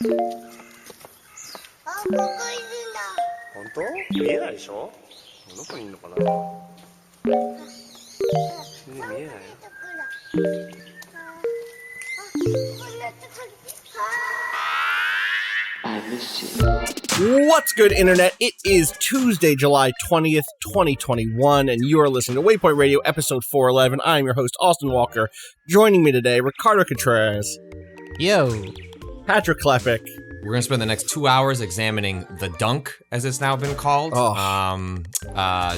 本当？見えないでしょ？どこにいるのかな？見えないよ。What's good, Internet? It is Tuesday, July 20th, 2021, and you are listening to Waypoint Radio, episode 411. I am your host, Austin Walker. Joining me today, Ricardo Contreras. Yo. Patrick Klepek. We're going to spend the next 2 hours examining the dunk, as it's now been called.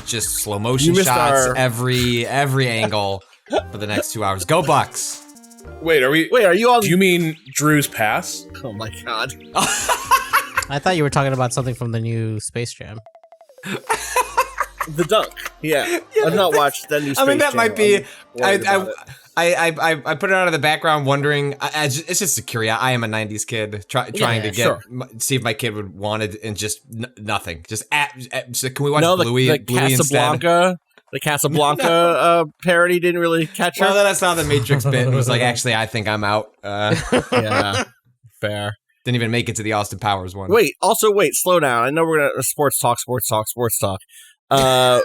Just slow motion shots, every angle for the next 2 hours. Go Bucks! Wait, are you on? Do you mean Drew's pass? Oh my god. I thought you were talking about something from the new Space Jam. The dunk. Yeah. I've not watched the new Space Jam. I mean, that might be... I put it out of the background wondering... it's just a curiosity. I am a 90s kid trying to get... See if my kid would want it and just nothing. Just so can we watch Bluey Casablanca? instead? The Casablanca parody didn't really catch her. Well, that's not the Matrix bit. It was like, actually, I think I'm out. Yeah, fair. Didn't even make it to the Austin Powers one. Wait, slow down. I know we're going to sports talk. I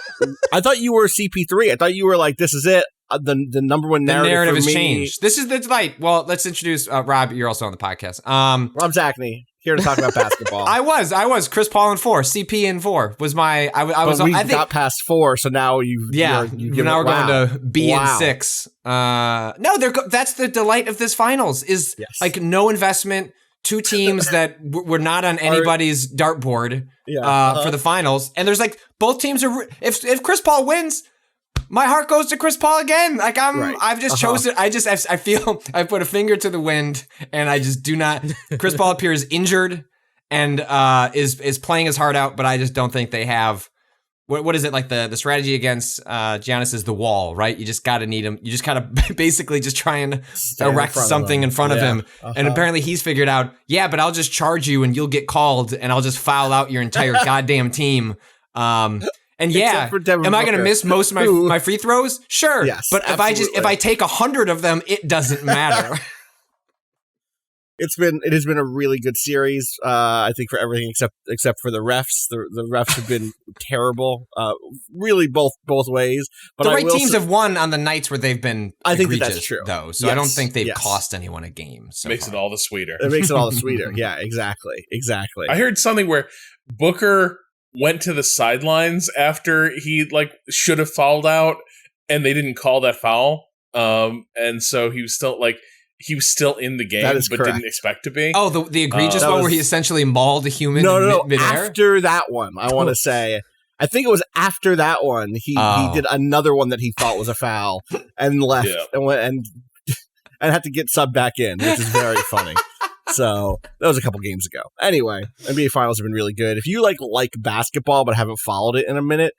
thought you were CP3. I thought you were like, this is it. The number one narrative. The narrative has me. changed. This is the delight. Well, let's introduce Rob. You're also on the podcast. Rob Zachney. Here to talk about basketball. I was Chris Paul in 4, CP in 4 was my. I got past 4, so now we're going to B in 6. That's the delight of this finals is like no investment. Two teams that were not on anybody's dartboard for the finals, and there's like both teams are. If Chris Paul wins, my heart goes to Chris Paul again. Like I've just chosen. I feel I put a finger to the wind, and I just do not. Chris Paul appears injured and is playing his heart out, but I just don't think they have. What is it like the strategy against Giannis is the wall, right? You just got to need him. You just gotta basically just try and erect something in front of him. And apparently he's figured out, but I'll just charge you and you'll get called and I'll just foul out your entire goddamn team. And am I going to miss most of my free throws? Sure. Yes, but if I take 100 of them, it doesn't matter. It has been a really good series. I think for everything except for the refs. The refs have been terrible. Really both ways. But the right teams have won on the nights where they've been. I think that's true, though. So I don't think they've cost anyone a game. Makes it all the sweeter. It makes it all the sweeter. Yeah, exactly. I heard something where Booker went to the sidelines after he should have fouled out, and they didn't call that foul. And so he was still He was still in the game, but correct. Didn't expect to be. Oh, the egregious one where he essentially mauled a human midair? After that one, I want to say. I think it was after that one, he did another one that he thought was a foul and left and had to get subbed back in, which is very funny. So, that was a couple games ago. Anyway, NBA Finals have been really good. If you like basketball but haven't followed it in a minute,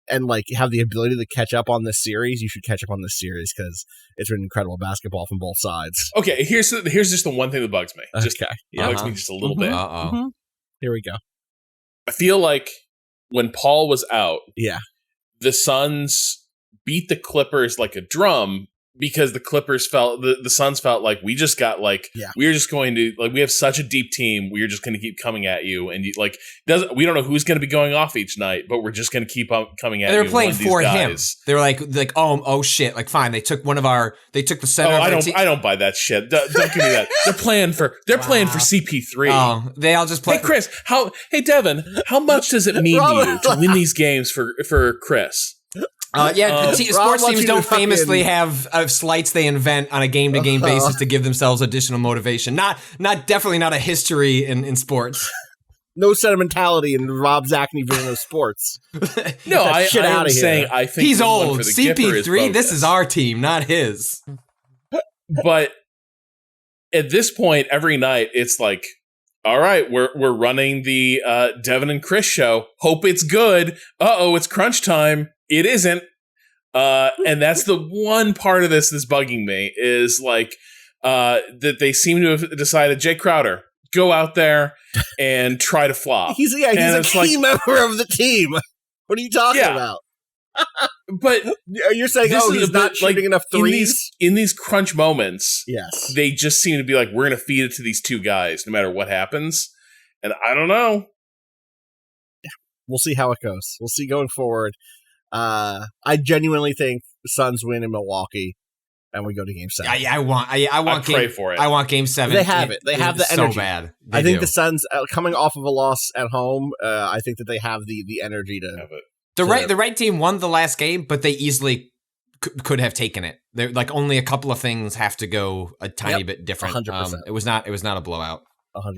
and have the ability to catch up on this series, you should catch up on this series because it's been incredible basketball from both sides. Okay, here's just the one thing that bugs me. Bugs me just a little bit. Mm-hmm. Here we go. I feel like when Paul was out, the Suns beat the Clippers like a drum because the Clippers felt the Suns felt like we just got we're just going to we have such a deep team, we're just going to keep coming at you, and we don't know who's going to be going off each night, but we're just going to keep coming at you. They were playing for him. They were like oh shit, fine. They took the center. I don't buy that shit. Don't give me that. They're playing for CP3. Oh, they all just play. Hey Chris, Devin, how much does it mean to you to win these games for Chris? Sports teams don't famously have slights they invent on a game-to-game basis to give themselves additional motivation. Definitely not a history in sports. No sentimentality in Rob Zachney version of sports. No, I'm saying I think he's old. CP3, this is our team, not his. But at this point, every night it's like, all right, we're running the Devin and Chris show. Hope it's good. It's crunch time. It isn't. And that's the one part of this that's bugging me is that they seem to have decided, Jay Crowder, go out there and try to flop. He's a key member of the team. What are you talking about? But you're saying, he's not shooting enough threes? In these crunch moments, yes, they just seem to be like, we're going to feed it to these two guys no matter what happens. And I don't know. We'll see how it goes. We'll see going forward. I genuinely think the Suns win in Milwaukee, and we go to Game 7. I want pray for it. I want Game 7. They have it. They have the energy. So bad. I think the Suns, coming off of a loss at home, I think that they have the energy to have it. The right team won the last game, but they easily could have taken it. They're like only a couple of things have to go a tiny bit different. 100%. It was not a blowout. 100%.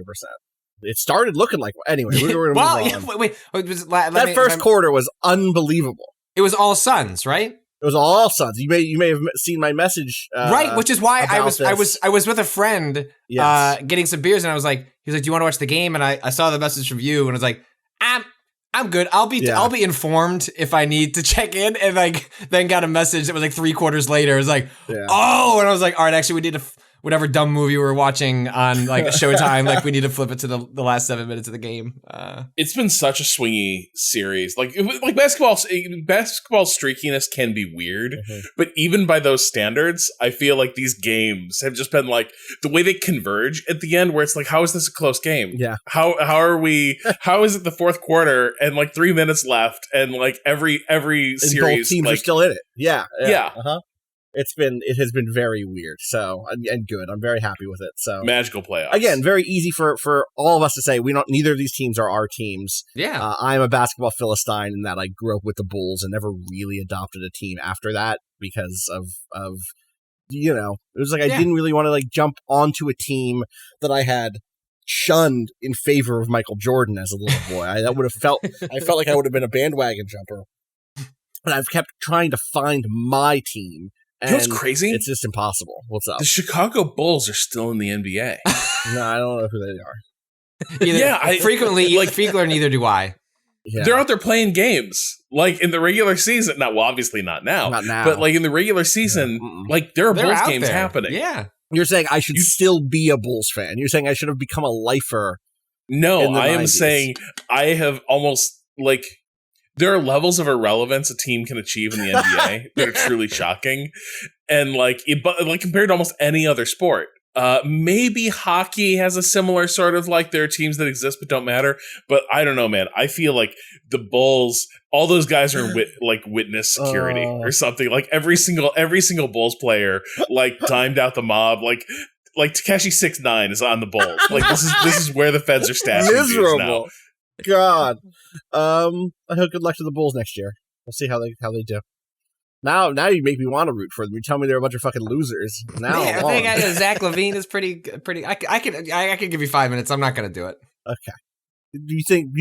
It started looking like anyway. We were well, move on. wait. That first quarter was unbelievable. It was all Suns, right? It was all Suns. You may have seen my message, right? Which is why I was with a friend, getting some beers, and he was like, "Do you want to watch the game?" And I saw the message from you, and I was like, I'm good. I'll be informed if I need to check in. And like then got a message that was like 3 quarters later. It was like, oh, and I was like, all right, actually we need to whatever dumb movie we were watching on like Showtime, like we need to flip it to the last 7 minutes of the game. It's been such a swingy series. Like basketball streakiness can be weird, but even by those standards, I feel like these games have just been like the way they converge at the end, where it's like, how is this a close game? Yeah. How is it the fourth quarter and like 3 minutes left and like every series both teams like, are still in it. Yeah. Yeah. It has been very weird. So and good. I'm very happy with it. So magical playoffs. Again, very easy for all of us to say. Neither of these teams are our teams. Yeah. I'm a basketball Philistine in that I grew up with the Bulls and never really adopted a team after that because of it was like I didn't really want to like jump onto a team that I had shunned in favor of Michael Jordan as a little boy. I felt like I would have been a bandwagon jumper. But I've kept trying to find my team. You know what's crazy? It's just impossible. What's up? The Chicago Bulls are still in the NBA. No, I don't know who they are. Frequently, neither do I. Yeah. They're out there playing games. Like in the regular season. Well, obviously not now. Not now. But like in the regular season, like there are Bulls games there. happening. Yeah. You're saying I should still be a Bulls fan. You're saying I should have become a lifer. No, I am saying I have almost like there are levels of irrelevance a team can achieve in the NBA that are truly shocking, and like compared to almost any other sport. Maybe hockey has a similar sort of like there are teams that exist but don't matter. But I don't know, man. I feel like the Bulls, all those guys are in witness security or something. Like every single Bulls player like timed out the mob. Like Tekashi 6ix9ine is on the Bulls. Like this is where the feds are stashing dudes now. God. I hope good luck to the Bulls next year. We'll see how they do. Now you make me want to root for them. You tell me they're a bunch of fucking losers. Now I think Zach LaVine is pretty. I could give you 5 minutes. I'm not going to do it. Okay. Do you think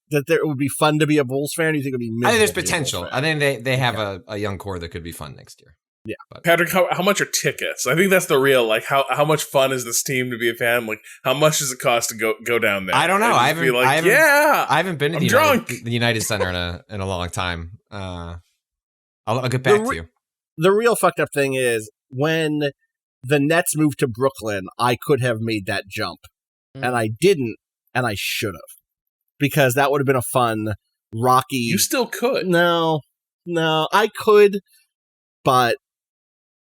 that it would be fun to be a Bulls fan? Or do you think it would be miserable? I think there's potential. I think they have a young core that could be fun next year. Yeah. But. Patrick, how much are tickets? I think that's the real, like, how much fun is this team to be a fan? Like, how much does it cost to go down there? I don't know. I haven't been to the United Center in a long time. I'll get back to you. The real fucked up thing is when the Nets moved to Brooklyn, I could have made that jump. And I didn't, and I should have. Because that would have been a fun, rocky... You still could. No, I could, but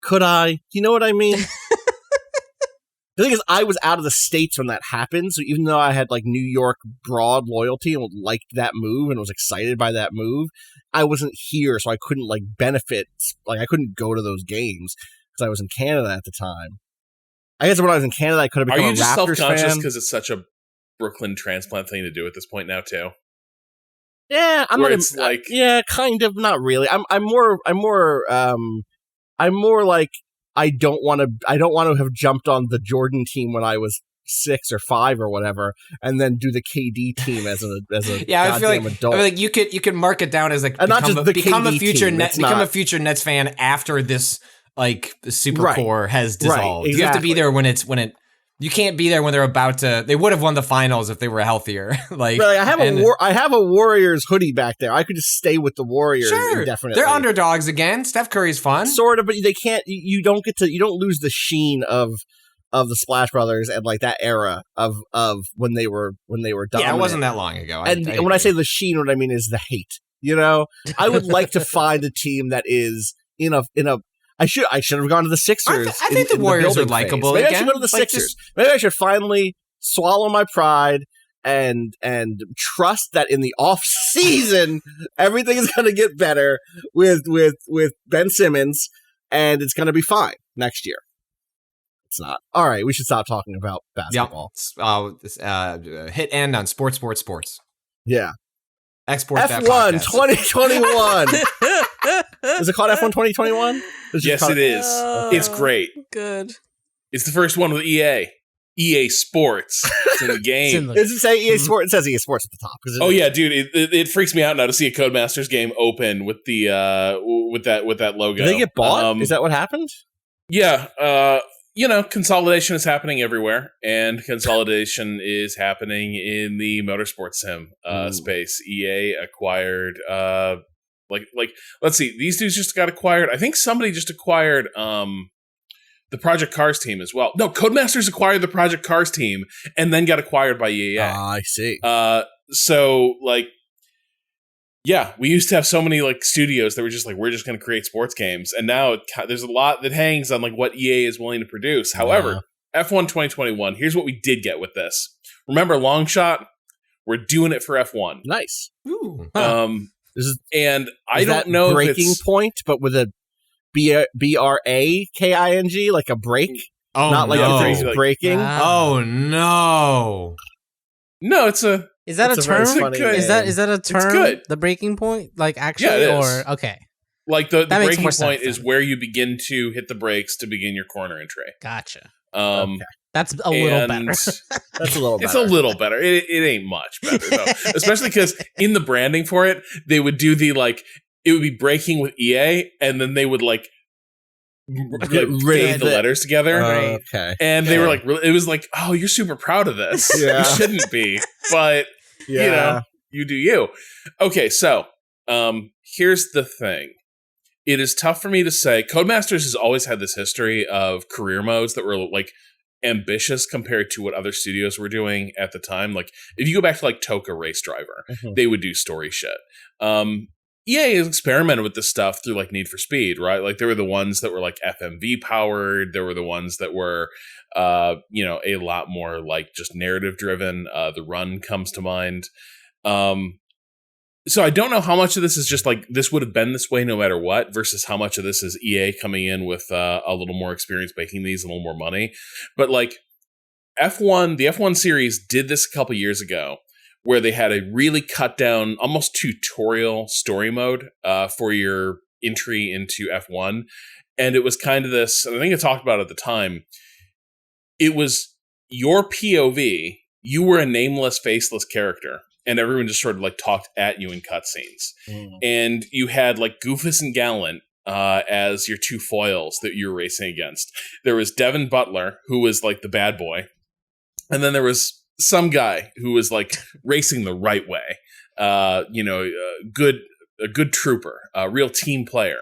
could I? You know what I mean? The thing is, I was out of the States when that happened, so even though I had like New York broad loyalty and liked that move and was excited by that move, I wasn't here, so I couldn't like benefit. Like I couldn't go to those games because I was in Canada at the time. I guess when I was in Canada, I could have become a Raptors fan. Are you just self-conscious because it's such a Brooklyn transplant thing to do at this point now too? Yeah, kind of, not really. I'm more like I don't want to have jumped on the Jordan team when I was 6 or 5 or whatever, and then do the KD team as a yeah. I feel adult. like you could mark it down as like become a future Nets fan after this like super core has dissolved. Right, exactly. You have to be there when it. You can't be there when they're about to. They would have won the finals if they were healthier. I have a Warriors hoodie back there. I could just stay with the Warriors indefinitely. They're underdogs again. Steph Curry's fun, sort of, but they can't. You don't lose the sheen of the Splash Brothers and like that era of when they were dominant. Yeah, it wasn't that long ago. When I say the sheen, what I mean is the hate. You know, I would like to find a team that is in a. I should have gone to the Sixers. I think the Warriors are likable. Maybe I should go to the Sixers. Maybe I should finally swallow my pride and trust that in the off season everything is going to get better with Ben Simmons, and it's going to be fine next year. It's not. All right, we should stop talking about basketball. Hit end on sports. Yeah. Export F1 2021. Is it called F1 2021? Yes, it is. It's great. Good. It's the first one with EA. EA Sports. It's in the game. Does it say EA Sports? It says EA Sports at the top. Oh yeah, dude! It freaks me out now to see a Codemasters game open with the with that logo. Did they get bought? Is that what happened? Yeah. Consolidation is happening everywhere, and consolidation is happening in the motorsports sim space. EA acquired let's see, these dudes just got acquired. I think somebody just acquired the Project Cars team as well. No, Codemasters acquired the Project Cars team and then got acquired by EA. I see. So yeah, we used to have so many studios that were just we're just going to create sports games, and now there's a lot that hangs on what EA is willing to produce. However, F1 2021, here's what we did get with this. Remember Longshot? We're doing it for F1. Nice. Ooh. And I don't know breaking if it's point, but with a BRAKING, like a break. Oh, not like no. a phrase breaking. Oh no! No, it's a. Is that a term? Is that a term? It's good. The breaking point, actually, yeah, it is. or okay. The breaking point sense, is where you begin to hit the brakes to begin your corner entry. Gotcha. Okay. That's a little better. That's a little better. It's a little better. It ain't much better though. Especially because in the branding for it, they would do the it would be breaking with EA, and then they would fade the letters together. Okay. And they were it was oh, you're super proud of this. Yeah. You shouldn't be, but you do you. Okay, so here's the thing. It is tough for me to say. Codemasters has always had this history of career modes that were ambitious compared to what other studios were doing at the time. If you go back to Toka Race Driver, they would do story shit. EA has experimented with this stuff through Need for Speed, right? There were the ones that were FMV powered. There were the ones that were, a lot more just narrative driven. The Run comes to mind. So I don't know how much of this is just this would have been this way no matter what versus how much of this is EA coming in with a little more experience making these, a little more money. But F1, the F1 series did this a couple years ago where they had a really cut down, almost tutorial story mode for your entry into F1. And it was kind of this, and I think I talked about it at the time, it was your POV, you were a nameless, faceless character. And everyone just sort of talked at you in cutscenes. And you had Goofus and Gallant as your two foils that you were racing against. There was Devin Butler, who was the bad boy. And then there was some guy who was racing the right way. A good trooper, a real team player.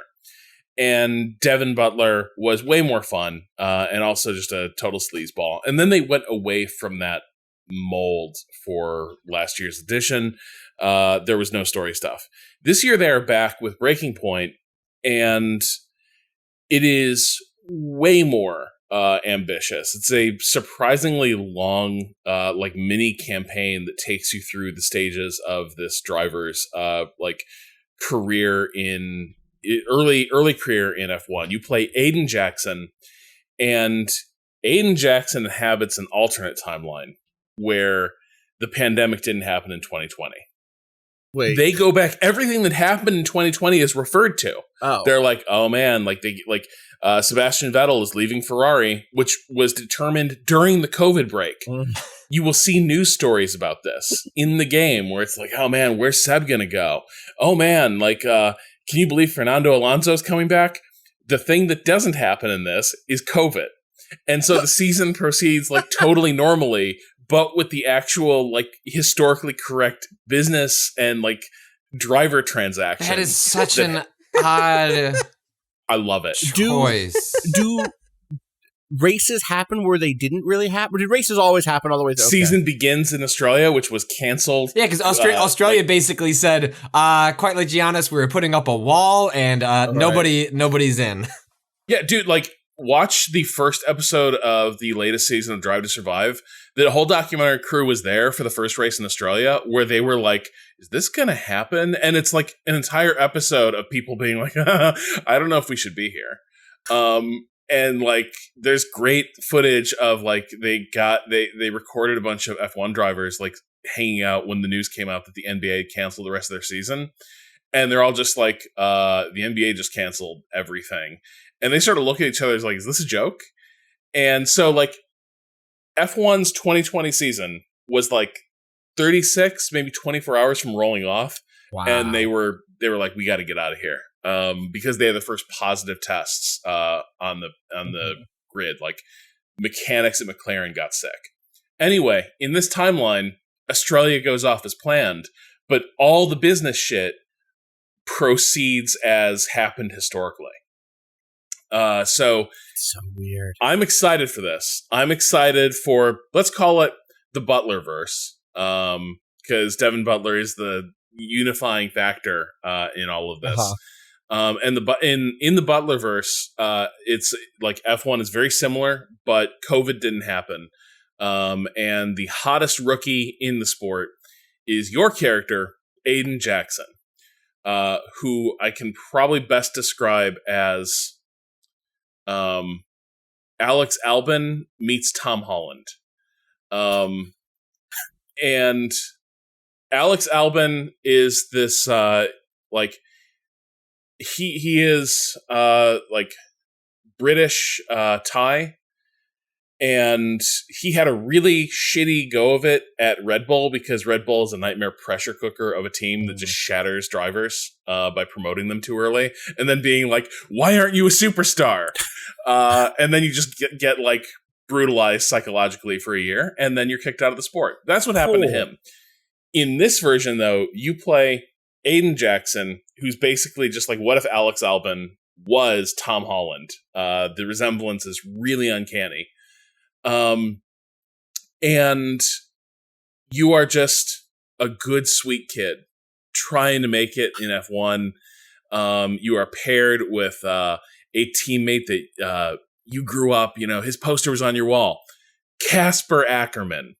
And Devin Butler was way more fun and also just a total sleazeball. And then they went away from that mold for last year's edition. There was no story stuff. This year they are back with Breaking Point, and it is way more ambitious. It's a surprisingly long mini campaign that takes you through the stages of this driver's career in early career in F1. You play Aiden Jackson, and Aiden Jackson inhabits an alternate timeline where the pandemic didn't happen in 2020. Wait. They go back. Everything that happened in 2020 is referred to. Oh. They're oh man, Sebastian Vettel is leaving Ferrari, which was determined during the COVID break. You will see news stories about this in the game where it's oh man, where's Seb gonna go? Oh man, can you believe Fernando Alonso's coming back? The thing that doesn't happen in this is COVID. And so the season proceeds totally normally, but with the actual historically correct business and driver transactions. That is such an odd I love it. choice. races happen where they didn't really happen? Or did races always happen all the way through? Season begins in Australia, which was canceled. Yeah, because Australia basically said, quite like Giannis, we were putting up a wall and nobody's in. Yeah, dude, like, watch the first episode of the latest season of Drive to Survive. The whole documentary crew was there for the first race in Australia, where they were like, is this going to happen? And it's like an entire episode of people being like, I don't know if we should be here. And like, there's great footage of like, they recorded a bunch of F1 drivers like hanging out when the news came out that the NBA canceled the rest of their season. And they're all just like, the NBA just canceled everything. And they started looking at each other like, is this a joke? And so like F1's 2020 season was like 36, maybe 24 hours from rolling off. Wow. And they were like, we got to get out of here. Because they had the first positive tests on the grid. Like mechanics at McLaren got sick. Anyway, in this timeline, Australia goes off as planned, but all the business shit proceeds as happened historically. So weird. I'm excited for this. I'm excited for, let's call it the Butler verse. Because Devin Butler is the unifying factor in all of this. Uh-huh. And in the Butlerverse, it's like F1 is very similar, but COVID didn't happen. And the hottest rookie in the sport is your character, Aiden Jackson, who I can probably best describe as Alex Albon meets Tom Holland. And Alex Albon is this like he is like British Thai, and he had a really shitty go of it at Red Bull because Red Bull is a nightmare pressure cooker of a team that just shatters drivers by promoting them too early, and then being like, "Why aren't you a superstar?" And then you just get like brutalized psychologically for a year, and then you're kicked out of the sport. That's what happened to him. In this version, though, you play Aiden Jackson, who's basically just like, what if Alex Albon was Tom Holland? The resemblance is really uncanny. And you are just a good, sweet kid trying to make it in F1. You are paired with a teammate that you grew up, his poster was on your wall. Casper Ackerman.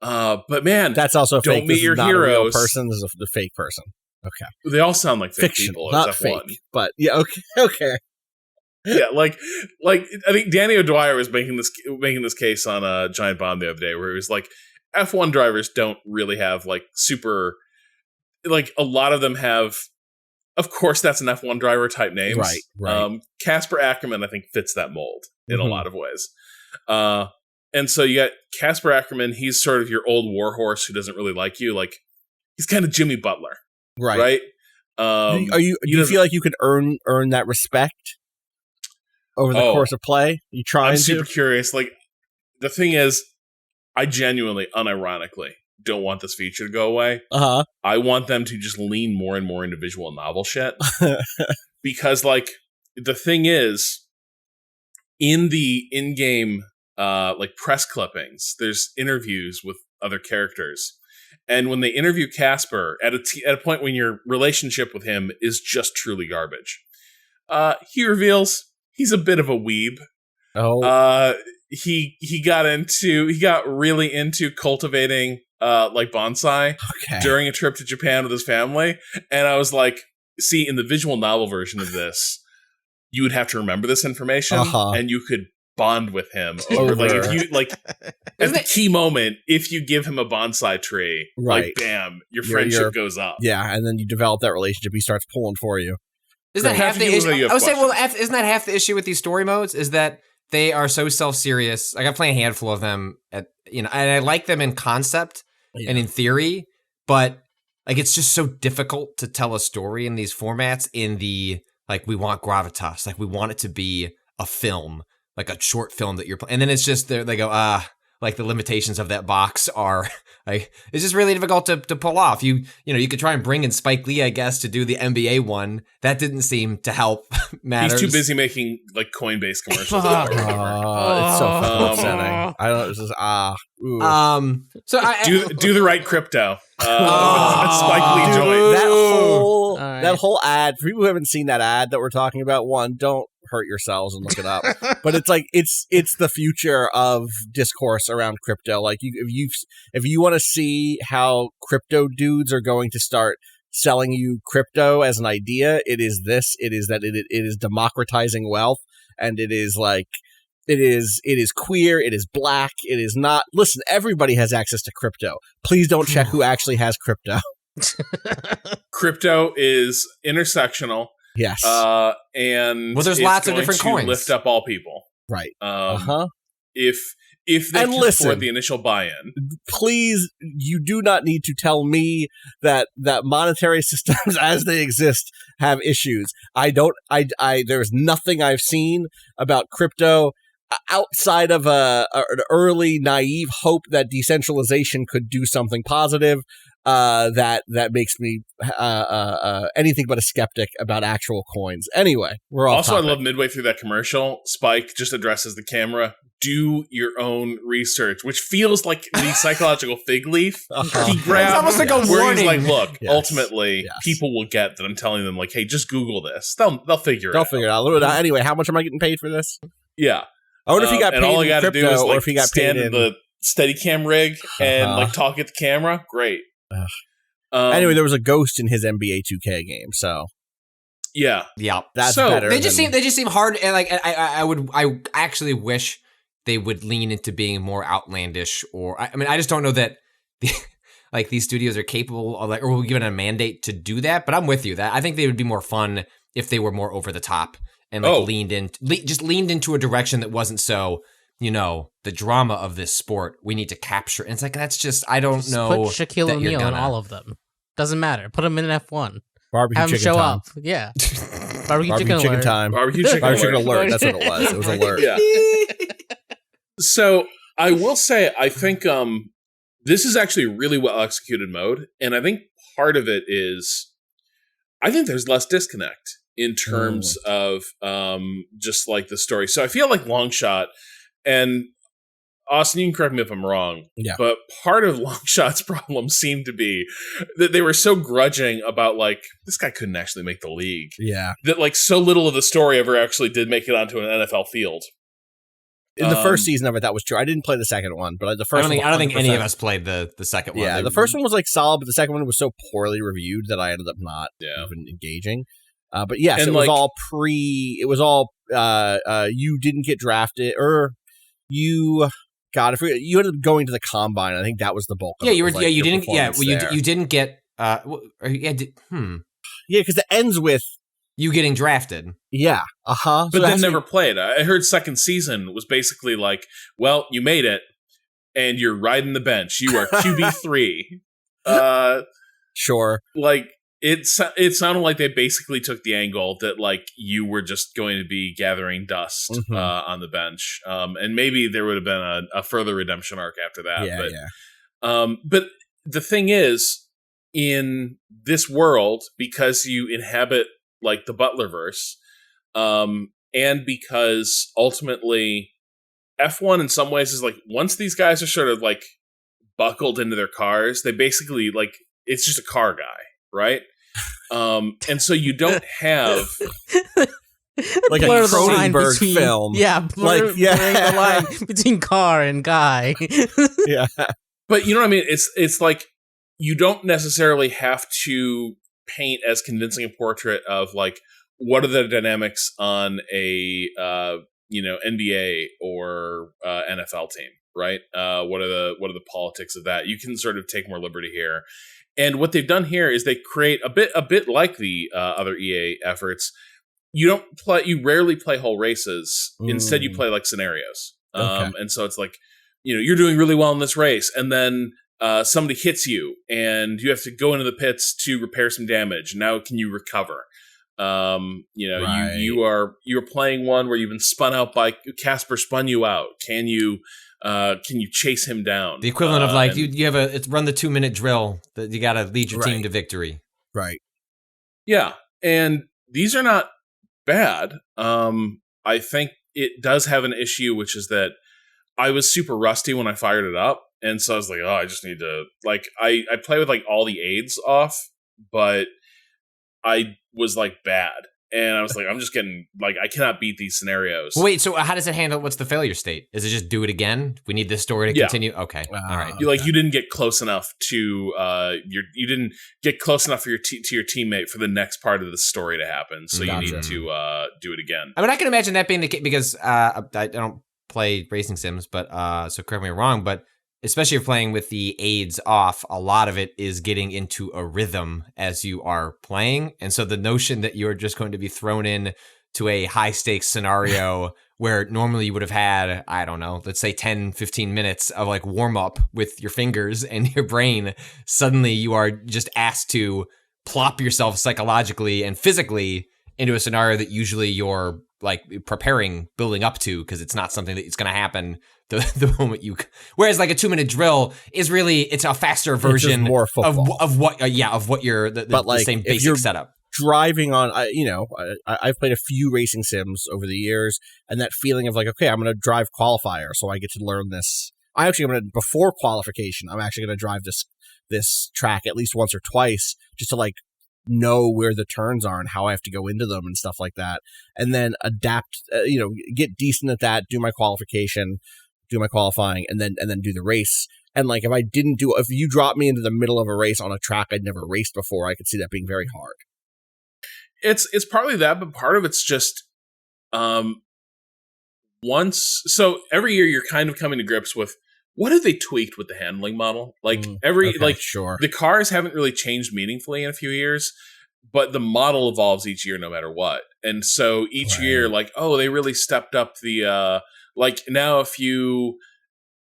But man, that's also don't fake. meet this your is not heroes. A real person. This is a fake person. Okay. They all sound like fake Fictional, people. not F1. fake. But yeah, okay. Yeah, like I think Danny O'Dwyer was making this case on Giant Bomb the other day, where he was like, F1 drivers don't really have like super, like a lot of them have. Of course, that's an F1 driver type names. Right. Casper Ackerman, I think, fits that mold in a lot of ways. And so you got Casper Ackerman. He's sort of your old warhorse who doesn't really like you. Like he's kind of Jimmy Butler, right? Do you feel like you could earn that respect over the course of play? You trying I'm to? super curious. Like the thing is, I genuinely, unironically, don't want this feature to go away. I want them to just lean more and more into visual novel shit. Because like the thing is, in the in-game like press clippings, there's interviews with other characters. And when they interview Casper at a point when your relationship with him is just truly garbage, he reveals he's a bit of a weeb. He got really into cultivating like bonsai during a trip to Japan with his family. And I was like, see, in the visual novel version of this, you would have to remember this information and you could bond with him over like if you like at the key moment, if you give him a bonsai tree, like bam, your friendship goes up. Yeah, and then you develop that relationship. He starts pulling for you. Isn't that half the issue? I would say, isn't that half the issue with these story modes? Is that they are so self-serious. Like I play a handful of them and I like them in concept and in theory, but like it's just so difficult to tell a story in these formats. In the like, we want gravitas, like we want it to be a film. Like a short film that you're playing. And then it's just, they go, like the limitations of that box are like it's just really difficult to pull off. You could try and bring in Spike Lee, I guess, to do the NBA one. That didn't seem to help matters. He's too busy making like Coinbase commercials. It's so upsetting. I don't. It's just So do the right crypto. Spike Lee joint. That whole ad. For people who haven't seen that ad that we're talking about, one, don't hurt yourselves and look it up. But it's like it's the future of discourse around crypto. Like if you want to see how crypto dudes are going to start selling you crypto as an idea, it is this. It is that it is democratizing wealth, and it is like. It is queer. It is black. It is not. Listen, everybody has access to crypto. Please don't check who actually has crypto. Crypto is intersectional. Yes. And there's lots of different coins. Lift up all people. Right. If they can afford the initial buy-in. Please, you do not need to tell me that monetary systems as they exist have issues. There's nothing I've seen about crypto outside of an early naive hope that decentralization could do something positive. That makes me anything but a skeptic about actual coins. Anyway, we're all also. I love midway through that commercial, Spike just addresses the camera. Do your own research, which feels like the psychological fig leaf. He grabbed, it's almost like a where warning. he's like, "Look, ultimately, people will get that I'm telling them. Like, hey, just Google this. They'll figure it out. They'll figure it out. Anyway, how much am I getting paid for this? Yeah, I wonder if he got paid all I in gotta crypto, do is or like if he got stand paid in the Steadicam rig and like talk at the camera. Great. Anyway, there was a ghost in his NBA 2K game, so yeah, that's better. They just seem hard, and like I actually wish they would lean into being more outlandish, or I mean, I just don't know that like these studios are capable of or will given a mandate to do that. But I'm with you that I think they would be more fun if they were more over the top and like leaned into a direction that wasn't so. The drama of this sport we need to capture. And it's like, that's just, I don't know. Put Shaquille O'Neal in all of them. Doesn't matter. Put him in an F1. Barbecue Have him chicken show time. up. Yeah. Barbecue chicken time. Barbecue chicken alert. That's what it was. It was alert. Yeah. So I will say, I think this is actually a really well executed mode. And I think part of it is, I think there's less disconnect in terms of just like the story. So I feel like Longshot, and Austin, you can correct me if I'm wrong, but part of Longshot's problem seemed to be that they were so grudging about like, this guy couldn't actually make the league. Yeah. That like so little of the story ever actually did make it onto an NFL field. In the first season of it, that was true. I didn't play the second one, but the first I don't think any of us played the second one. Yeah, the first one was like solid, but the second one was so poorly reviewed that I ended up not even engaging. But yes, and it was all you didn't get drafted, or you ended up going to the combine. I think that was the bulk of it. You didn't get because it ends with you getting drafted. Yeah. But so then never played. I heard second season was basically like, well, you made it and you're riding the bench. You are QB3. Sure. Like it sounded like they basically took the angle that like you were just going to be gathering dust on the bench. And maybe there would have been a further redemption arc after that. But the thing is, in this world, because you inhabit like the Butlerverse, and because ultimately F1 in some ways is like, once these guys are sort of like buckled into their cars, they basically like, it's just a car guy, right? And so you don't have like a Cronenberg film. Yeah, blurring the line between car and guy. Yeah. But you know what I mean? It's like, you don't necessarily have to paint as convincing a portrait of like, what are the dynamics on a NBA or NFL team, right? What are the politics of that? You can sort of take more liberty here. And what they've done here is they create a bit like the other EA efforts. You rarely play whole races. Instead, you play like scenarios. And so it's like, you're doing really well in this race, and then somebody hits you, and you have to go into the pits to repair some damage. Now, can you recover? Right. You're playing one where you've been spun out by Casper, spun you out. Can you Can you chase him down? The equivalent of like you have it's run the 2-minute drill that you got to lead your team to victory. Right. Yeah, and these are not bad. I think it does have an issue, which is that I was super rusty when I fired it up, and so I was like, oh, I just need to like I play with like all the aids off, but I was like bad. And I was like, I'm just getting, like, I cannot beat these scenarios. Wait, so how does it handle, what's the failure state? Is it just do it again? We need this story to continue? Okay, all right. You didn't get close enough to, you didn't get close enough for to your teammate for the next part of the story to happen. So you need to do it again. I mean, I can imagine that being the case, because I don't play racing sims, but, so correct me if I'm wrong, but especially if you're playing with the aids off, a lot of it is getting into a rhythm as you are playing. And so the notion that you're just going to be thrown in to a high stakes scenario where normally you would have had, I don't know, let's say 10, 15 minutes of like warm up with your fingers and your brain, suddenly you are just asked to plop yourself psychologically and physically into a scenario that usually you're like preparing, building up to, because it's not something that it's going to happen the moment you. Whereas like a 2-minute drill is really, it's a faster version more of what you're the same basic setup. Driving on, I've played a few racing sims over the years, and that feeling of like, okay, I'm going to drive qualifier, so I get to learn this. Before qualification, I'm actually going to drive this track at least once or twice, just to like know where the turns are and how I have to go into them and stuff like that, and then adapt, get decent at that, do my qualification, do my qualifying, and then do the race. And like if you drop me into the middle of a race on a track I'd never raced before, I could see that being very hard. It's partly that, but part of it's just so every year you're kind of coming to grips with what have they tweaked with the handling model? Like the cars haven't really changed meaningfully in a few years, but the model evolves each year no matter what. And so each year, like, oh, they really stepped up the like now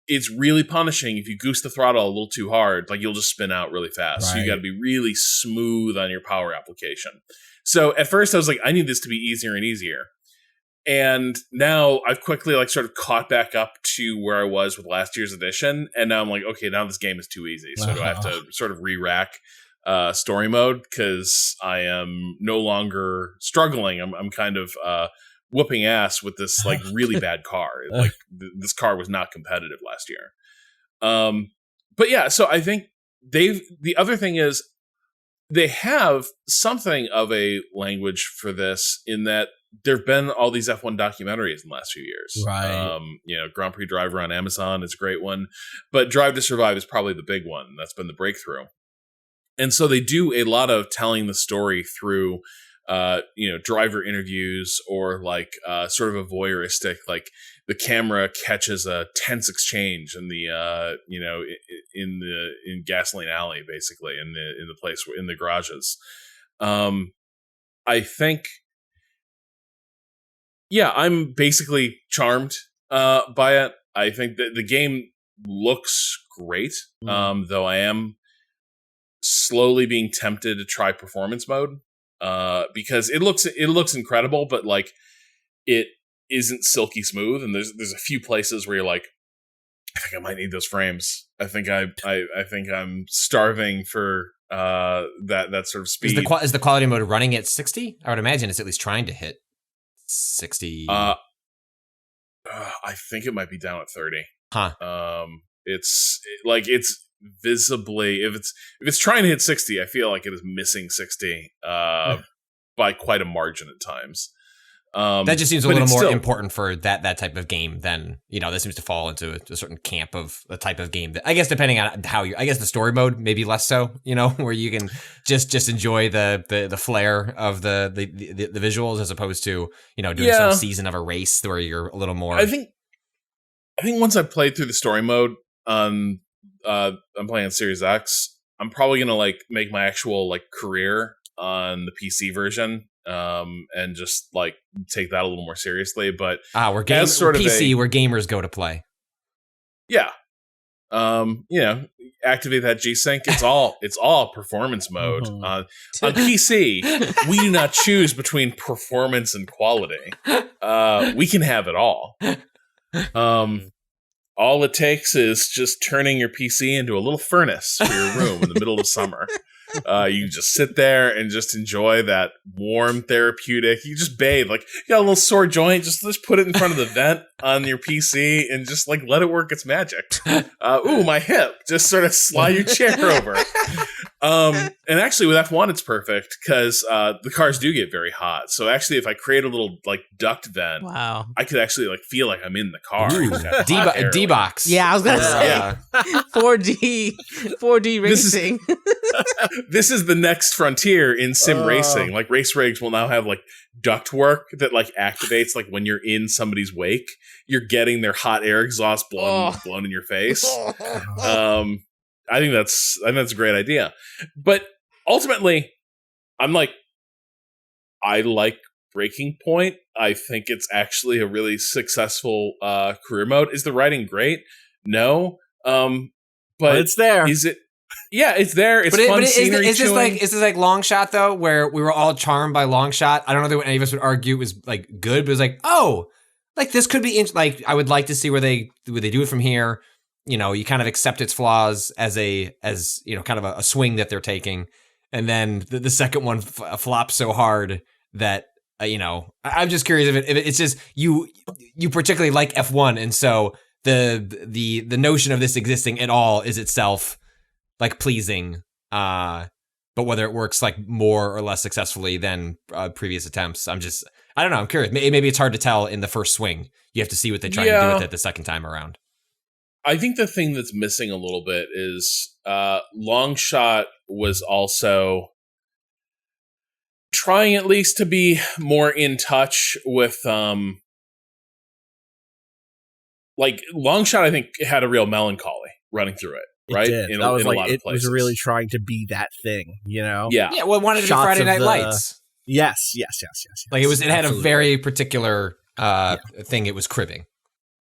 it's really punishing if you goose the throttle a little too hard, like you'll just spin out really fast. Right. So you got to be really smooth on your power application. So at first I was like, I need this to be easier and easier. And now I've quickly like sort of caught back up to where I was with last year's edition. And now I'm like, okay, now this game is too easy. So do I have to sort of re-rack story mode? Because I am no longer struggling. I'm kind of whooping ass with this like really bad car. Like this car was not competitive last year. But yeah, so I think the other thing is they have something of a language for this in that there've been all these F1 documentaries in the last few years. Right. Grand Prix Driver on Amazon is a great one, but Drive to Survive is probably the big one. That's been the breakthrough. And so they do a lot of telling the story through, driver interviews or like sort of a voyeuristic, like the camera catches a tense exchange in the, in Gasoline Alley, basically in the place in the garages. I think, yeah, I'm basically charmed by it. I think that the game looks great, though I am slowly being tempted to try performance mode because it looks incredible, but like it isn't silky smooth, and there's a few places where you're like, I think I might need those frames. I think I'm starving for that sort of speed. Is the quality mode running at 60? I would imagine it's at least trying to hit 60. I think it might be down at 30. Huh. It's visibly, if it's trying to hit 60, I feel like it is missing 60 by quite a margin at times. That just seems a little more important for that type of game than, that seems to fall into a certain camp of the type of game that, I guess, depending on I guess the story mode, maybe less so, where you can just enjoy the flair of the visuals as opposed to, doing some season of a race where you're a little more. I think once I've played through the story mode, I'm playing on Series X, I'm probably going to like make my actual like career on the PC version. And just like take that a little more seriously, but we're PC where gamers go to play. Yeah, activate that G-Sync. It's all performance mode on PC. We do not choose between performance and quality. We can have it all. all it takes is just turning your PC into a little furnace for your room in the middle of summer. You just sit there and just enjoy that warm therapeutic. You just bathe. Like, you got a little sore joint, just put it in front of the vent on your PC and just like let it work its magic. Ooh, my hip. Just sort of slide your chair over. And actually with F1 it's perfect because the cars do get very hot. So actually if I create a little like duct vent, wow, I could actually like feel like I'm in the car. D-box. Yeah, I was gonna say 4D racing. This is the next frontier in sim racing. Like race rigs will now have like duct work that like activates like when you're in somebody's wake, you're getting their hot air exhaust blown in your face. I think that's a great idea. But ultimately, I'm like, I like Breaking Point. I think it's actually a really successful career mode. Is the writing great? No. But it's there. Is it? Yeah, it's there. It's fun scenery. Is this like Longshot though, where we were all charmed by Longshot? I don't know that any of us would argue it was like good, but it was like, oh, like this could be like I would like to see where they do it from here. You know, you kind of accept its flaws as you know, kind of a swing that they're taking, and then the second one flops so hard that you know, I'm just curious if it's just you particularly like F1, and so the notion of this existing at all is itself like pleasing, but whether it works like more or less successfully than previous attempts, I don't know. I'm curious. Maybe it's hard to tell in the first swing. You have to see what they try and do with it the second time around. I think the thing that's missing a little bit is Longshot was also trying at least to be more in touch with like Longshot, I think, had a real melancholy running through it. Right? It did. In a lot of places. Was really trying to be that thing, you know? Yeah. Yeah, well, it wanted to be Friday Night Lights. Yes. Like it had a very particular thing it was cribbing.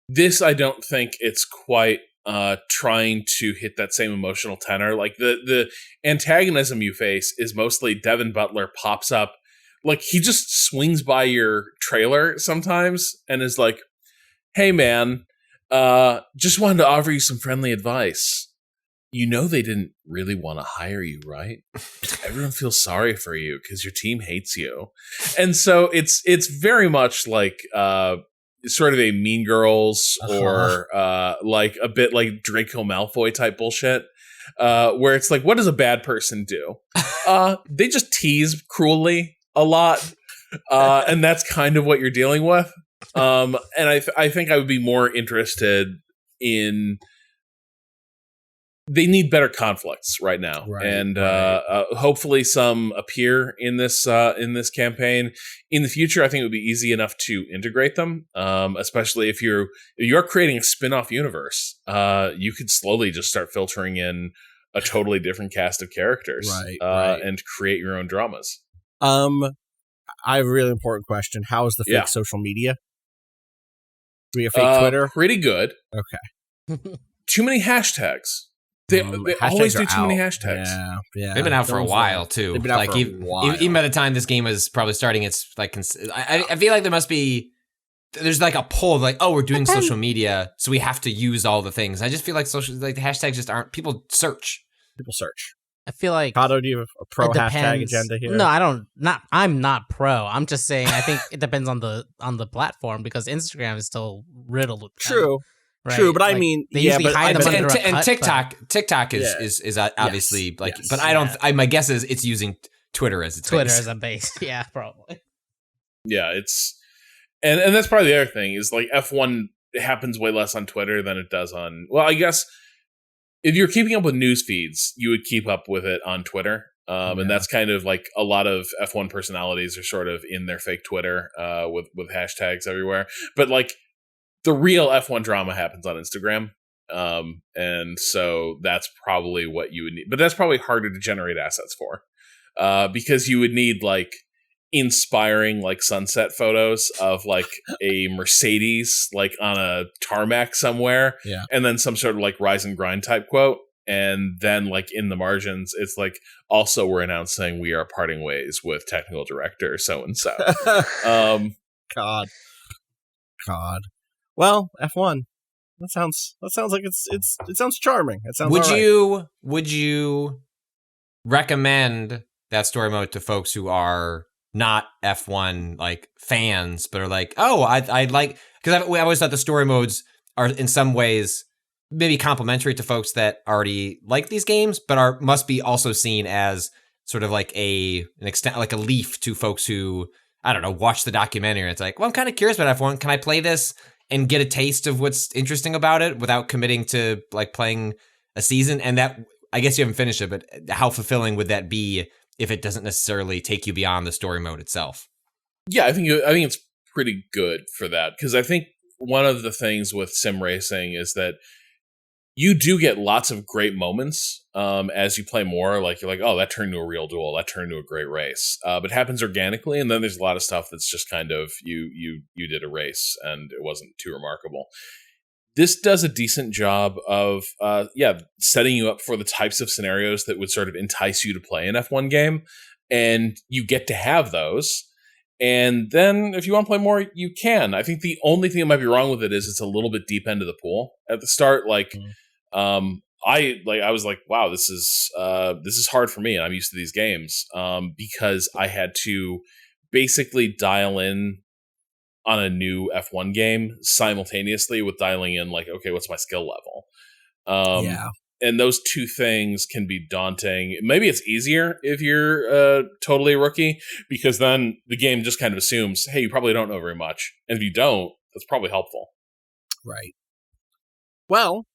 This, I don't think it's quite trying to hit that same emotional tenor. Like the antagonism you face is mostly Devin Butler pops up. Like he just swings by your trailer sometimes and is like, hey man, just wanted to offer you some friendly advice. You know they didn't really want to hire you, right? Everyone feels sorry for you because your team hates you. And so it's very much like sort of a Mean Girls or like a bit like Draco Malfoy type bullshit, where it's like, what does a bad person do? They just tease cruelly a lot, and that's kind of what you're dealing with. And I think I would be more interested in. They need better conflicts right now, and hopefully some appear in this campaign. In the future, I think it would be easy enough to integrate them, especially if you're creating a spin-off universe. You could slowly just start filtering in a totally different cast of characters, and create your own dramas. I have a really important question. How is the fake social media? Do we have fake Twitter? Pretty good. Okay. Too many hashtags. They always do too many hashtags. Yeah. They've been out for a while too. They've been out for a while. Even by the time this game is probably starting, it's like I feel like there's like a pull like, oh, we're doing social media, so we have to use all the things. I just feel like the hashtags just aren't. People search. I feel like Cado, do you have a pro hashtag agenda here? No, I don't. I'm not pro. I'm just saying. I think it depends on the platform because Instagram is still riddled with them. True. Right? True, but like, I mean, they usually hide them under and TikTok is obviously like, but I don't. My guess is it's using Twitter as its base. As a base. Yeah, probably. Yeah, it's and that's probably the other thing is like F1 happens way less on Twitter than it does on. Well, I guess if you're keeping up with news feeds, you would keep up with it on Twitter, and that's kind of like a lot of F1 personalities are sort of in their fake Twitter with hashtags everywhere, but like. The real F1 drama happens on Instagram. And so that's probably what you would need. But that's probably harder to generate assets for. Because you would need like inspiring like sunset photos of like a Mercedes like on a tarmac somewhere. Yeah. And then some sort of like rise and grind type quote. And then like in the margins, it's like also we're announcing we are parting ways with technical director so-and-so. God. Well, F1. That sounds like it sounds charming. It sounds. Would you recommend that story mode to folks who are not F1 like fans, but are like, oh, I like, because I always thought the story modes are in some ways maybe complementary to folks that already like these games, but must be also seen as sort of like an extent, like a leaf to folks who, I don't know, watch the documentary and it's like, well, I'm kind of curious about F1. Can I play this and get a taste of what's interesting about it without committing to like playing a season? And that, I guess you haven't finished it, but how fulfilling would that be if it doesn't necessarily take you beyond the story mode itself? Yeah, I think it's pretty good for that, because I think one of the things with sim racing is that you do get lots of great moments as you play more. Like you're like, oh, that turned into a real duel. That turned into a great race. But it happens organically, and then there's a lot of stuff that's just kind of you did a race and it wasn't too remarkable. This does a decent job of setting you up for the types of scenarios that would sort of entice you to play an F1 game, and you get to have those. And then if you want to play more, you can. I think the only thing that might be wrong with it is it's a little bit deep end of the pool at the start. Like, I was like, wow, this is hard for me, and I'm used to these games because I had to basically dial in on a new F1 game simultaneously with dialing in like, okay, what's my skill level? And those two things can be daunting. Maybe it's easier if you're totally a rookie, because then the game just kind of assumes, hey, you probably don't know very much. And if you don't, that's probably helpful. Right. Well,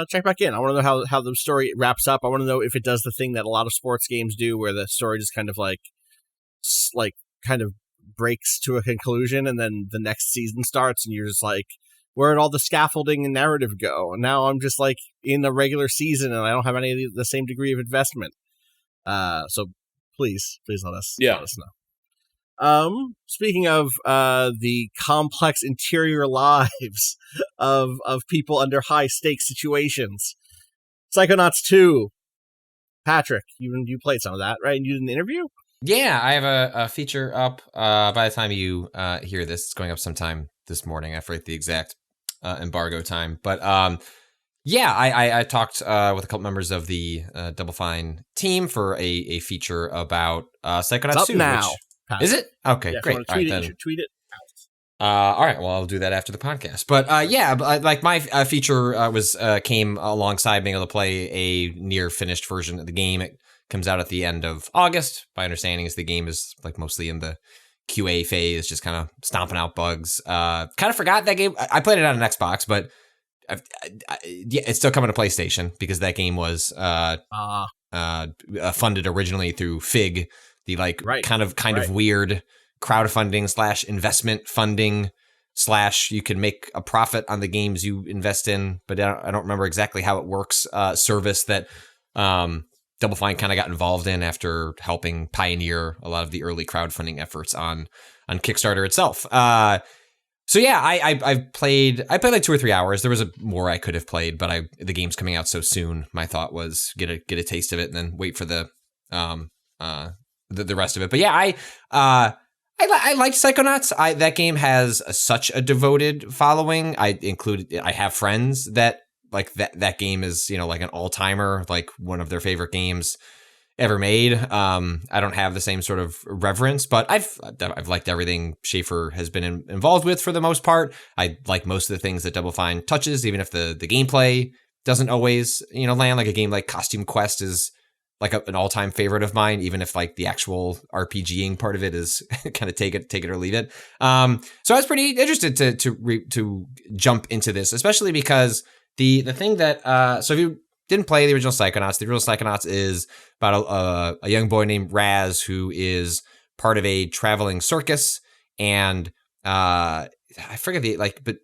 check back in. I want to know how the story wraps up. I want to know if it does the thing that a lot of sports games do, where the story just kind of kind of breaks to a conclusion, and then the next season starts, and you're just like, where'd all the scaffolding and narrative go? And now I'm just like in the regular season, and I don't have any of the same degree of investment. So please let us know. Speaking of the complex interior lives of people under high stakes situations, Psychonauts 2. Patrick, you played some of that, right? And you did an interview? Yeah, I have a feature up. By the time you hear this, it's going up sometime this morning. I forget the exact embargo time. But I talked with a couple members of the Double Fine team for a feature about Psychonauts 2. Now. Is it? Okay, great. All right, then. You should tweet it out. All right, well, I'll do that after the podcast. But like my feature came alongside being able to play a near finished version of the game. It comes out at the end of August. My understanding is the game is like mostly in the QA phase, just kind of stomping out bugs. Kind of forgot that game. I played it on an Xbox, but it's still coming to PlayStation because that game was funded originally through Fig, the kind of weird crowdfunding / investment funding / you can make a profit on the games you invest in, but I don't remember exactly how it works. Service that Double Fine kind of got involved in after helping pioneer a lot of the early crowdfunding efforts on Kickstarter itself. I played like 2 or 3 hours. There was more I could have played, but the game's coming out so soon. My thought was get a taste of it and then wait for the rest of it. But yeah, I liked Psychonauts. That game has such a devoted following. I have friends that like that game is, like an all-timer, like one of their favorite games ever made. I don't have the same sort of reverence, but I've liked everything Schafer has been involved with for the most part. I like most of the things that Double Fine touches, even if the gameplay doesn't always, land. Like a game like Costume Quest is like an all-time favorite of mine, even if like the actual RPGing part of it is kind of take it or leave it. So I was pretty interested to jump into this, especially because the thing that so if you didn't play the original Psychonauts is about a young boy named Raz who is part of a traveling circus, and I forget but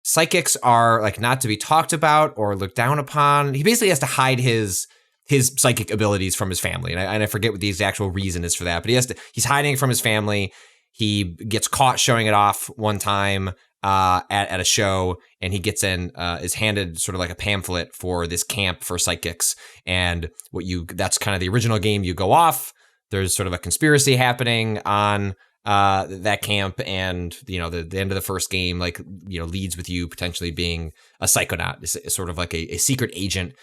psychics are like not to be talked about or looked down upon. He basically has to hide his psychic abilities from his family, and I forget what the actual reason is for that, but he's hiding it from his family. He gets caught showing it off one time at a show, and he gets is handed sort of like a pamphlet for this camp for psychics. And that's kind of the original game. You go off, there's sort of a conspiracy happening on that camp, and the end of the first game leads with you potentially being a Psychonaut. It's sort of like a secret agent,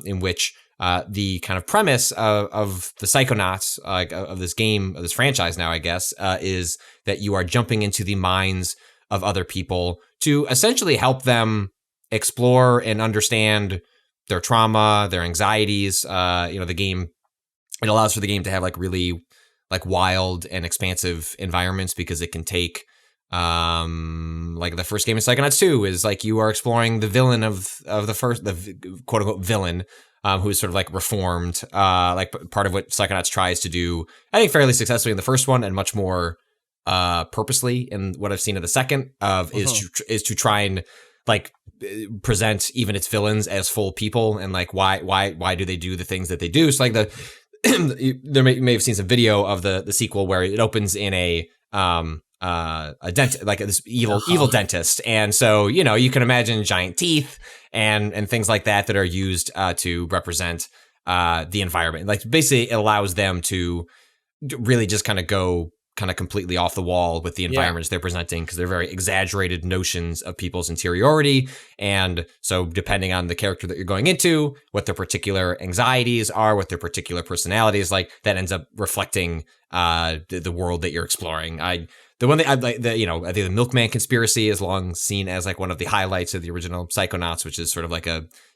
in which the kind of premise of the Psychonauts, of this game, of this franchise now, I guess, is that you are jumping into the minds of other people to essentially help them explore and understand their trauma, their anxieties. The game, it allows for the game to have really wild and expansive environments, because it can take the first game in Psychonauts 2 is you are exploring the villain of the quote unquote villain, who's sort of reformed, part of what Psychonauts tries to do, I think fairly successfully in the first one, and much more purposely in what I've seen of the second is to try and present even its villains as full people, and why do they do the things that they do. So you may have seen some video of the sequel where it opens in a dentist, this evil dentist, and so you can imagine giant teeth and things like that are used to represent the environment. Basically, it allows them to really just go completely off the wall with the environments they're presenting, because they're very exaggerated notions of people's interiority. And so depending on the character that you're going into, what their particular anxieties are, what their particular personality is that ends up reflecting the world that you're exploring. The one that I think the Milkman conspiracy is long seen as one of the highlights of the original Psychonauts, which is sort of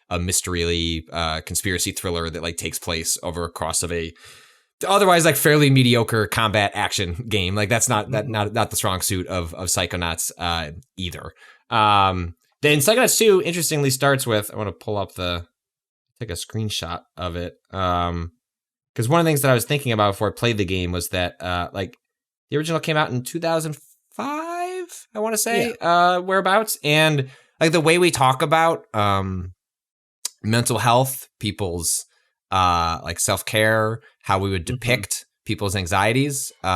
a mystery conspiracy thriller that takes place over across of a otherwise fairly mediocre combat action game. That's not the strong suit of Psychonauts either. Then Psychonauts 2 interestingly starts with, I want to pull up take a screenshot of it, because one of the things that I was thinking about before I played the game was that the original came out in 2005, I want to say, whereabouts, and the way we talk about mental health, people's self-care, how we would depict people's anxieties, we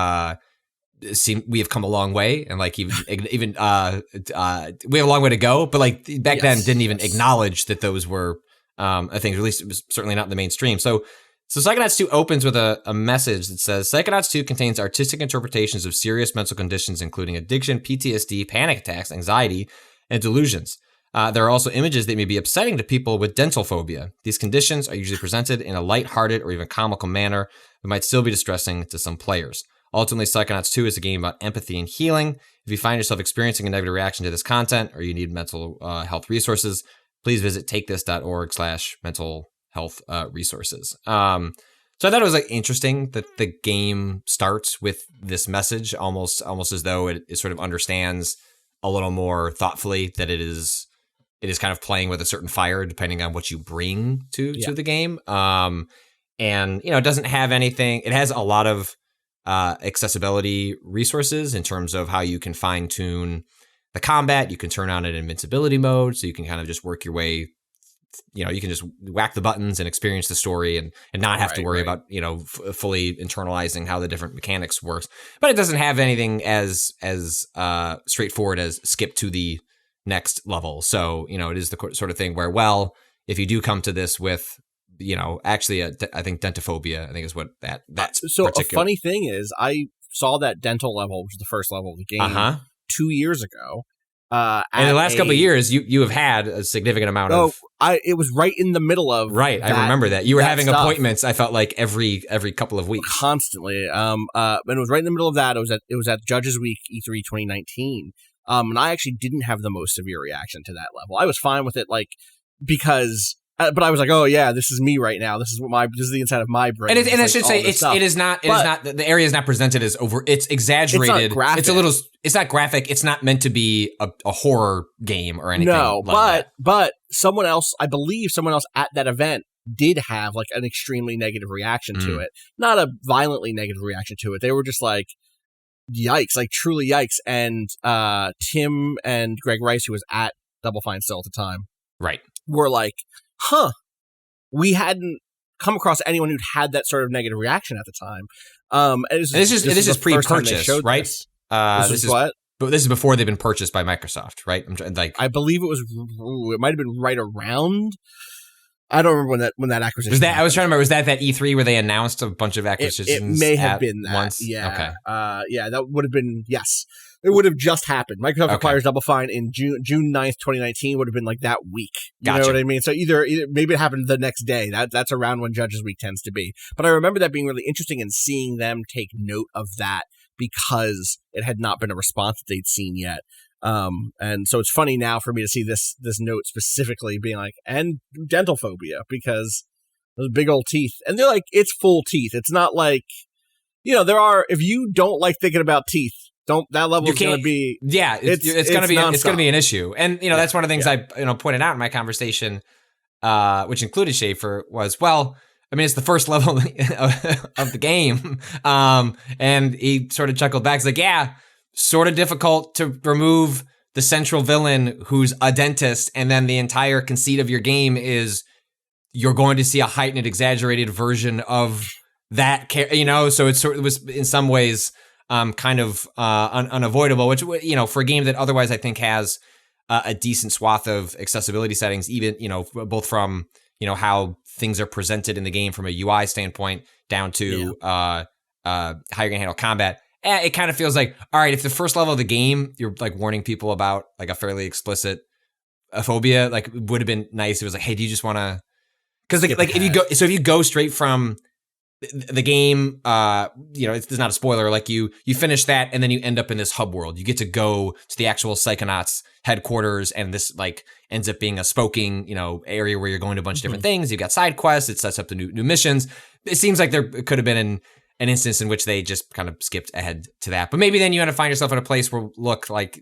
have come a long way, and even we have a long way to go, but back then didn't even acknowledge that those were I think, at least it was certainly not in the mainstream. So Psychonauts 2 opens with a message that says, Psychonauts 2 contains artistic interpretations of serious mental conditions, including addiction, PTSD, panic attacks, anxiety, and delusions. There are also images that may be upsetting to people with dental phobia. These conditions are usually presented in a lighthearted or even comical manner, but might still be distressing to some players. Ultimately, Psychonauts 2 is a game about empathy and healing. If you find yourself experiencing a negative reaction to this content, or you need mental health resources, please visit takethis.org/mental health resources. So I thought it was interesting that the game starts with this message, almost as though it sort of understands a little more thoughtfully that it is kind of playing with a certain fire depending on what you bring to the game. And it doesn't have anything. It has a lot of accessibility resources in terms of how you can fine tune the combat. You can turn on an invincibility mode, so you can kind of just work your way. You can just whack the buttons and experience the story and not have to worry about, fully internalizing how the different mechanics works. But it doesn't have anything as straightforward as skip to the next level. So, it is the sort of thing where, if you do come to this with, actually, I think dentophobia, I think is what that's so particular. A funny thing is, I saw that dental level, which is the first level of the game, 2 years ago. In the last couple of years, you have had a significant amount of. It was right in the middle of. Right, I remember that you were having appointments. I felt like every couple of weeks, constantly. And it was right in the middle of that. It was at Judges Week E3 2019. And I actually didn't have the most severe reaction to that level. I was fine with it, because. But I was like, oh yeah, this is me right now. This is the inside of my brain. And I should say, it is not. The area is not presented as over. It's exaggerated. It's not graphic. It's a little. It's not graphic. It's not meant to be a horror game or anything. No, but someone else, I believe, at that event did have an extremely negative reaction to it. Not a violently negative reaction to it. They were just like, yikes, truly yikes. And Tim and Greg Rice, who was at Double Fine still at the time, right, were like, we hadn't come across anyone who'd had that sort of negative reaction at the time. This is pre-purchase, right? This is what? But this is before they've been purchased by Microsoft, right? I believe it was. It might have been right around I don't remember when that acquisition was. That I was trying to remember. Was that E3 where they announced a bunch of acquisitions? It may have been that. Once? Yeah. Okay. Yeah, that would have been, yes. It would have just happened. Microsoft acquires Double Fine in June 9th, 2019 would have been like that week. You know what I mean? So either maybe it happened the next day. That's around when Judges Week tends to be. But I remember that being really interesting and seeing them take note of that because it had not been a response that they'd seen yet. And so it's funny now for me to see this note specifically being like, and dental phobia, because those big old teeth. And they're like, it's full teeth. It's not like, there are, if you don't like thinking about teeth, that level is going to be. Yeah, it's going to be an issue. And, that's one of the things I pointed out in my conversation, which included Schaefer, was, it's the first level of the game. And he sort of chuckled back. He's like, yeah, sort of difficult to remove the central villain who's a dentist, and then the entire conceit of your game is you're going to see a heightened, exaggerated version of that. So it was in some ways kind of unavoidable. Which for a game that otherwise I think has a decent swath of accessibility settings, even both from how things are presented in the game from a UI standpoint down to how you're gonna handle combat. It kind of feels like, all right, if the first level of the game, you're like warning people about like a fairly explicit phobia, like it would have been nice. It was like, hey, do you just want to, because like if you go straight from the game, it's not a spoiler. Like you finish that and then you end up in this hub world. You get to go to the actual Psychonauts headquarters, and this like ends up being a spoking, area where you're going to a bunch of different things. You've got side quests. It sets up the new missions. It seems like there could have been an instance in which they just kind of skipped ahead to that. But maybe then you want to find yourself in a place where, look, like,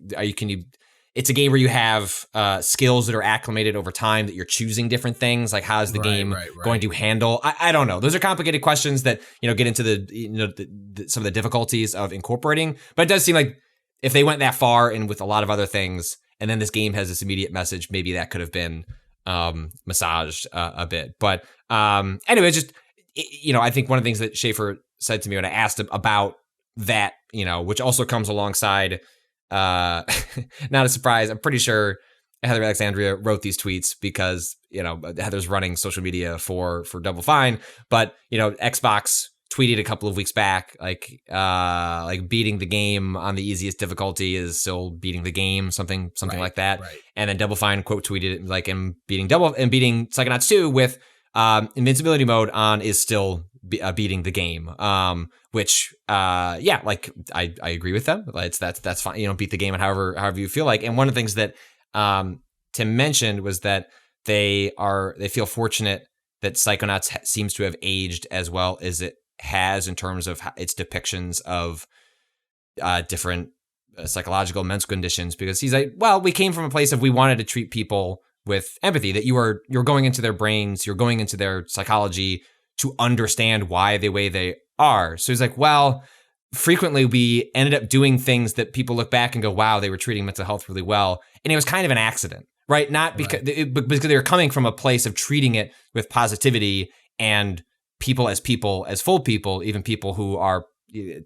it's a game where you have skills that are acclimated over time, that you're choosing different things. Like, how's the game going to handle? I don't know. Those are complicated questions that, get into some of the difficulties of incorporating. But it does seem like if they went that far and with a lot of other things, and then this game has this immediate message, maybe that could have been massaged a bit. But anyway, just, I think one of the things that Schaefer said to me when I asked him about that, which also comes alongside, not a surprise. I'm pretty sure Heather Alexandria wrote these tweets because, Heather's running social media for Double Fine, but, Xbox tweeted a couple of weeks back, like beating the game on the easiest difficulty is still beating the game, something like that. Right. And then Double Fine quote tweeted it like, and beating Psychonauts 2 with invincibility mode on is still beating the game, which like I agree with them. That's fine. Beat the game and however you feel like. And one of the things that Tim mentioned was that they feel fortunate that Psychonauts seems to have aged as well as it has in terms of its depictions of different psychological mental conditions, because he's like, well, we came from a place of we wanted to treat people with empathy, that you're going into their brains, you're going into their psychology to understand why the way they are. So he's like, well, frequently we ended up doing things that people look back and go, wow, they were treating mental health really well. And it was kind of an accident, right? Not because, because they were coming from a place of treating it with positivity, and people, as full people, even people who are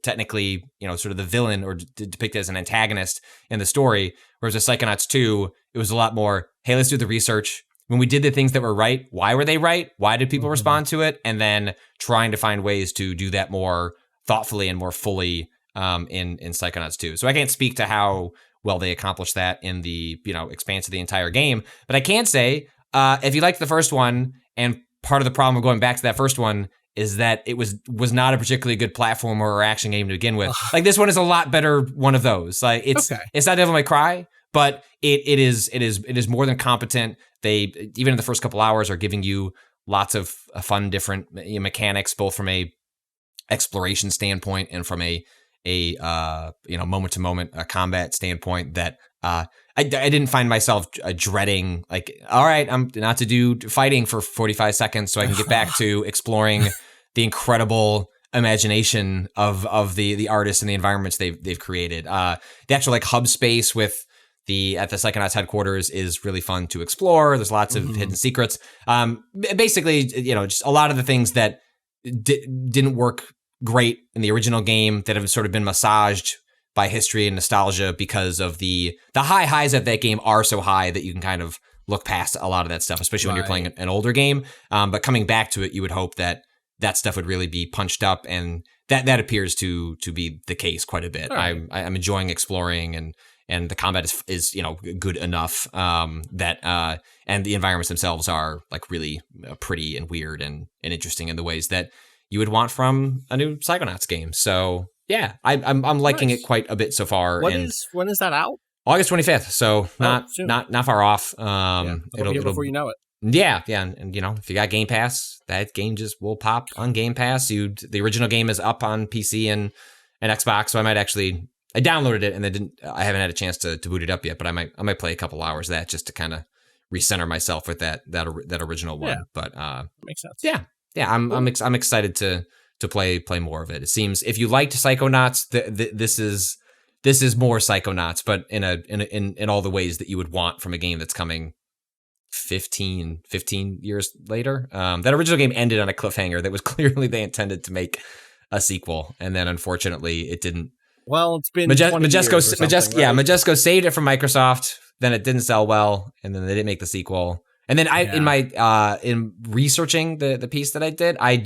technically, sort of the villain or depicted as an antagonist in the story. Whereas with Psychonauts 2, it was a lot more, hey, let's do the research. When we did the things that were right, why were they right? Why did people respond to it? And then trying to find ways to do that more thoughtfully and more fully in Psychonauts 2. So I can't speak to how well they accomplished that in the expanse of the entire game. But I can say, if you liked the first one, and part of the problem of going back to that first one is that it was not a particularly good platformer or action game to begin with. Like, this one is a lot better one of those. Like, it's not Devil May Cry, but it is more than competent. They, even in the first couple hours, are giving you lots of fun different mechanics, both from a exploration standpoint and from a moment to moment combat standpoint that I didn't find myself dreading, like, all right, I'm not to do fighting for 45 seconds so I can get back to exploring the incredible imagination of the artists and the environments they've created. The actual like hub space at the Psychonauts headquarters is really fun to explore. There's lots of hidden secrets. Basically, just a lot of the things that didn't work great in the original game that have sort of been massaged by history and nostalgia because of the high highs of that game are so high that you can kind of look past a lot of that stuff, especially when you're playing an older game. But coming back to it, you would hope that stuff would really be punched up, and that appears to be the case quite a bit. Right. I'm enjoying exploring, and the combat is good enough that and the environments themselves are like really pretty and weird and interesting in the ways that you would want from a new Psychonauts game. So yeah, I'm liking it quite a bit so far. When is that out? August 25th, so not far off. It'll before you know it. Yeah, and if you got Game Pass, that game just will pop on Game Pass. The original game is up on PC and Xbox, so I downloaded it and I haven't had a chance to boot it up yet, but I might play a couple hours of that just to kind of recenter myself with that original one. Yeah. But makes sense. Yeah, I'm excited to play more of it. It seems if you liked Psychonauts, this is more Psychonauts, but in all the ways that you would want from a game that's coming 15 years later. That original game ended on a cliffhanger that was clearly they intended to make a sequel, and then unfortunately it didn't. Well, it's been Majesco saved it from Microsoft. Then it didn't sell well, and then they didn't make the sequel. And then in researching the piece that I did, I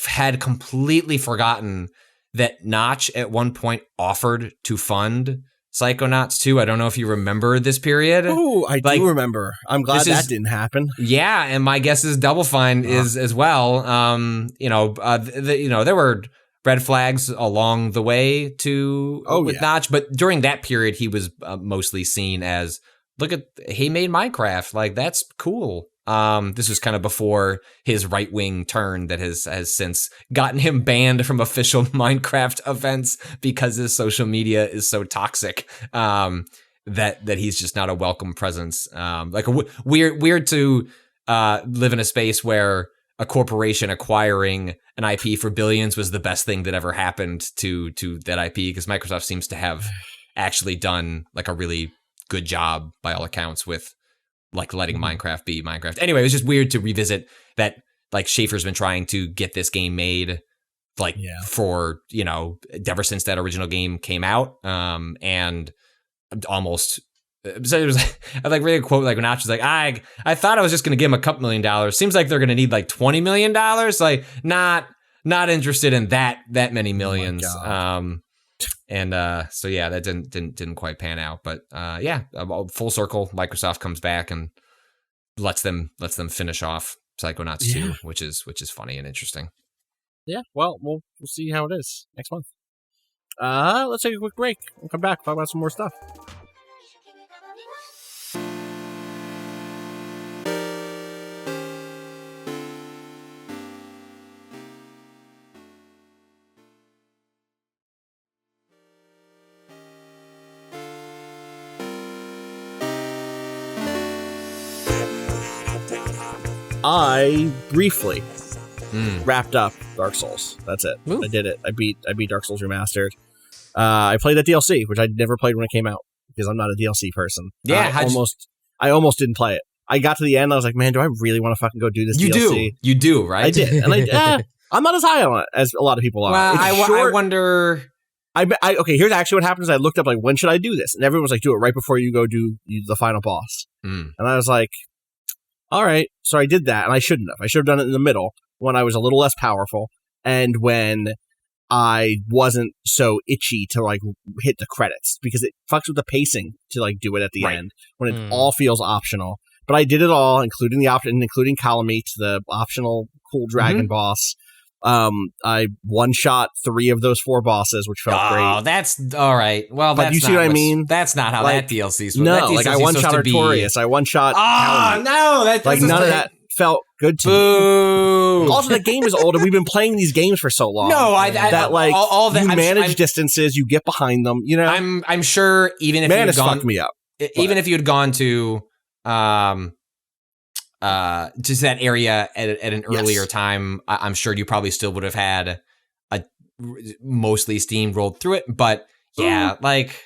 had completely forgotten that Notch at one point offered to fund Psychonauts 2. I don't know if you remember this period. Oh, I do remember. I'm glad that didn't happen. Yeah, and my guess is Double Fine is as well. There were red flags along the way with Notch, but during that period, he was mostly seen as, he made Minecraft. Like, that's cool. This was kind of before his right-wing turn that has since gotten him banned from official Minecraft events because his social media is so toxic that he's just not a welcome presence. Weird to live in a space where a corporation acquiring an IP for billions was the best thing that ever happened to that IP, because Microsoft seems to have actually done like a really good job by all accounts with like letting Minecraft be Minecraft. Anyway, it was just weird to revisit that. Like, Schaefer's been trying to get this game made for, ever since that original game came out. And almost, so it was I like really quote, like when Notch was like, I thought I was just going to give him a couple $1 million. Seems like they're going to need like $20 million. Like not interested in that many millions. So yeah, that didn't quite pan out, but full circle, Microsoft comes back and lets them finish off Psychonauts 2, which is funny and interesting. Yeah, well, we'll see how it is next month. Let's take a quick break. We'll come back, talk about some more stuff. I briefly wrapped up Dark Souls. That's it. Ooh. I did it. I beat Dark Souls Remastered. I played that DLC, which I never played when it came out because I'm not a DLC person. Yeah, I almost didn't play it. I got to the end, and I was like, man, do I really want to fucking go do this DLC? You do, right? I did, and I'm not as high on it as a lot of people are. Well, I wonder. Okay, here's actually what happens. I looked up, like, when should I do this? And everyone was like, do it right before you go do the final boss. And I was like, all right. So I did that, and I shouldn't have. I should have done it in the middle when I was a little less powerful and when I wasn't so itchy to, like, hit the credits, because it fucks with the pacing to, like, do it at the end when it all feels optional. But I did it all, including the option, including Calamite, the optional cool dragon boss. I one-shot 3 of those 4 bosses, which felt great. Oh, that's all right. Well, but you see what I mean? That's not how that DLC's. No, like I one-shot Artorias, I one-shot. Oh no, that like none of that felt good to me. Also, the game is old, and we've been playing these games for so long. No, all that you manage distances, you get behind them. You know, I'm sure even if you'd gone, fucked me up. Even if you had gone to just that area at an earlier time, I'm sure you probably still would have had a mostly steam rolled through it. But yeah, like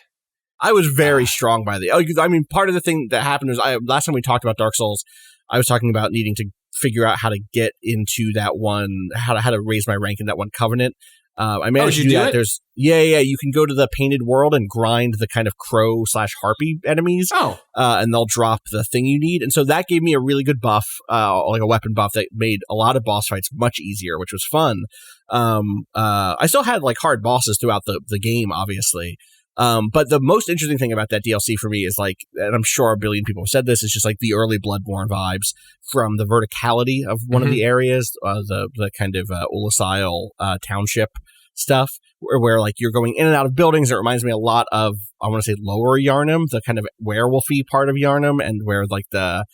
I was very strong by I mean, part of the thing that happened was last time we talked about Dark Souls, I was talking about needing to figure out how to get into that one, how to raise my rank in that one Covenant. I managed to do that. You can go to the painted world and grind the kind of crow/harpy enemies. And they'll drop the thing you need. And so that gave me a really good buff, like a weapon buff that made a lot of boss fights much easier, which was fun. I still had like hard bosses throughout the game, obviously. But the most interesting thing about that DLC for me is like, and I'm sure a billion people have said this, is just like the early Bloodborne vibes from the verticality of one of the areas, the kind of Ulasile township stuff, where like you're going in and out of buildings. It reminds me a lot of, I want to say, Lower Yharnam, the kind of werewolfy part of Yharnam, and where like the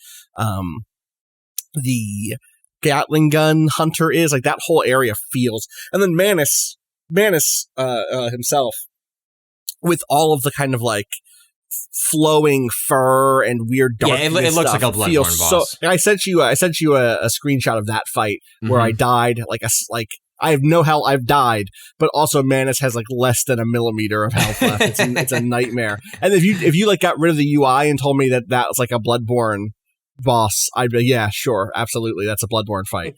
Gatling gun hunter is, like that whole area feels. And then Manus himself, with all of the kind of like flowing fur and weird dark. Yeah, it looks like a Bloodborne boss. I sent you a screenshot of that fight where I died I have no health. I've died, but also Manus has like less than a millimeter of health left. It's a nightmare. And if you like got rid of the UI and told me that was like a Bloodborne boss, I'd be yeah, sure, absolutely, that's a Bloodborne fight.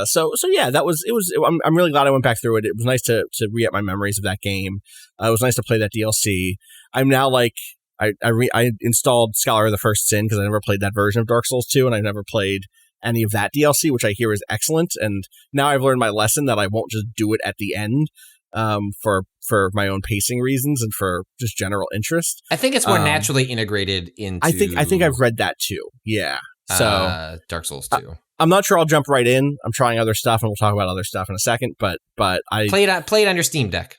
So yeah, it was. I'm really glad I went back through it. It was nice to re-up my memories of that game. It was nice to play that DLC. I'm now like I installed Scholar of the First Sin because I never played that version of Dark Souls 2, and I never played any of that DLC, which I hear is excellent. And now I've learned my lesson that I won't just do it at the end, for my own pacing reasons and for just general interest. I think it's more naturally integrated into. I think I've read that too. Yeah. So Dark Souls 2. I'm not sure I'll jump right in. I'm trying other stuff, and we'll talk about other stuff in a second. But I play it on your Steam Deck.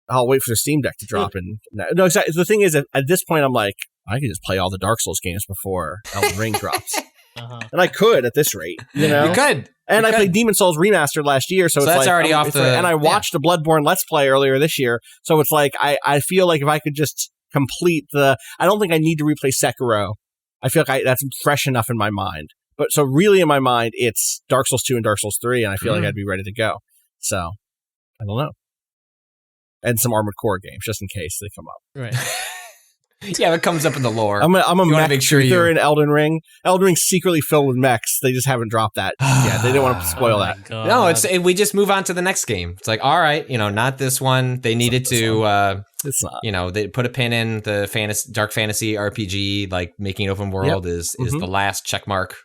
I'll wait for the Steam Deck to drop in. No, exactly. The thing is, at this point, I'm like, I could just play all the Dark Souls games before Elden Ring drops. And I could at this rate, you know. You could. And I played Demon Souls Remastered last year, so it's that's like already off the. And I watched a Bloodborne Let's Play earlier this year, so it's like I feel like if I could just complete I don't think I need to replay Sekiro. I feel like that's fresh enough in my mind. But so really in my mind, it's Dark Souls 2 and Dark Souls 3, and I feel like I'd be ready to go. So I don't know. And some Armored Core games, just in case they come up. Right. Yeah, it comes up in the lore. I'm a mech make sure truther in Elden Ring. Elden Ring's secretly filled with mechs. They just haven't dropped that yet. They didn't want to spoil that. God. No, we just move on to the next game. It's like, all right, not this one. They needed to, it's not. They put a pin in the dark fantasy RPG, like making open world is the last check mark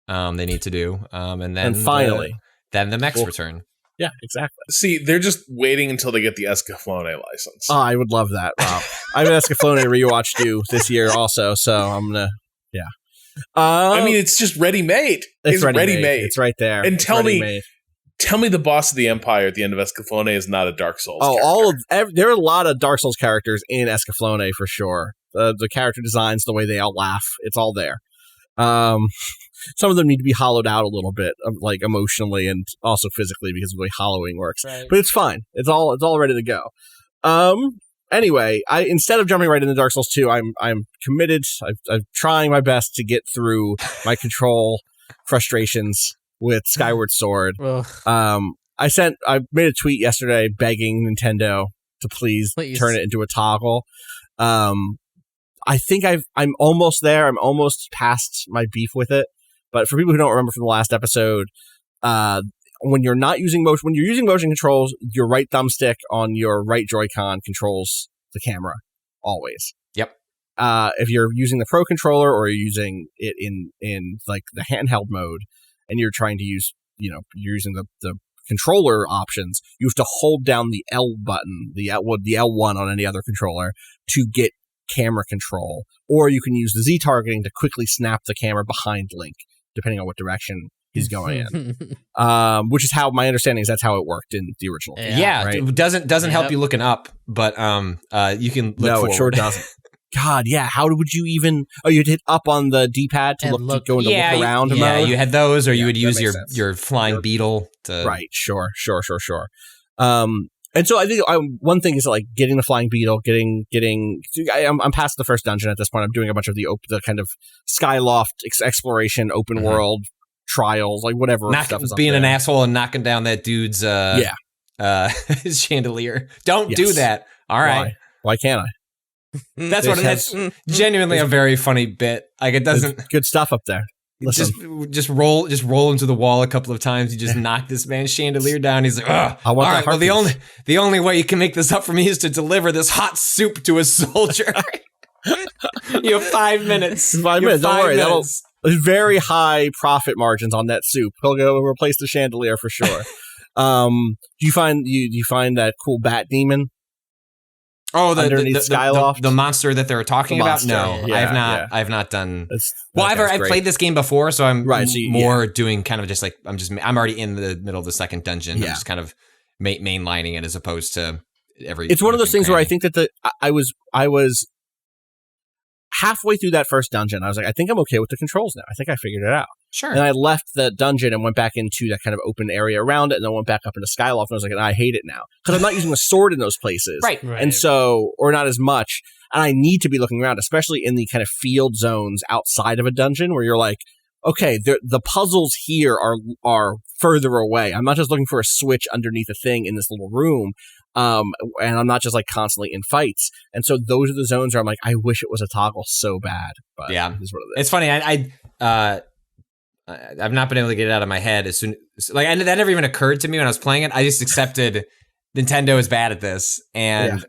they need to do. And finally, then the mechs return. Yeah, exactly. See, they're just waiting until they get the Escaflowne license. Oh, I would love that, Rob. I have an Escaflowne rewatched you this year also, so I'm gonna, yeah. I mean, it's just ready-made. It's ready-made. It's right there. And tell me the boss of the Empire at the end of Escaflowne is not a Dark Souls character. There are a lot of Dark Souls characters in Escaflowne for sure. The character designs, the way they all laugh, it's all there. Some of them need to be hollowed out a little bit, like emotionally and also physically, because of the way hollowing works. Right. But it's fine. It's all ready to go. Anyway, instead of jumping right into Dark Souls 2, I'm committed. I'm trying my best to get through my control frustrations with Skyward Sword. I made a tweet yesterday begging Nintendo to please turn it into a toggle. I think I'm almost there. I'm almost past my beef with it. But for people who don't remember from the last episode, when you're using motion controls, your right thumbstick on your right Joy-Con controls the camera always. Yep. If you're using the Pro controller or you're using it in like the handheld mode, and you're trying to use, you're using the controller options, you have to hold down the L button, the L1 on any other controller to get camera control, or you can use the Z targeting to quickly snap the camera behind Link, depending on what direction he's going in. Which is how my understanding is that's how it worked in the original game. Yeah, right? It doesn't help you looking up, but you can look forward. It sure doesn't. God, yeah. How would you even? Oh, you'd hit up on the D-pad to look around. Yeah, mode? You had those, or you would use your flying beetle to. Right. Sure. And so I think one thing is like getting the flying beetle, I'm past the first dungeon at this point. I'm doing a bunch of the kind of Skyloft exploration, open world trials, like whatever stuff is being an asshole and knocking down that dude's his chandelier. Don't do that. All right. Why can't I? That's genuinely a very funny bit. Like it doesn't. There's good stuff up there. just roll into the wall a couple of times. You just knock this man's chandelier down. He's like, ugh. All right, well, the only way you can make this up for me is to deliver this hot soup to a soldier. You have 5 minutes. 5 minutes. Don't worry. There's very high profit margins on that soup. He'll go replace the chandelier for sure. Do you find that cool bat demon? Oh, the monster that they're talking about? No, yeah, I have not done. I've played this game before, so I'm doing kind of just like I'm already in the middle of the second dungeon. Yeah. I'm just kind of mainlining it as opposed to every. It's one of those things where I think that I was halfway through that first dungeon. I was like, I think I'm okay with the controls now. I think I figured it out. Sure. And I left the dungeon and went back into that kind of open area around it, and then went back up into Skyloft, and I was like, I hate it now. Because I'm not using a sword in those places. Right. And so, or not as much. And I need to be looking around, especially in the kind of field zones outside of a dungeon where you're like, okay, the puzzles here are further away. I'm not just looking for a switch underneath a thing in this little room. And I'm not just like constantly in fights. And so those are the zones where I'm like, I wish it was a toggle so bad. But yeah, it is what it is. It's funny. I've not been able to get it out of my head as soon that never even occurred to me when I was playing it. I just accepted Nintendo is bad at this, and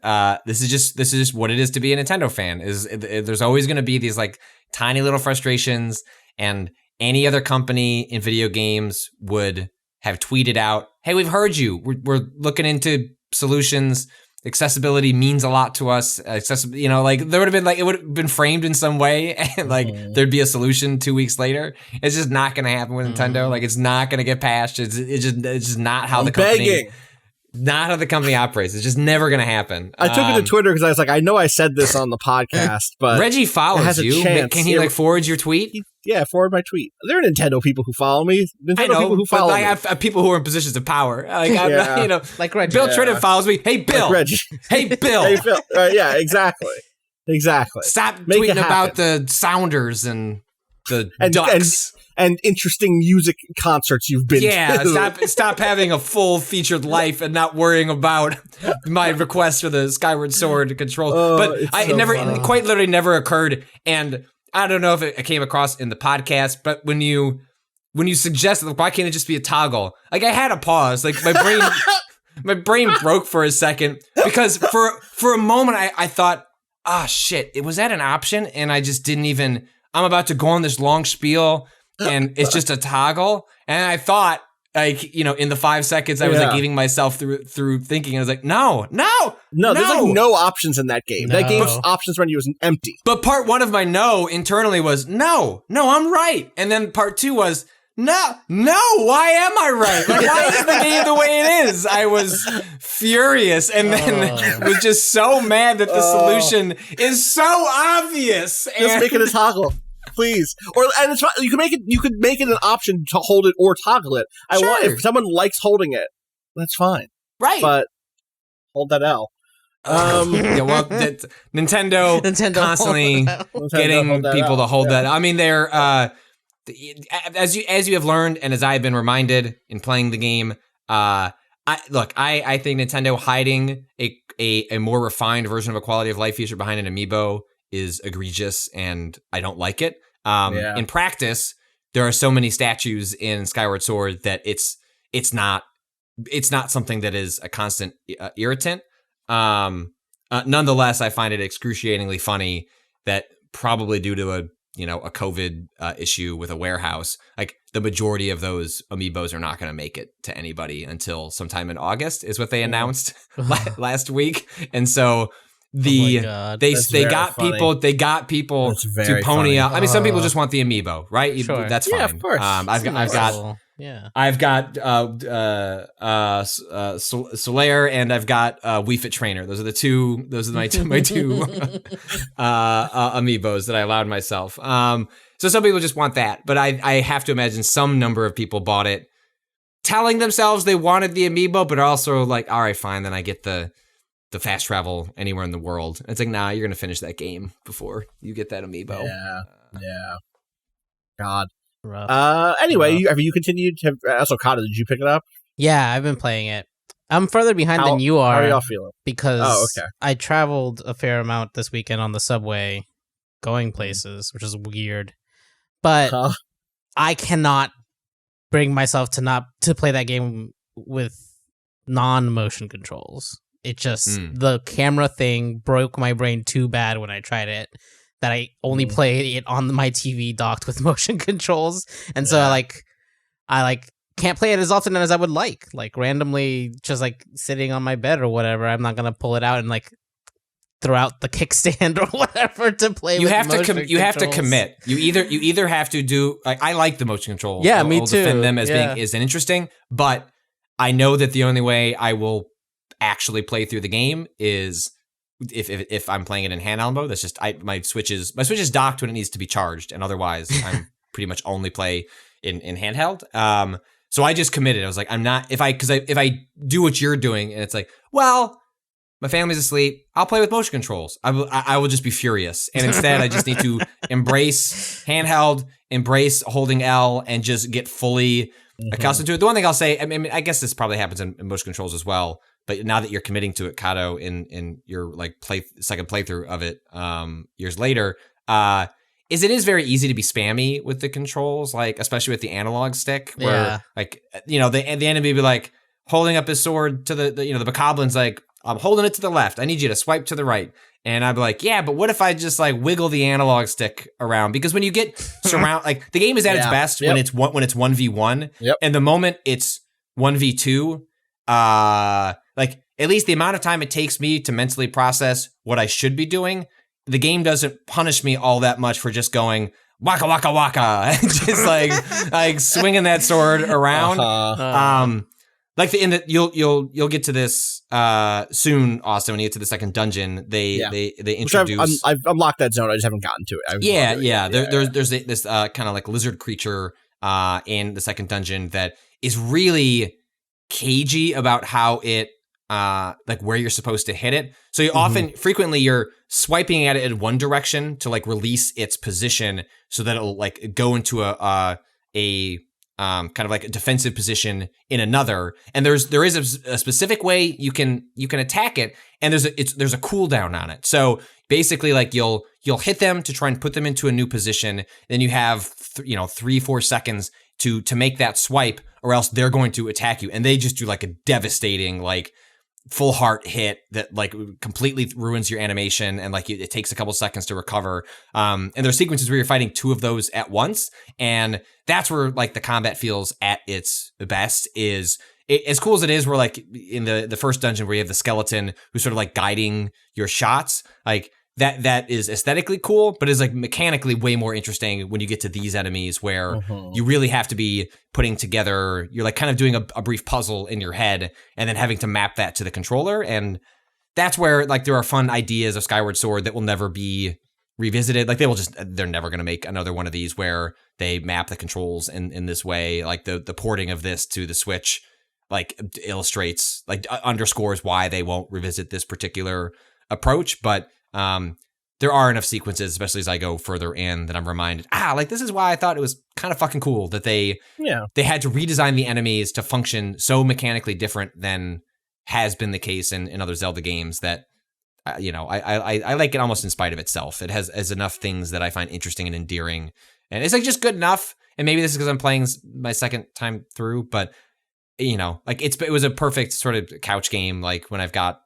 this is just what it is to be a Nintendo fan. There's always going to be these like tiny little frustrations, and any other company in video games would have tweeted out, "Hey, we've heard you. We're looking into solutions. Accessibility means a lot to us. There would have been it would have been framed in some way, and there'd be a solution 2 weeks later. It's just not going to happen with Nintendo. Like, it's not going to get patched. It's just not how the company. Not how the company operates. It's just never going to happen. I took it to Twitter because I was like, I know I said this on the podcast, but Reggie follows you. Can he forward your tweet? Forward my tweet. There are Nintendo people who follow me. People who follow me. I have people who are in positions of power. Like Reggie. Bill Trinan follows me. Hey, Bill. Like Reggie. Hey, Bill. Hey, Phil. Yeah, exactly. Stop tweeting about the Sounders and the Ducks. And interesting music concerts you've been to. Yeah, stop having a full featured life and not worrying about my request for the Skyward Sword controls. But it quite literally never occurred. And I don't know if it came across in the podcast, but when you suggested, why can't it just be a toggle? Like, I had a pause. Like, my brain broke for a second because for a moment I thought, shit, was that an option? And I just didn't even. I'm about to go on this long spiel. And it's just a toggle. And I thought, in the 5 seconds I was giving myself through thinking, I was like, no. There's like no options in that game. No. That game's options menu is empty. But part one of my no internally was, no, I'm right. And then part two was, no, why am I right? Like, why is the game the way it is? I was furious and then was just so mad that the solution is so obvious. Just make it a toggle. Please, and it's fine. You could make it an option to hold it or toggle it. If someone likes holding it, that's fine. Right, but hold that L. Nintendo constantly getting people to hold that. I mean, they're as you have learned, and as I have been reminded in playing the game. I think Nintendo hiding a more refined version of a quality of life feature behind an amiibo is egregious, and I don't like it. In practice, there are so many statues in Skyward Sword that it's not something that is a constant irritant. Nonetheless, I find it excruciatingly funny that probably due to a COVID issue with a warehouse, like the majority of those amiibos are not going to make it to anybody until sometime in August is what they announced last week, and so. They got people to pony up. I mean, some people just want the amiibo, right? Sure. That's fine. Yeah, of course. I've got Solaire and I've got Wii Fit Trainer. Those are my two amiibos that I allowed myself. So some people just want that, but I have to imagine some number of people bought it telling themselves they wanted the amiibo, but also like, all right, fine, then I get the fast travel anywhere in the world. It's like, nah, you're going to finish that game before you get that amiibo. Yeah. God. Rough. Anyway, have you continued to... Also, Cado, did you pick it up? Yeah, I've been playing it. I'm further behind than you are. How are y'all feeling? Because I traveled a fair amount this weekend on the subway going places, which is weird. But I cannot bring myself to play that game with non-motion controls. It just the camera thing broke my brain too bad when I tried it, that I only play it on my TV docked with motion controls, and so I can't play it as often as I would like randomly, just like sitting on my bed or whatever. I'm not gonna pull it out and like throw out the kickstand or whatever to play. You have to commit. You either have to do. Like, I like the motion controls. Yeah, me too. Defend them as being is interesting, but I know that the only way I will actually play through the game is if I'm playing it in handheld mode. That's just my Switch is docked when it needs to be charged, and otherwise I'm pretty much only play in handheld. So I just committed. I was like, I'm not if I do what you're doing, and it's like, well, my family's asleep, I'll play with motion controls. I will just be furious, and instead I just need to embrace handheld, embrace holding L, and just get fully accustomed to it. The one thing I'll say, I mean, I guess this probably happens in motion controls as well, but now that you're committing to it, Cado, in your like second playthrough of it years later, is it is very easy to be spammy with the controls, like especially with the analog stick, where like the enemy be like holding up his sword to the Bokoblin's like, I'm holding it to the left, I need you to swipe to the right. And I'd be like, yeah, but what if I just like wiggle the analog stick around? Because when you get like the game is at its best when it's 1v1. Yep. And the moment it's 1v2, like at least the amount of time it takes me to mentally process what I should be doing, the game doesn't punish me all that much for just going waka waka waka, just like swinging that sword around. Like you'll get to this soon, Austin. When you get to the second dungeon, they introduce. I've unlocked that zone. I just haven't gotten to it. There's this kind of like lizard creature in the second dungeon that is really cagey about how it like where you're supposed to hit it. So you frequently you're swiping at it in one direction to like release its position, so that it'll like go into a kind of like a defensive position in another, and there is a specific way you can attack it, and there's a cooldown on it. So basically, like you'll hit them to try and put them into a new position, then you have 3-4 seconds to make that swipe, or else they're going to attack you, and they just do like a devastating like full heart hit that like completely ruins your animation, and like it takes a couple seconds to recover. And there's sequences where you're fighting two of those at once, and that's where like the combat feels at its best. Is as cool as it is, where like in the first dungeon where you have the skeleton who's sort of like guiding your shots, like that is aesthetically cool, but is like mechanically way more interesting when you get to these enemies where you really have to be putting together, you're like kind of doing a brief puzzle in your head and then having to map that to the controller. And that's where like there are fun ideas of Skyward Sword that will never be revisited. Like they're never going to make another one of these where they map the controls in this way. Like the porting of this to the Switch like illustrates, like underscores why they won't revisit this particular approach. But there are enough sequences, especially as I go further in, that I'm reminded, like this is why I thought it was kind of fucking cool that they had to redesign the enemies to function so mechanically different than has been the case in other Zelda games. That I like it almost in spite of itself. It has enough things that I find interesting and endearing, and it's like just good enough. And maybe this is because I'm playing my second time through, but like it was a perfect sort of couch game. Like when I've got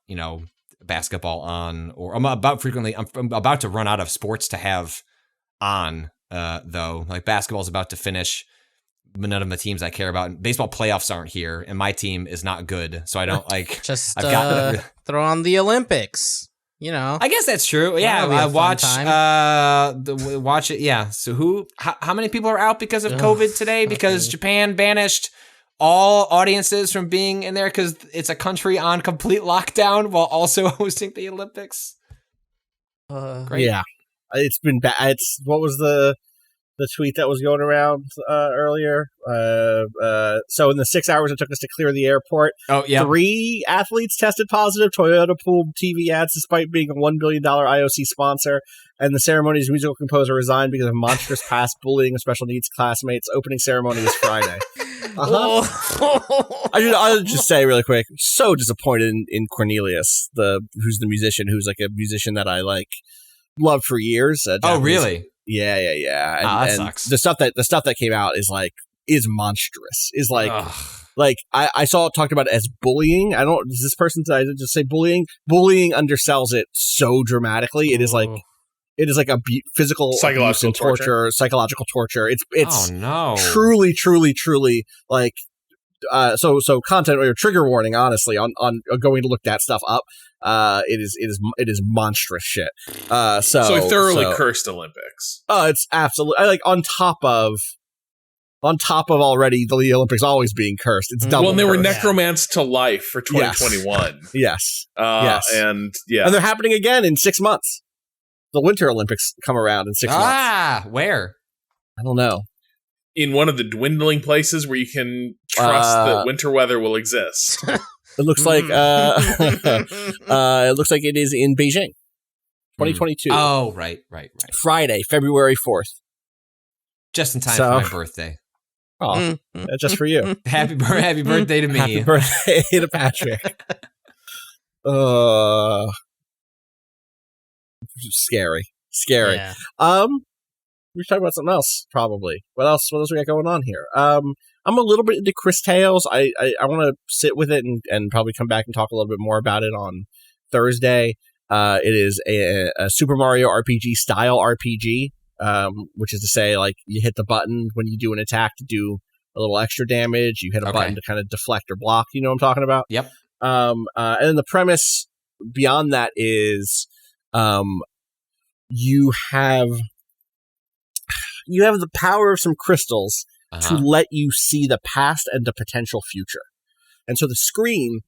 basketball on, or I'm about to run out of sports to have on, though. Like basketball's about to finish, but none of the teams I care about. Baseball playoffs aren't here, and my team is not good, so I don't like. Just throw on the Olympics. I guess that's true. Yeah, I watch watch it. Yeah. So how many people are out because of COVID today? Because Japan banished all audiences from being in there because it's a country on complete lockdown while also hosting the Olympics. Great. Yeah, it's been bad. What was the tweet that was going around earlier? So in the 6 hours it took us to clear the airport, 3 athletes tested positive. Toyota pulled TV ads despite being a $1 billion IOC sponsor, and the ceremony's musical composer resigned because of monstrous past bullying of special needs classmates. Opening ceremony is Friday. I'll just say really quick, so disappointed in Cornelius, who's the musician, who's like a musician that I like loved for years. Really? Yeah. And, that and sucks. the stuff that came out is monstrous. Is like I saw it talked about it as bullying. Does this person just say bullying? Bullying undersells it so dramatically. It is like physical psychological torture, psychological torture. It's oh no, truly like so content or trigger warning. Honestly, on going to look that stuff up. It is monstrous shit. So thoroughly cursed Olympics. It's absolutely like on top of already the Olympics always being cursed. It's double. Well, and they were cursed. necromanced to life for 2021. Yes. And they're happening again in 6 months. The Winter Olympics come around in 6 months. Where? I don't know. In one of the dwindling places where you can trust that winter weather will exist. It looks like it is in Beijing, 2022. Oh, right. Friday, February 4th. Just in time for my birthday. Oh, just for you. Happy birthday to me. Happy birthday to Patrick. Scary. Yeah. We should talk about something else, probably. What else we got going on here? I'm a little bit into Cris Tales. I want to sit with it and probably come back and talk a little bit more about it on Thursday. It is a Super Mario RPG style RPG, which is to say, like, you hit the button when you do an attack to do a little extra damage. You hit a button to kind of deflect or block. You know what I'm talking about? Yep. And then the premise beyond that is you have the power of some crystals to let you see the past and the potential future. And so the screen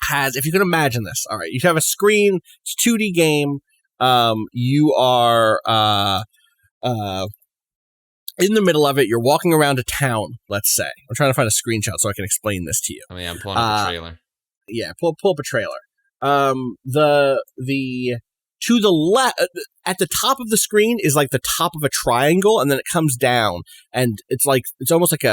has, if you can imagine this, all right, you have a screen, it's a 2D game. You are in the middle of it. You're walking around a town, let's say. I'm trying to find a screenshot so I can explain this to you. I mean, I'm pulling up a trailer. Yeah, pull up a trailer. To the left, at the top of the screen is like the top of a triangle, and then it comes down, and it's almost like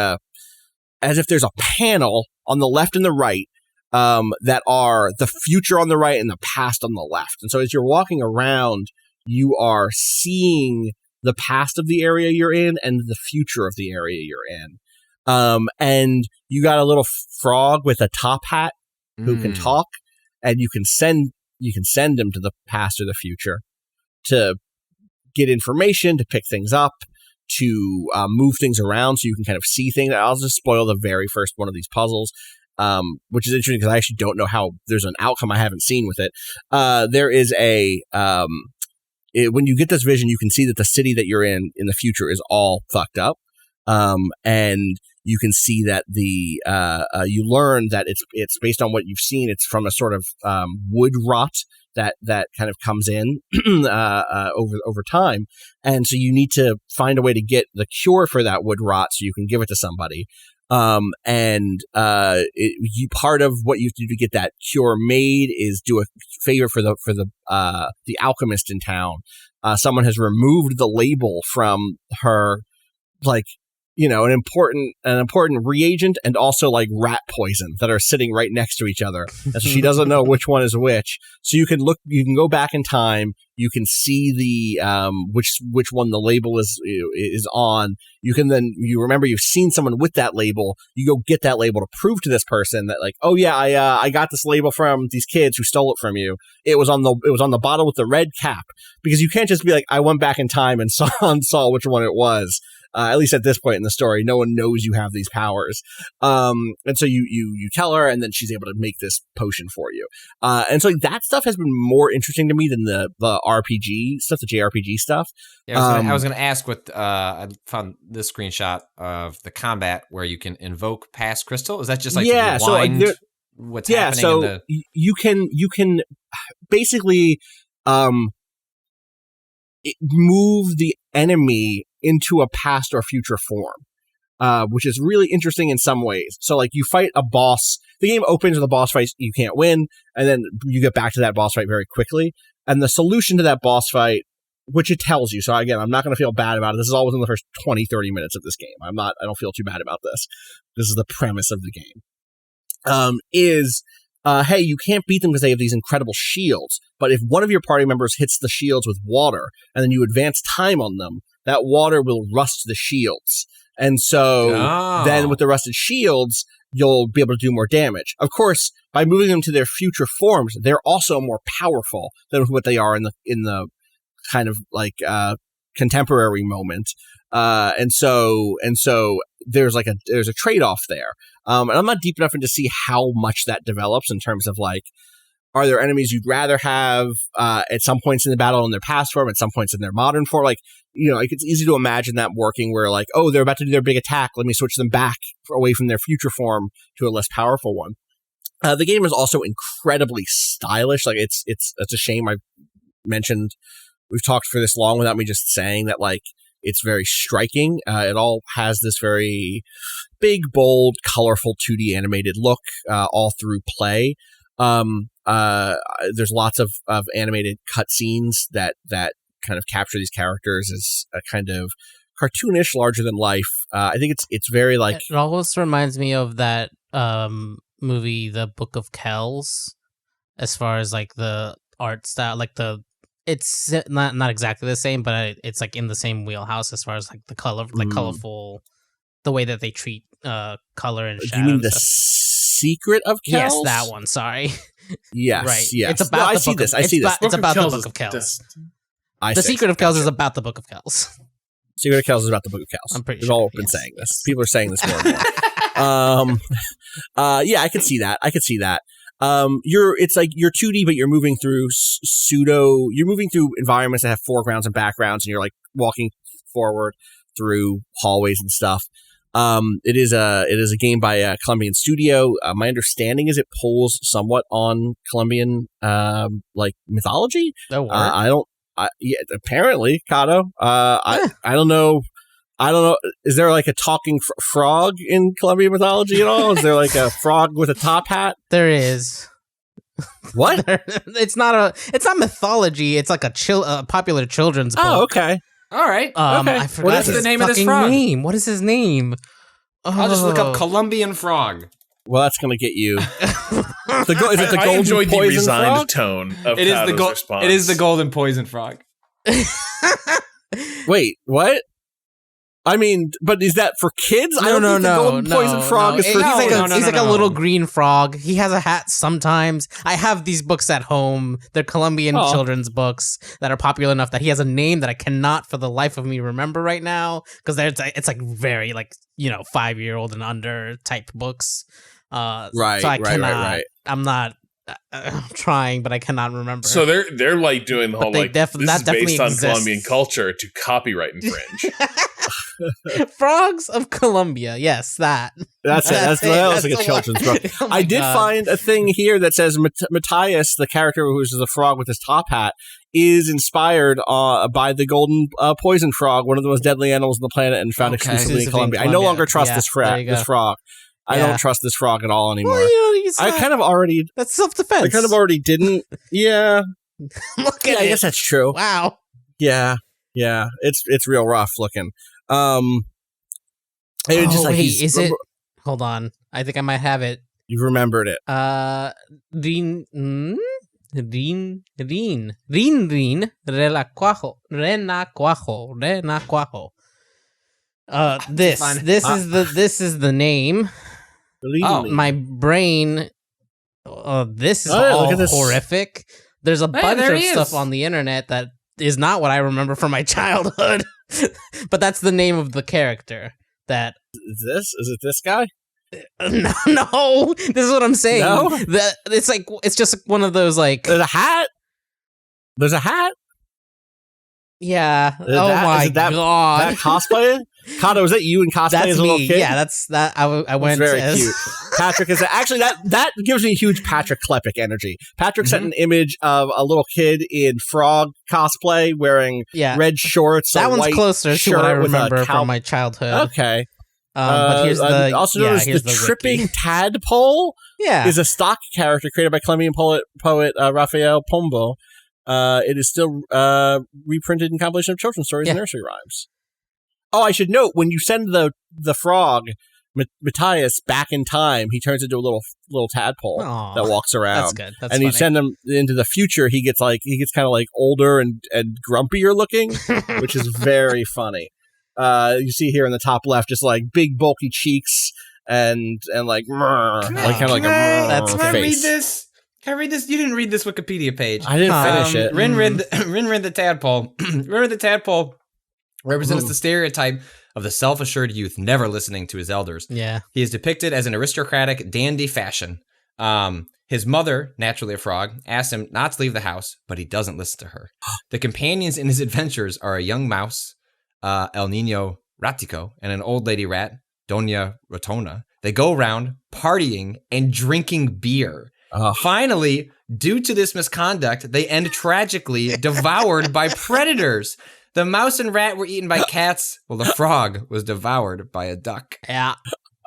as if there's a panel on the left and the right, that are the future on the right and the past on the left. And so as you're walking around, you are seeing the past of the area you're in and the future of the area you're in. And you got a little frog with a top hat who can talk, and you can send him to the past or the future to get information, to pick things up, to move things around so you can kind of see things. I'll just spoil the very first one of these puzzles, which is interesting because I actually don't know how there's an outcome I haven't seen with it. There is when you get this vision, you can see that the city that you're in the future is all fucked up. And you can see that you learn that it's based on what you've seen. It's from a sort of wood rot that kind of comes in over time, and so you need to find a way to get the cure for that wood rot so you can give it to somebody. Part of what you have to do to get that cure made is do a favor for the alchemist in town. Someone has removed the label from her, like, you know, an important reagent and also like rat poison that are sitting right next to each other. And so she doesn't know which one is which. So you can go back in time. You can see the which one the label is on. You can you remember you've seen someone with that label. You go get that label to prove to this person that, like, oh yeah, I got this label from these kids who stole it from you. It was on the bottle with the red cap, because you can't just be like, I went back in time and saw which one it was. At least at this point in the story, no one knows you have these powers. And so you tell her, and then she's able to make this potion for you. And so that stuff has been more interesting to me than the RPG stuff, the JRPG stuff. Yeah, I was going to ask I found this screenshot of the combat where you can invoke past crystal. Is that just like rewind what's happening? So you can basically move the enemy into a past or future form, which is really interesting in some ways. So, like, you fight a boss. The game opens with a boss fight you can't win, and then you get back to that boss fight very quickly. And the solution to that boss fight, which it tells you, so again, I'm not going to feel bad about it. This is all within the first 20, 30 minutes of this game. I don't feel too bad about this. This is the premise of the game. Is hey, you can't beat them because they have these incredible shields. But if one of your party members hits the shields with water and then you advance time on them, that water will rust the shields. And so then with the rusted shields, you'll be able to do more damage. Of course, by moving them to their future forms, they're also more powerful than what they are in the kind of like contemporary moment. And so there's a trade-off there. And I'm not deep enough into see how much that develops in terms of like, are there enemies you'd rather have at some points in the battle in their past form, at some points in their modern form? Like, like it's easy to imagine that working where like, oh, they're about to do their big attack. Let me switch them back away from their future form to a less powerful one. The game is also incredibly stylish. Like it's a shame we've talked for this long without me just saying that like it's very striking. It all has this very big, bold, colorful 2D animated look all through play. There's lots of animated cutscenes that kind of capture these characters as a kind of cartoonish, larger than life. I think it's very like it almost reminds me of that movie, The Book of Kells, as far as like the art style, like it's not exactly the same, but it's like in the same wheelhouse as far as like the color, like colorful, the way that they treat color and shadows. You mean The Secret of Kells? Yes, that one. Sorry. Yes, right. yes. It's about I see this. It's about the Book of Kells. The Secret of Kells is about the Book of Kells. Secret of Kells is about the Book of Kells. I'm pretty We've sure. all been saying this. People are saying this more and more. Yeah, I could see that. It's like you're 2D, but you're moving through you're moving through environments that have foregrounds and backgrounds, and you're like walking forward through hallways and stuff. It is a game by a Colombian studio. My understanding is it pulls somewhat on Colombian like mythology. Apparently, Cado. I don't know. Is there like a talking frog in Colombian mythology at all? Is there like a frog with a top hat? There is. What? It's not mythology. It's like a popular children's book. Oh, okay. All right. Okay. I forgot What is the name of this frog? Name. What is his name? I'll just look up Colombian frog. Well, that's gonna get you. Is it the I golden enjoyed the poison resigned frog? tone of It is Cado's response. It is the golden poison frog. Wait, what? I mean, but is that for kids? I don't think the golden poison frog is for kids. He's like a little green frog. He has a hat sometimes. I have these books at home. They're Colombian children's books that are popular enough that he has a name that I cannot for the life of me remember right now, because it's like very like 5-year-old and under type books. Right. So I cannot. I'm not. I'm trying, but I cannot remember. So they're like doing the whole like this is based on exists. Colombian culture to copyright infringe. Frogs of Colombia. Yes, that. That's it. That was like a children's book. Oh I did find a thing here that says Matthias, the character who's the frog with his top hat, is inspired by the golden poison frog, one of the most deadly animals on the planet, and found exclusively in Colombia. I no longer trust this frog. I don't trust this frog at all anymore. Well, I kind of already. That's self-defense. I kind of already didn't. Yeah. Look at it. I guess that's true. Wow. Yeah. It's real rough looking. Is it? Hold on. I think I might have it. You remembered it. Rin, renacuajo. This is the name. My brain. This is all horrific. There's a bunch of stuff on the internet that is not what I remember from my childhood, but that's the name of the character. That is it this guy? No, this is what I'm saying. No? It's just one of those like. There's a hat. Yeah. God. That cosplay? Cado, was that you in cosplay as a little kid? Yeah, that's that. I went very cute. Patrick is actually that gives me huge Patrick Klepek energy. Patrick sent an image of a little kid in frog cosplay wearing red shorts. That one's closer to what I remember from my childhood. Okay. But here's the also known as the tripping tadpole. Yeah, is a stock character created by Colombian poet Rafael Pombo. It is still reprinted in compilation of children's stories and nursery rhymes. Oh, I should note, when you send the frog Matthias back in time. He turns into a little tadpole that walks around. That's good. That's and funny. you send him into the future. He gets kind of like older and grumpier looking, which is very funny. You see here in the top left, just like big bulky cheeks and like kind of like a Can I read face. this? Can I read this? You didn't read this Wikipedia page. I didn't finish it. Rin the tadpole. Rin the tadpole represents the stereotype of the self-assured youth never listening to his elders. Yeah. He is depicted as an aristocratic dandy fashion. His mother, naturally a frog, asks him not to leave the house, but he doesn't listen to her. The companions in his adventures are a young mouse, El Niño Ratico, and an old lady rat, Doña Rotona. They go around partying and drinking beer. Finally, due to this misconduct, they end tragically devoured by predators. The mouse and rat were eaten by cats, while the frog was devoured by a duck. Yeah.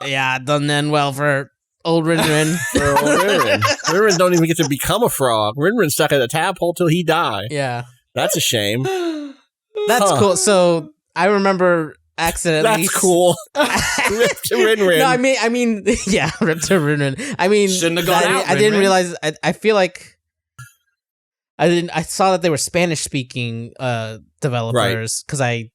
Yeah, doesn't end well for old Rin-Rin. Rin-Rin don't even get to become a frog. Rin-Rin's stuck in a tadpole till he die. Yeah. That's a shame. That's cool. So I remember accidentally. That's cool. Rip to Rin-Rin. No, I mean, yeah, rip to Rin-Rin. I mean, shouldn't have gone out. I didn't realize. I feel like I saw that they were Spanish speaking developers because I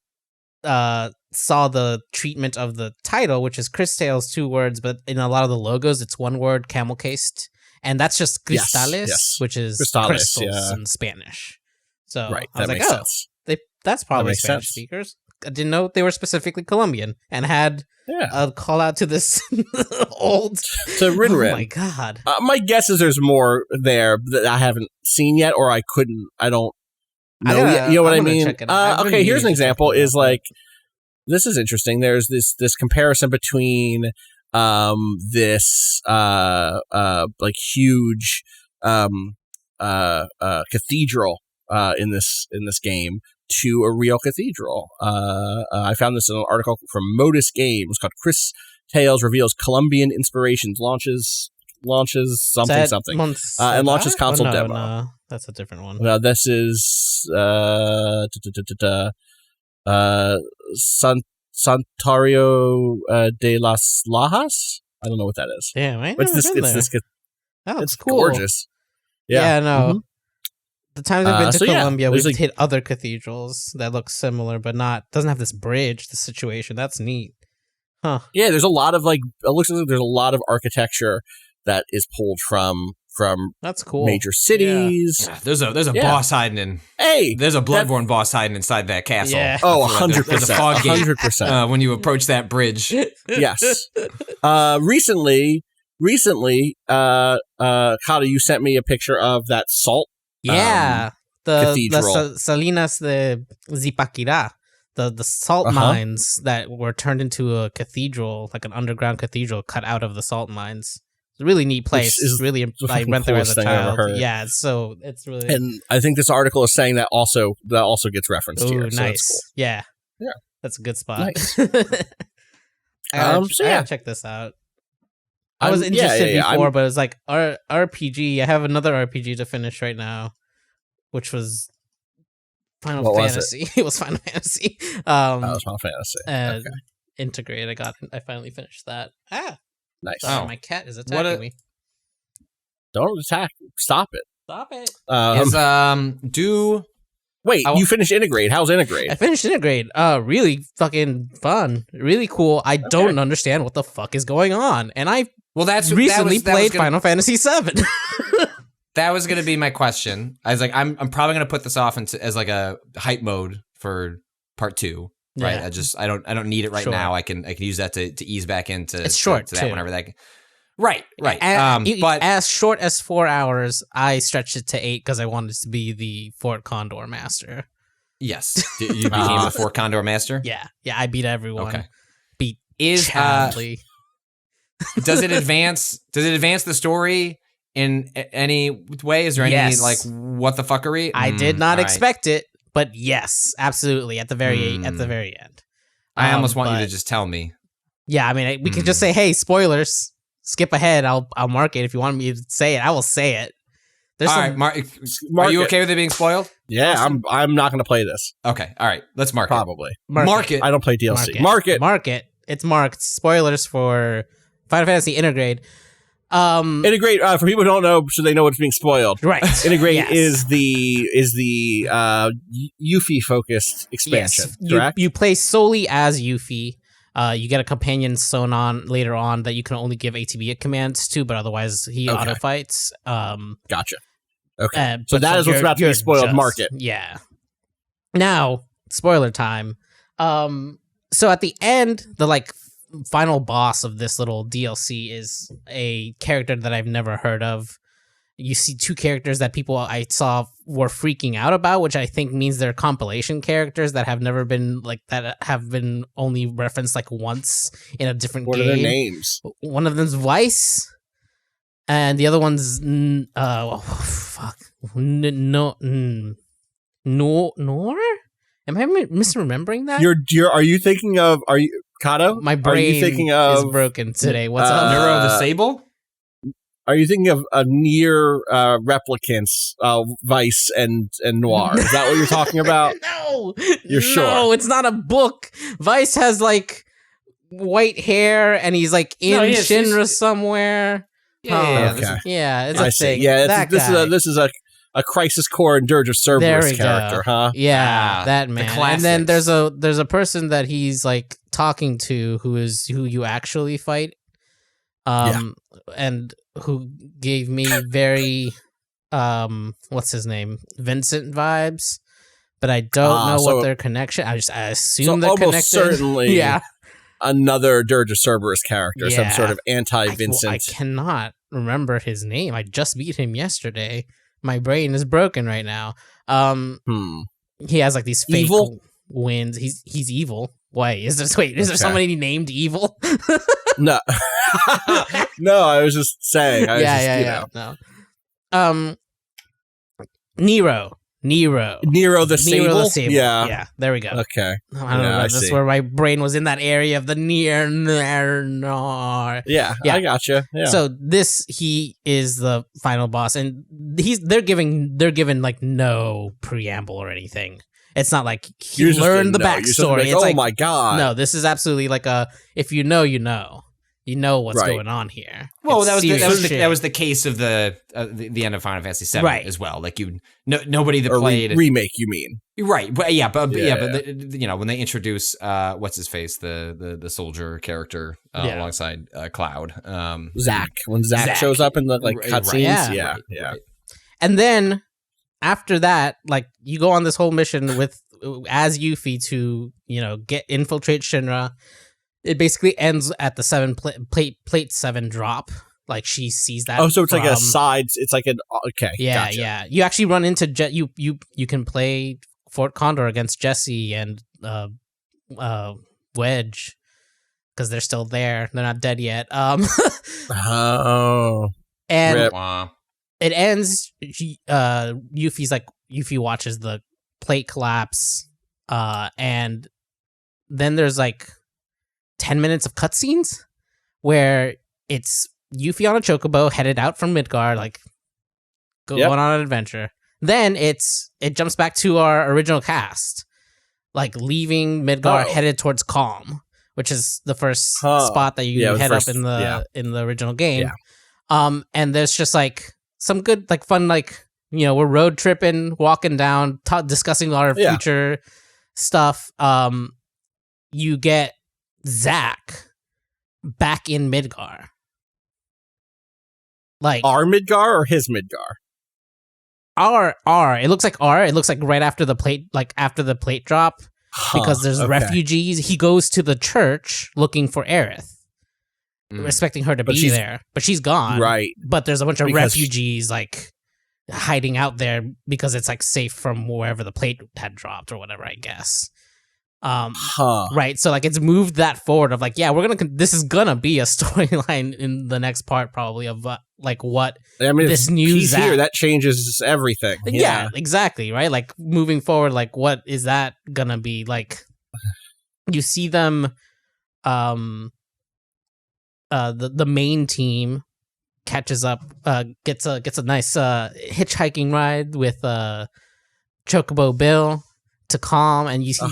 saw the treatment of the title, which is Cris Tales, 2 words, but in a lot of the logos, it's 1 word, camel cased, and that's just Cris Tales, which is crystals in Spanish. So I was like, sense. That's probably Spanish speakers. I didn't know they were specifically Colombian and had a call out to this old to Rin-Rin. Oh my god! My guess is there's more there that I haven't seen yet, or I couldn't. I don't know yet. You know what I mean? Okay, here's an example. Is like this is interesting. There's this comparison between this like huge cathedral in this game to a real cathedral. I found this in an article from Modus Games called Cris Tales reveals Colombian inspirations, launches something, and launches console demo. No, that's a different one. No, this is Santuario de las Lajas. I don't know what that is. Yeah, I but it's cool. Gorgeous. Yeah, no. Mm-hmm. The times I've been to Colombia, we've hit other cathedrals that look similar, but doesn't have this bridge, the situation. That's neat. Huh. Yeah, there's a lot of it looks like there's a lot of architecture that is pulled from that's cool. Major cities. Yeah. There's a boss hiding in. Hey, there's a Bloodborne boss hiding inside that castle. Yeah. Oh, 100%. There's a fog gate 100%. When you approach that bridge. Yes. Recently, Cado, you sent me a picture of that salt. Yeah, the cathedral. Salinas de Zipaquirá, the salt mines that were turned into a cathedral, like an underground cathedral cut out of the salt mines. It's a really neat place. It's really, I went there as a child. Yeah, it's really. And I think this article is saying that also gets referenced here. Nice. So that's cool. Yeah, yeah, that's a good spot. Nice. I gotta check this out. I was interested before, but it was like RPG. I have another RPG to finish right now, which was Final Fantasy. It was Final Fantasy. It was Final Fantasy. Integrate. I finally finished that. Nice. Oh, my cat is attacking me. Don't attack. Stop it. Wait, you finished Integrate. How's Integrate? I finished Integrate. Really fucking fun. Really cool. I don't understand what the fuck is going on. And I recently played Final Fantasy VII. That was going to be my question. I was like, I'm probably going to put this off as like a hype mode for part 2. Right. Yeah. I don't need it right now. I can use that to ease back into it's short to that too. Whenever that. Right. But as short as 4 hours, I stretched it to 8 because I wanted to be the Fort Condor master. Yes, you became the Fort Condor master. Yeah, I beat everyone. Okay. Beat Chadley. Does it advance? Does it advance the story in any way? Is there any like what the fuckery? I did not expect it, but yes, absolutely. At the very end. I almost want you to just tell me. Yeah, I mean, we could just say, "Hey, spoilers." Skip ahead. I'll mark it if you want me to say it. I will say it. Are you okay with it being spoiled? Yeah, I'm not going to play this. Okay, all right. Let's mark Probably. it. Mark it. I don't play DLC. Mark it. Mark it. it's marked spoilers for Final Fantasy Intergrade. Integrate, for people who don't know, so they know what's being spoiled. Right. Integrate is the Yuffie focused expansion. Yes. Correct? You play solely as Yuffie. You get a companion sewn on later on that you can only give ATB commands to, but otherwise he auto fights. Gotcha. Okay. So that is what's about to be spoiled. Mark it. Yeah. Now, spoiler time. So at the end, the final boss of this little DLC is a character that I've never heard of. You see two characters that people I saw were freaking out about, which I think means they're compilation characters that have never been that have been only referenced once in a different game. What are their names? One of them's Weiss, and the other one's Nor? Am I misremembering that? Are you thinking of Cado? My brain is broken today. What's up? Neuro the Sable? Are you thinking of near replicants, Vice and Noir? Is that what you're talking about? No, you're sure? No, it's not a book. Vice has white hair, and he's in Shinra somewhere. Yeah, it's a thing. Yeah, this is a Crisis Core and Dirge of Cerberus character, huh? Yeah, that man. And then there's a person that he's talking to who you actually fight, and who gave me very what's his name, Vincent vibes, but I don't know what their connection. I assume they're connected. Certainly, another Dirge of Cerberus character, some sort of anti-Vincent. I cannot remember his name. I just beat him yesterday. My brain is broken right now. He has these fake wins. He's evil. Wait, is there somebody named Evil? No. No, I was just saying. No. Nero the Sable? Yeah, there we go. Okay. I don't know. That's where my brain was in that area of the near. Yeah, I gotcha. Yeah. So he is the final boss, and they're given no preamble or anything. It's not he learned the backstory. It's my god! No, this is absolutely if you know, you know. You know what's going on here. Well, that was the case of the end of Final Fantasy VII as well. Nobody that played remake, you mean? Right? But when they introduce what's his face, the soldier character alongside Cloud, Zack. When Zack shows up in the cutscenes, right. And then after that, you go on this whole mission as Yuffie to infiltrate Shinra. It basically ends at the plate 7 drop. She sees that. Oh, so it's a side. It's okay. Yeah, gotcha. yeah. You actually run into you can play Fort Condor against Jesse and Wedge because they're still there. They're not dead yet. Oh. And Rip. It ends. Yuffie watches the plate collapse, and then there's 10 minutes of cutscenes where it's Yuffie on a chocobo headed out from Midgar, going on an adventure. Then it jumps back to our original cast, leaving Midgar headed towards Calm, which is the first spot that you head up in the original game. Yeah. And there's just some good fun we're road tripping, walking down, discussing our future stuff. You get Zack back in Midgar. Our Midgar or his Midgar? R. It looks like R. It looks right after the plate, after the plate drop, because there's refugees. He goes to the church looking for Aerith, expecting her to be there, but she's gone. Right. But there's a bunch of refugees hiding out there because it's safe from wherever the plate had dropped or whatever, I guess. Right, so it's moved that forward of this is gonna be a storyline in the next part probably of what this new he's here, that changes everything. Yeah, exactly, right? Moving forward, what is that gonna be you see them the main team catches up, gets a nice hitchhiking ride with Chocobo Bill to Calm, and you see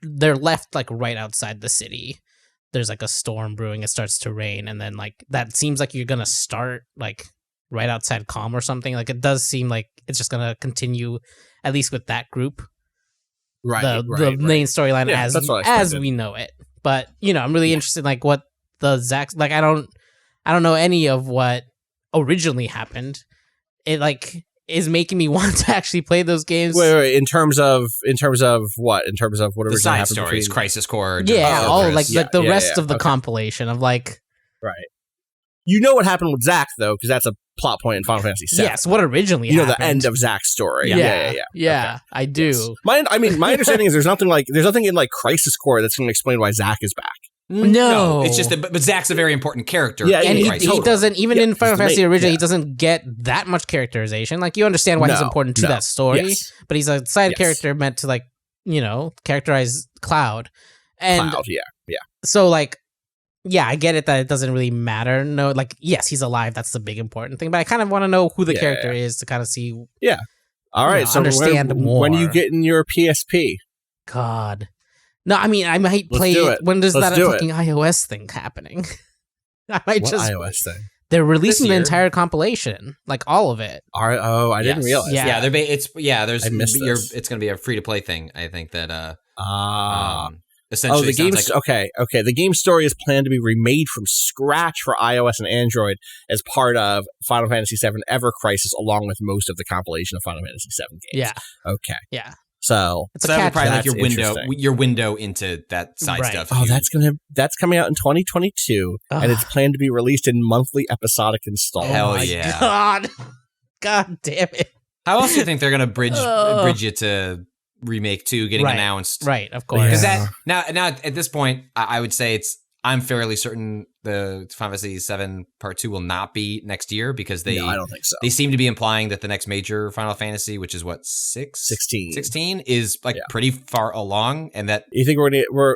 they're left right outside the city. there's like a storm brewing, it starts to rain, and then like that seems like you're gonna start like right outside Calm or something. Like it does seem like it's just gonna continue, at least with that group, the main storyline as we know it. But I'm really interested in like what the Zack, like I don't know any of what originally happened. It like is making me want to actually play those games. Wait, in terms of what? In terms of whatever the side stories, Crisis Core, the rest of the compilation of like, right. You know what happened with Zack though, because that's a plot point in Final Fantasy VII. Yes, what originally happened. The end of Zack's story. Yeah, okay. I do. Yes. My understanding is there's nothing in like Crisis Core that's going to explain why Zack is back. No, it's just that. But Zack's a very important character. Yeah, and he doesn't even in Final Fantasy originally. He doesn't get that much characterization. Like you understand why he's important to that story, but he's a side character meant to like characterize Cloud. And yeah. So like, yeah, I get it that it doesn't really matter. No, like yes, he's alive. That's the big important thing. But I kind of want to know who the character is to kind of see. Yeah. All right. So understand more. When you get in your PSP? God. No, I mean, I might play it. When there's that fucking iOS thing happening? I might what iOS thing? They're releasing the entire compilation, like all of it. I didn't realize. Yeah, it's going to be a free to play thing. I think that essentially the game's okay. The game story is planned to be remade from scratch for iOS and Android as part of Final Fantasy VII Ever Crisis, along with most of the compilation of Final Fantasy VII games. Yeah. Okay. Yeah. So it's probably like your window into that side stuff. Oh, that's coming out in 2022, and it's planned to be released in monthly episodic installments. Hell yeah! God damn it! How else do you think they're gonna bridge you to Remake 2 getting announced? Right, of course. Because now at this point, I would say I'm fairly certain the Final Fantasy VII Part 2 will not be next year because I don't think so. They seem to be implying that the next major Final Fantasy, which is what 16 is like pretty far along, and that you think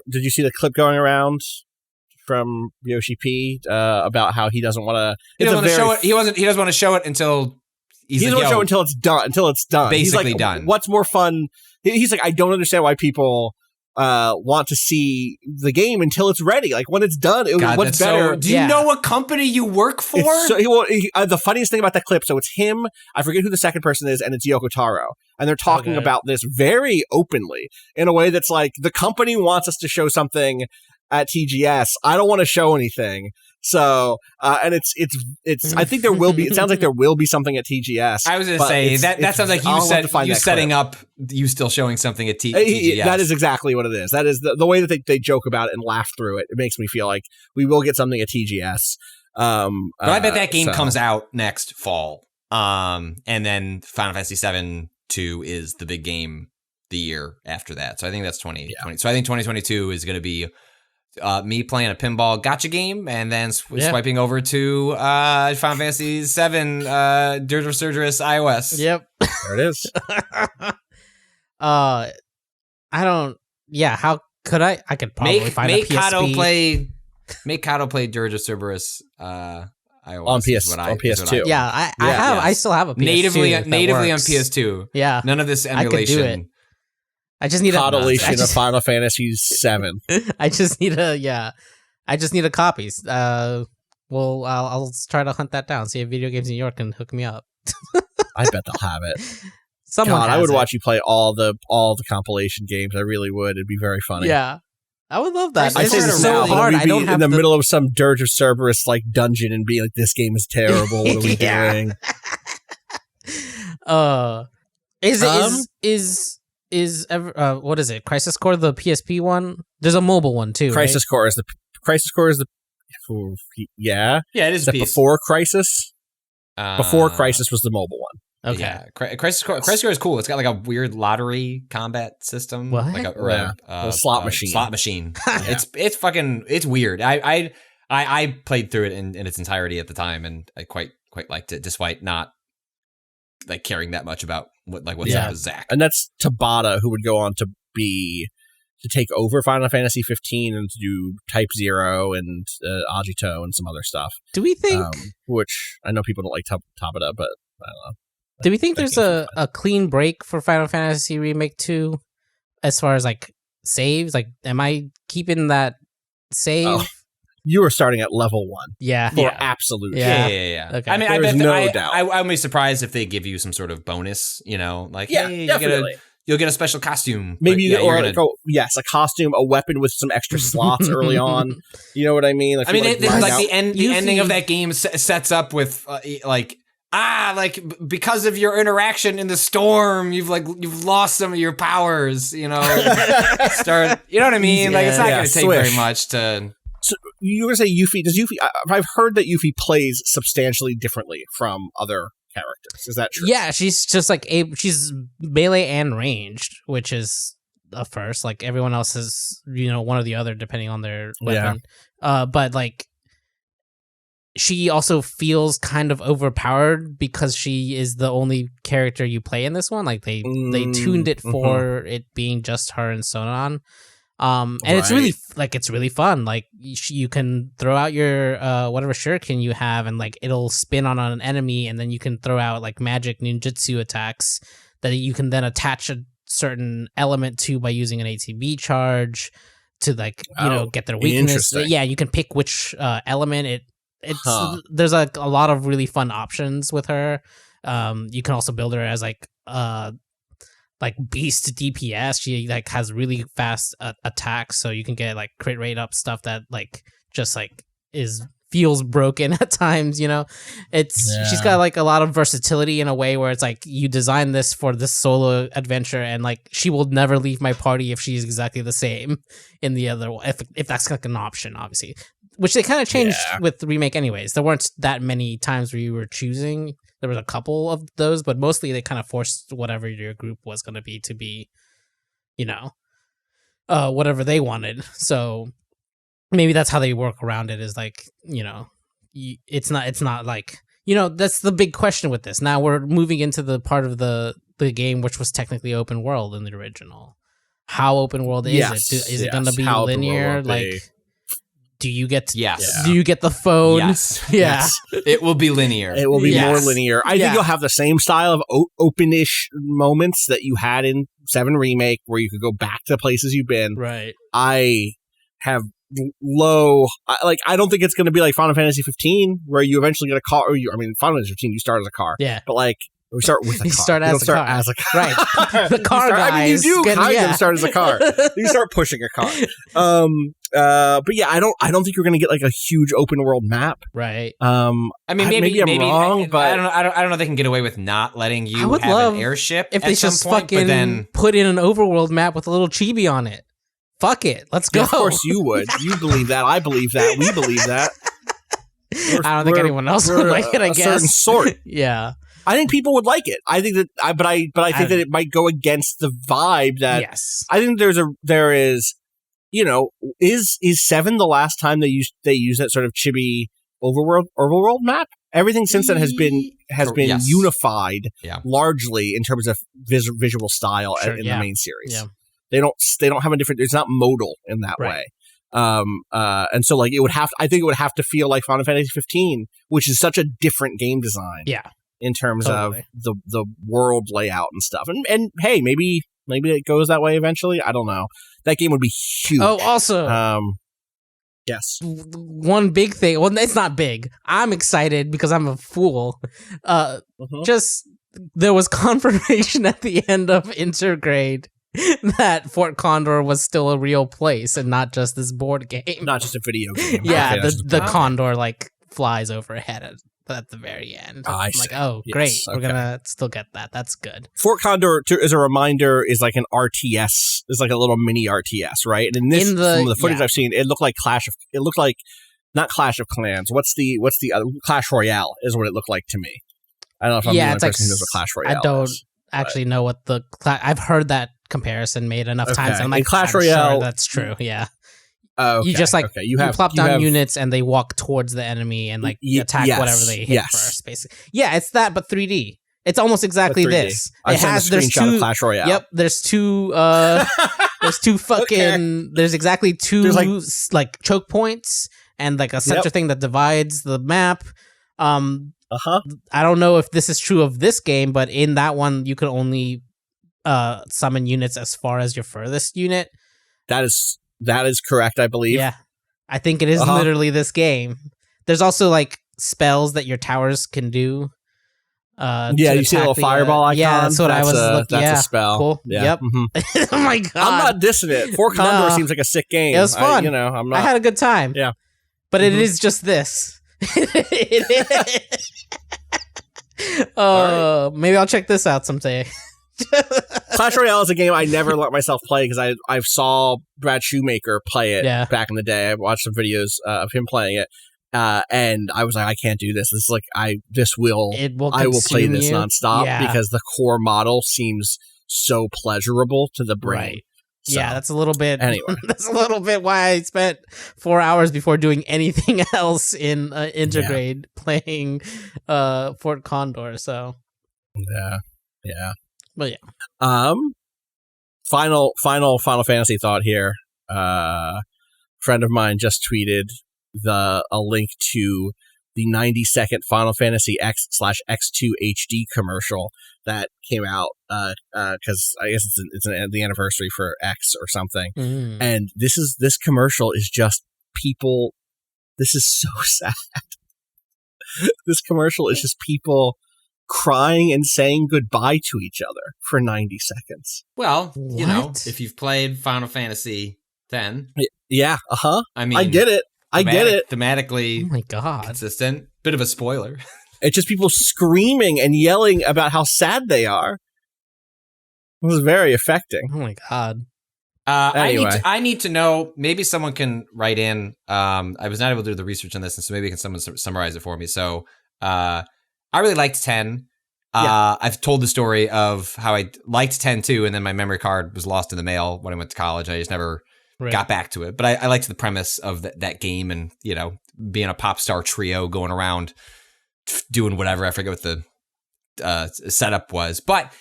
did you see the clip going around from Yoshi P about how he doesn't want to? He doesn't want to show it. He doesn't want to show it until he doesn't want to show it until it's done. Until it's done, basically he's like, done. What's more fun? He's like, I don't understand why people want to see the game until it's ready. Like when it's done, what's better? Do you know what company you work for? The funniest thing about that clip, so it's him, I forget who the second person is, and it's Yoko Taro. And they're talking about this very openly in a way that's like, the company wants us to show something at TGS. I don't want to show anything. So, and it's. I think there will be. It sounds like there will be something at TGS. I was going to say that sounds like you setting up. You still showing something at TGS. That is exactly what it is. That is the way that they joke about it and laugh through it. It makes me feel like we will get something at TGS. But I bet that game comes out next fall. And then Final Fantasy VII 2 is the big game the year after that. So I think that's 2020. So I think 2022 is going to be. Me playing a pinball gotcha game and then swiping over to Final Fantasy VII Dirge of Surgeris iOS. Yep. There it is. I don't. Yeah. How could I? I could probably find a PSP. Make Cado play Dirge of Cerberus iOS on PS2. Yeah, I have. Yes. I still have a PS2 natively on PS2. Yeah. None of this emulation. I could do it. I just need a of Final Fantasy VII. I just need a copy. I'll try to hunt that down. See if Video Games New York can hook me up. I bet they'll have it. I would watch you play all the compilation games. I really would. It'd be very funny. Yeah, I would love that. I say this so hard. I don't have in the middle of some Dirge of Cerberus like dungeon and be like, "This game is terrible. What are we doing?" What is it? Crisis Core, the PSP one? There's a mobile one too. Crisis Core is the yeah. Yeah, it is. Before Crisis? Before Crisis was the mobile one. Okay. Yeah. Crisis Core is cool. It's got like a weird lottery combat system. What? Like a slot machine. Slot machine. It's weird. I played through it in its entirety at the time and I quite liked it, despite not like caring that much about what's up with Zack. And that's Tabata, who would go on to take over Final Fantasy 15 and to do Type 0 and Agito and some other stuff. Do we think which I know people don't like Tabata, but I don't know. Do we think there's a clean break for Final Fantasy Remake 2 as far as like saves? Like, am I keeping that save. Oh. You were starting at level 1. Yeah. For absolute. Yeah. Okay. I mean, There's no doubt. I wouldn't be surprised if they give you some sort of bonus, like, hey, definitely. You'll get a special costume. Maybe a costume, a weapon with some extra slots early on. You know what I mean? I mean, the ending of that game sets up with because of your interaction in the storm, you've lost some of your powers. Start. You know what I mean? Yeah. It's not going to take very much to. So you were gonna say Yuffie? Does Yuffie? I've heard that Yuffie plays substantially differently from other characters. Is that true? Yeah, she's just she's melee and ranged, which is a first. Like everyone else is, one or the other depending on their weapon. But she also feels kind of overpowered because she is the only character you play in this one. Like they tuned it for it being just her and Sonon. And it's really fun. Like you can throw out your whatever shuriken you have, and it'll spin on an enemy, and then you can throw out magic ninjutsu attacks that you can then attach a certain element to by using an ATB charge to get their weakness. Yeah, you can pick which element. There's a lot of really fun options with her. You can also build her as beast DPS. She has really fast attacks, so you can get crit rate up stuff that feels broken at times. She's got a lot of versatility in a way where it's you design this for this solo adventure, and she will never leave my party if she's exactly the same in the other one, if that's an option, obviously, which they kind of changed with the remake anyways. There weren't that many times where you were choosing. There was a couple of those, but mostly they kind of forced whatever your group was going to be, whatever they wanted. So maybe that's how they work around it, is it's not that's the big question with this. Now we're moving into the part of the game which was technically open world in the original. How open world is it? Is it going to be linear? Do you get do you get the phone? Yes. Yeah. Yes. It will be linear. It will be more linear. I think you'll have the same style of open-ish moments that you had in 7 Remake, where you could go back to places you've been. Right. I have I don't think it's going to be like Final Fantasy 15, where you eventually get a car. Final Fantasy 15, you start as a car. Yeah. But we start with a car. You start as a car. Right. The car guys. You do kind of start as a car. You start pushing a car. But yeah, I don't think you're going to get a huge open world map. Right. Maybe I'm wrong, but I don't know if they can get away with not letting you have an airship if they just point, fucking put in an overworld map with a little chibi on it. Fuck it. Let's go. Yeah, of course you would. You believe that. I believe that. We believe that. I don't think anyone else would like it, I guess. Certain sort. Yeah. I think people would like it. I think that, I think that it might go against the vibe that. Yes. I think there is, is 7 the last time they used that sort of chibi overworld map? Everything since then has been unified largely in terms of visual style in the main series. Yeah. They don't have a different. It's not modal in that way. And so it would have. I think it would have to feel like Final Fantasy 15, which is such a different game design. Yeah. In terms of the world layout and stuff. And hey, maybe it goes that way eventually. I don't know. That game would be huge. Oh, also, yes. One big thing. Well, it's not big. I'm excited because I'm a fool. Just there was confirmation at the end of Intergrade that Fort Condor was still a real place and not just this board game. Not just a video game. Yeah, the Condor flies overhead at the very end. I I'm see. Great. Yes, We're gonna still get that. That's good. Fort Condor, as a reminder, is like an RTS. It's like a little mini RTS, right? And in this, from the footage I've seen, it looked like not Clash of Clans. What's the other? Clash Royale is what it looked like to me. I don't know if I'm the only person who knows what Clash Royale I don't is, actually know what I've heard that comparison made enough times. And I'm in Clash Royale, sure that's true. Yeah. Okay, you just you plop down units and they walk towards the enemy and attack whatever they hit first, basically. Yeah, it's that, but 3D. It's almost exactly this. I sent a screenshot of Clash Royale. Yep, there's two. There's two fucking. There's exactly two choke points and a center thing that divides the map. I don't know if this is true of this game, but in that one you can only summon units as far as your furthest unit. That is correct, I believe. Yeah. I think it is literally this game. There's also like spells that your towers can do. You see a little fireball icon? Yeah, that's what I was looking. That's a spell. Cool. Yeah. Yep. Mm-hmm. Oh my god! I'm not dissing it. For Condor seems like a sick game. It was fun. I'm not. I had a good time. Yeah, but it is just this. Maybe I'll check this out someday. Clash Royale is a game I never let myself play because I saw Brad Shoemaker play it back in the day. I watched some videos of him playing it. And I was like, I can't do this. This is like, I will play this nonstop because the core model seems so pleasurable to the brain. Right. So, yeah, that's a little bit. Anyway, that's a little bit why I spent 4 hours before doing anything else in Intergrade playing Fort Condor. So yeah. But yeah. Final Fantasy thought here. Friend of mine just tweeted a link to the 90-second Final Fantasy X/X2 HD commercial that came out because I guess it's the anniversary for X or something. And this commercial is just people. This is so sad. This commercial is just people crying and saying goodbye to each other for 90 seconds. Well, you know, if you've played Final Fantasy X, yeah, I mean, I get it. Thematically, oh my god, consistent. Bit of a spoiler. It's just people screaming and yelling about how sad they are. It was very affecting. Oh my god. Anyway. I need to know. Maybe someone can write in. I was not able to do the research on this, and so maybe someone summarize it for me. So, I really liked 10. I've told the story of how I liked 10 too, and then my memory card was lost in the mail when I went to college. I just never got back to it. But I liked the premise of that game, and you know, being a pop star trio going around doing whatever. I forget what the setup was, but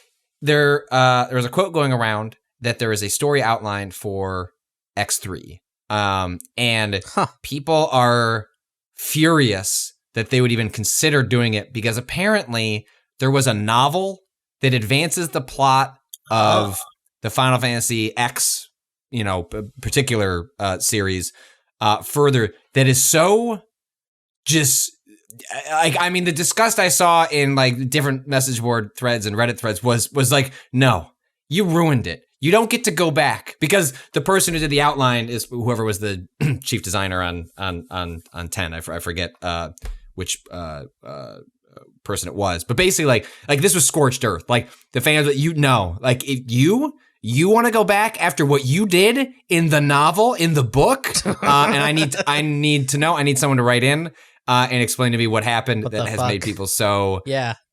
there was a quote going around that there is a story outline for X3, and people are furious that they would even consider doing it because apparently there was a novel that advances the plot of the Final Fantasy X, you know, particular series further that is so just like, I mean, the disgust I saw in like different message board threads and Reddit threads was like, no, you ruined it. You don't get to go back because the person who did the outline is whoever was the chief designer on 10. I forget which person it was, but basically like this was scorched earth. Like the fans that like if you want to go back after what you did in the novel, in the book, and I need to know. I need someone to write in and explain to me what happened that has made people so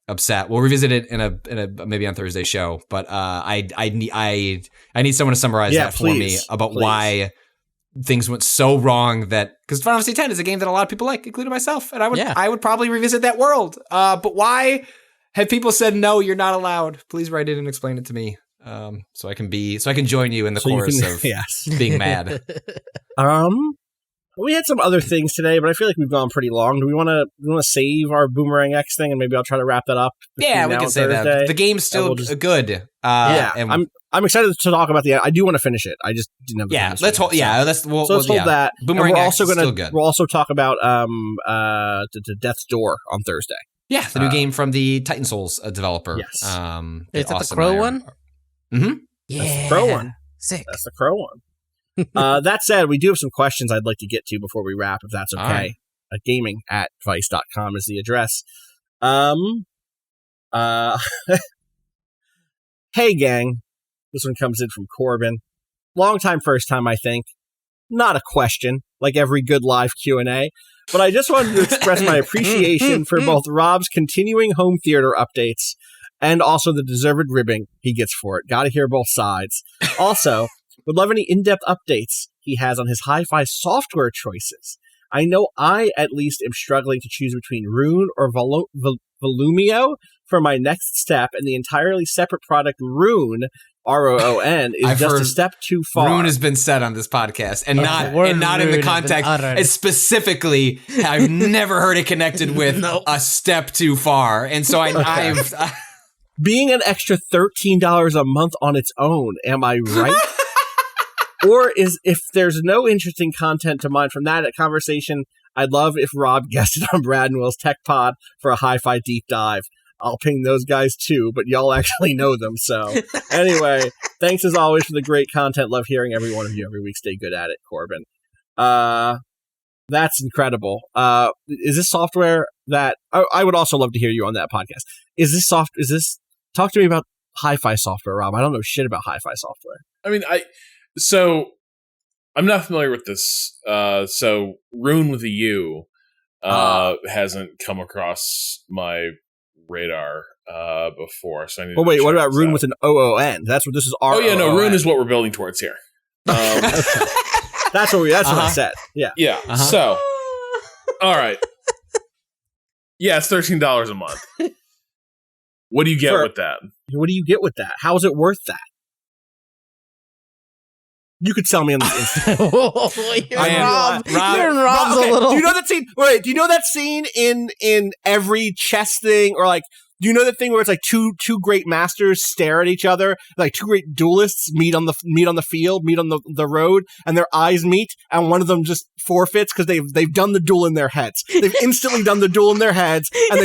upset. We'll revisit it in a maybe on Thursday's show, but I need someone to summarize that for me about why things went so wrong. That because Final Fantasy X is a game that a lot of people like, including myself, and I would probably revisit that world. But why have people said no? You're not allowed. Please write in and explain it to me. So I can join you in the chorus of being mad. We had some other things today, but I feel like we've gone pretty long. Do we want to save our Boomerang X thing, and maybe I'll try to wrap that up? Yeah, we can say that. The game's still good. And I'm excited to talk about I do want to finish it. I just didn't have the time. Let's hold. Yeah, let's hold that. Boomerang X is still good. We'll also talk about the Death's Door on Thursday. Yeah, the new game from the Titan Souls developer. Yes. Is that the Crow one? Mm-hmm. Yeah. That's the Crow one. Sick. That's the Crow one. That said, we do have some questions I'd like to get to before we wrap, if that's okay. Right. Gaming@vice.com is the address. Hey, gang. This one comes in from Corbin. Long time, first time, I think. Not a question, like every good live Q&A, but I just wanted to express my appreciation for both Rob's continuing home theater updates and also the deserved ribbing he gets for it. Gotta hear both sides. Also, would love any in-depth updates he has on his hi-fi software choices. I know I, at least, am struggling to choose between Rune or Volumio for my next step, and the entirely separate product Rune, ROON, is just a step too far. Rune has been said on this podcast, and not in the context. And specifically, I've never heard it connected with a step too far, and so I've being an extra $13 a month on its own. Am I right? Or if there's no interesting content to mine from that conversation, I'd love if Rob guested on Brad and Will's Tech Pod for a hi-fi deep dive. I'll ping those guys too, but y'all actually know them. So anyway, thanks as always for the great content. Love hearing every one of you every week. Stay good at it, Corbin. That's incredible. Is this software that I would also love to hear you on that podcast? Talk to me about hi-fi software, Rob. I don't know shit about hi-fi software. I mean, I'm not familiar with this. So Rune with a U hasn't come across my radar before. So I need but wait, what about Rune out. with an OON? That's what this is. Oh yeah, no, Rune is what we're building towards here. That's what I said. Yeah. Yeah. So, all right. Yeah, it's $13 a month. What do you get with that? What do you get with that? How is it worth that? You could sell me on this instant. Rob's okay. a little. Do you know that scene? Wait, do you know that scene in every chess thing, or like? Do you know that thing where it's like two great masters stare at each other, like two great duelists meet on the field, meet on the road, and their eyes meet, and one of them just forfeits because they've done the duel in their heads. They've instantly done the duel in their heads, and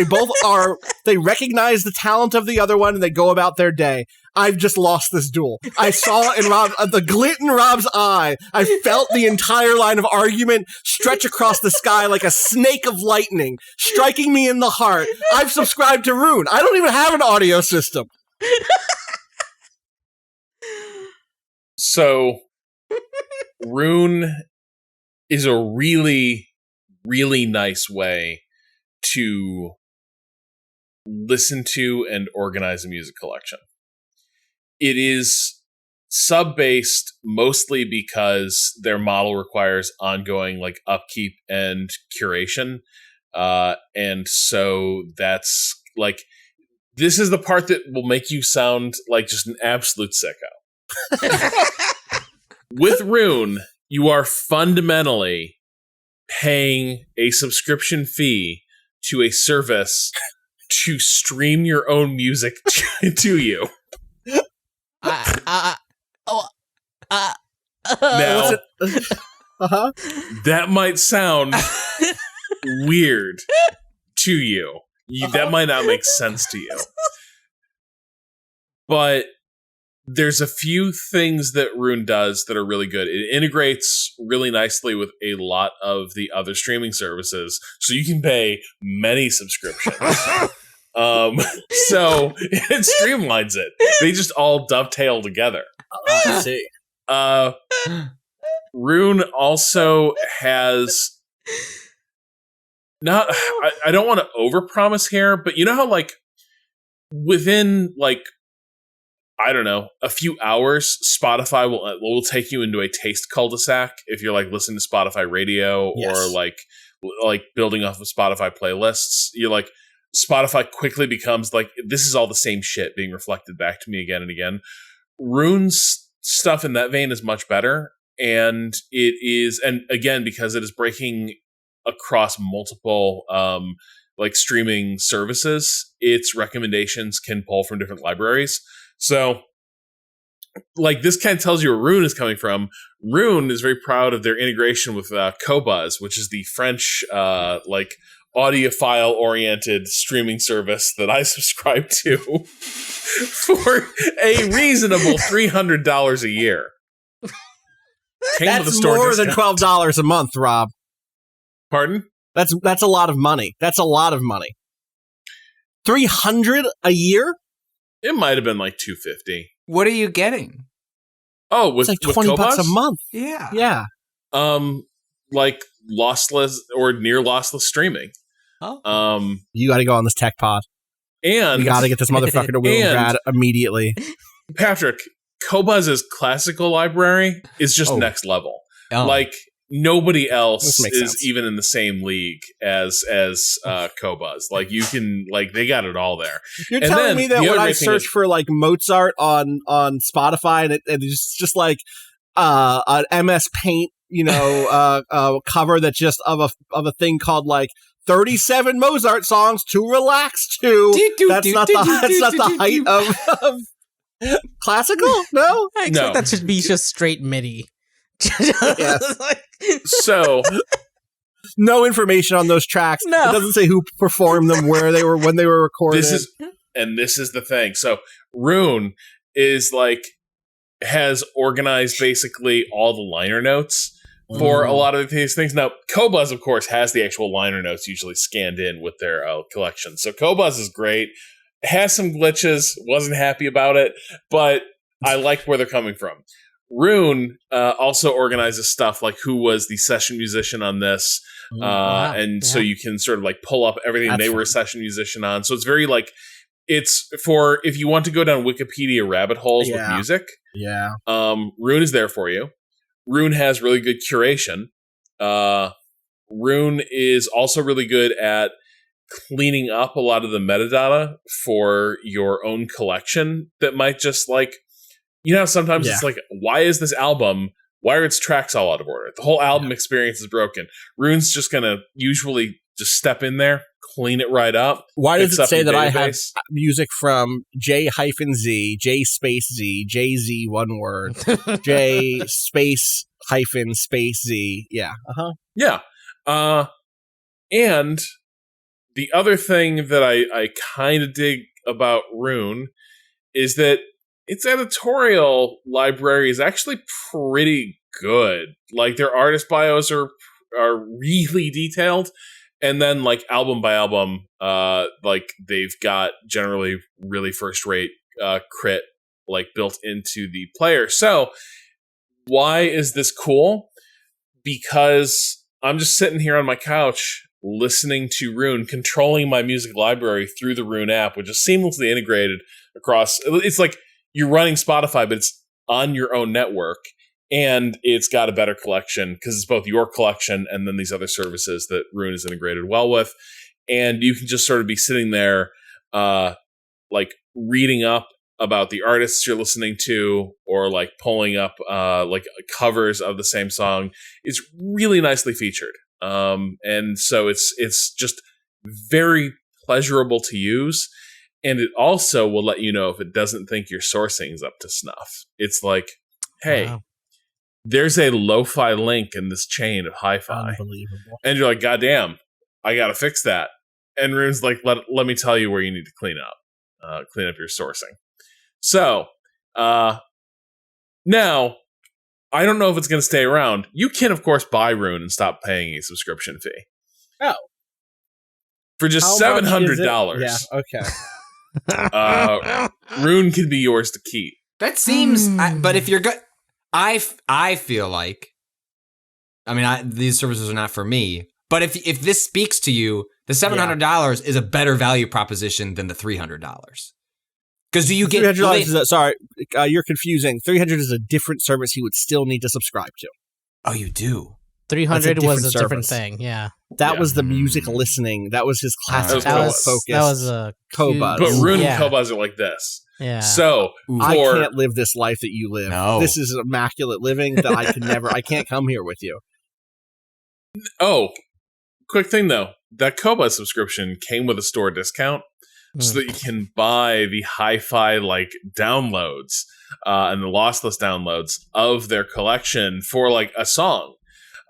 they recognize the talent of the other one, and they go about their day. I've just lost this duel. I saw in the glint in Rob's eye. I felt the entire line of argument stretch across the sky like a snake of lightning, striking me in the heart. I've subscribed to Rune. I don't even have an audio system. So, Rune is a really, really nice way to listen to and organize a music collection. It is sub-based mostly because their model requires ongoing like upkeep and curation. And so that's like, this is the part that will make you sound like just an absolute sicko. With Rune, you are fundamentally paying a subscription fee to a service to stream your own music to you. Now, that might sound weird to you. That might not make sense to you. But there's a few things that Rune does that are really good. It integrates really nicely with a lot of the other streaming services, so you can pay many subscriptions. So it streamlines it. They just all dovetail together. I see. Rune also has not. I don't want to overpromise here, but you know how like within like I don't know a few hours, Spotify will take you into a taste cul-de-sac if you're like listening to Spotify Radio or like building off of Spotify playlists. You're like. Spotify quickly becomes like, this is all the same shit being reflected back to me again and again. Rune's stuff in that vein is much better. And it is, and again, because it is breaking across multiple like streaming services, its recommendations can pull from different libraries. So like this kind of tells you where Rune is coming from. Rune is very proud of their integration with Qobuz, which is the French like audiophile-oriented streaming service that I subscribe to for a reasonable $300 a year. That's more than $12 a month, Rob. Pardon? That's a lot of money. That's a lot of money. $300 a year? It might have been like $250. What are you getting? Oh, with it's like $20 a month. Yeah. Yeah. Like lossless or near lossless streaming. Oh. You got to go on this tech pod. And we got to get this motherfucker to Will and Brad immediately. Patrick, Qobuz's classical library is just next level. Oh. Like nobody else is even in the same league as Qobuz. Like you can they got it all there. You're telling me that when I search for like Mozart on Spotify and it's just like an MS Paint, cover that's just of a thing called like 37 Mozart songs to relax to. That's not the height of classical? No? I expect that should be just straight MIDI. So no information on those tracks. No. It doesn't say who performed them, where they were, when they were recorded. this is the thing. So Rune is like has organized basically all the liner notes for a lot of these things. Now, Kobuz, of course, has the actual liner notes usually scanned in with their collection. So Kobuz is great. Has some glitches. Wasn't happy about it, but I liked where they're coming from. Rune also organizes stuff like who was the session musician on this. So you can sort of like pull up everything they were a session musician on. So it's very like, it's for if you want to go down Wikipedia rabbit holes with music. Yeah. Rune is there for you. Rune has really good curation. Rune is also really good at cleaning up a lot of the metadata for your own collection that might just like, sometimes it's like, why is this album, why are its tracks all out of order? The whole album experience is broken. Rune's just going to usually just step in there, clean it right up. Why does it say that I have music from J-Z, J space Z, JZ one word, J space hyphen space Z? Yeah. Yeah. And the other thing that I kind of dig about Rune is that its editorial library is actually pretty good. Like their artist bios are really detailed. And then, like, album by album, like, they've got generally really first-rate crit, like, built into the player. So, why is this cool? Because I'm just sitting here on my couch, listening to Rune, controlling my music library through the Rune app, which is seamlessly integrated across. It's like you're running Spotify, but it's on your own network. And it's got a better collection because it's both your collection and then these other services that Rune is integrated well with. And you can just sort of be sitting there, like reading up about the artists you're listening to, or like pulling up like covers of the same song. It's really nicely featured. And so it's just very pleasurable to use. And it also will let you know if it doesn't think your sourcing is up to snuff. It's like, hey, there's a lo-fi link in this chain of hi-fi. Unbelievable. And you're like, God damn, I got to fix that. And Rune's like, let me tell you where you need to clean up your sourcing. So, now, I don't know if it's going to stay around. You can, of course, buy Rune and stop paying a subscription fee. Oh. For just $700. Yeah, okay. Rune can be yours to keep. That seems, but if you're good, I feel like, I mean, these services are not for me, but if this speaks to you, the $700 is a better value proposition than the $300. Because do you get $300? You're confusing. $300 is a different service he would still need to subscribe to. Oh, you do. 300 was a different thing. Yeah, that was the music listening. That was his classic focus. That was a Kobuz. But Rune and Kobuz are like this. Yeah. So I can't live this life that you live. No. This is immaculate living that I can never. I can't come here with you. Oh, quick thing though. That Kobuz subscription came with a store discount, so that you can buy the hi-fi like downloads and the lossless downloads of their collection for like a song.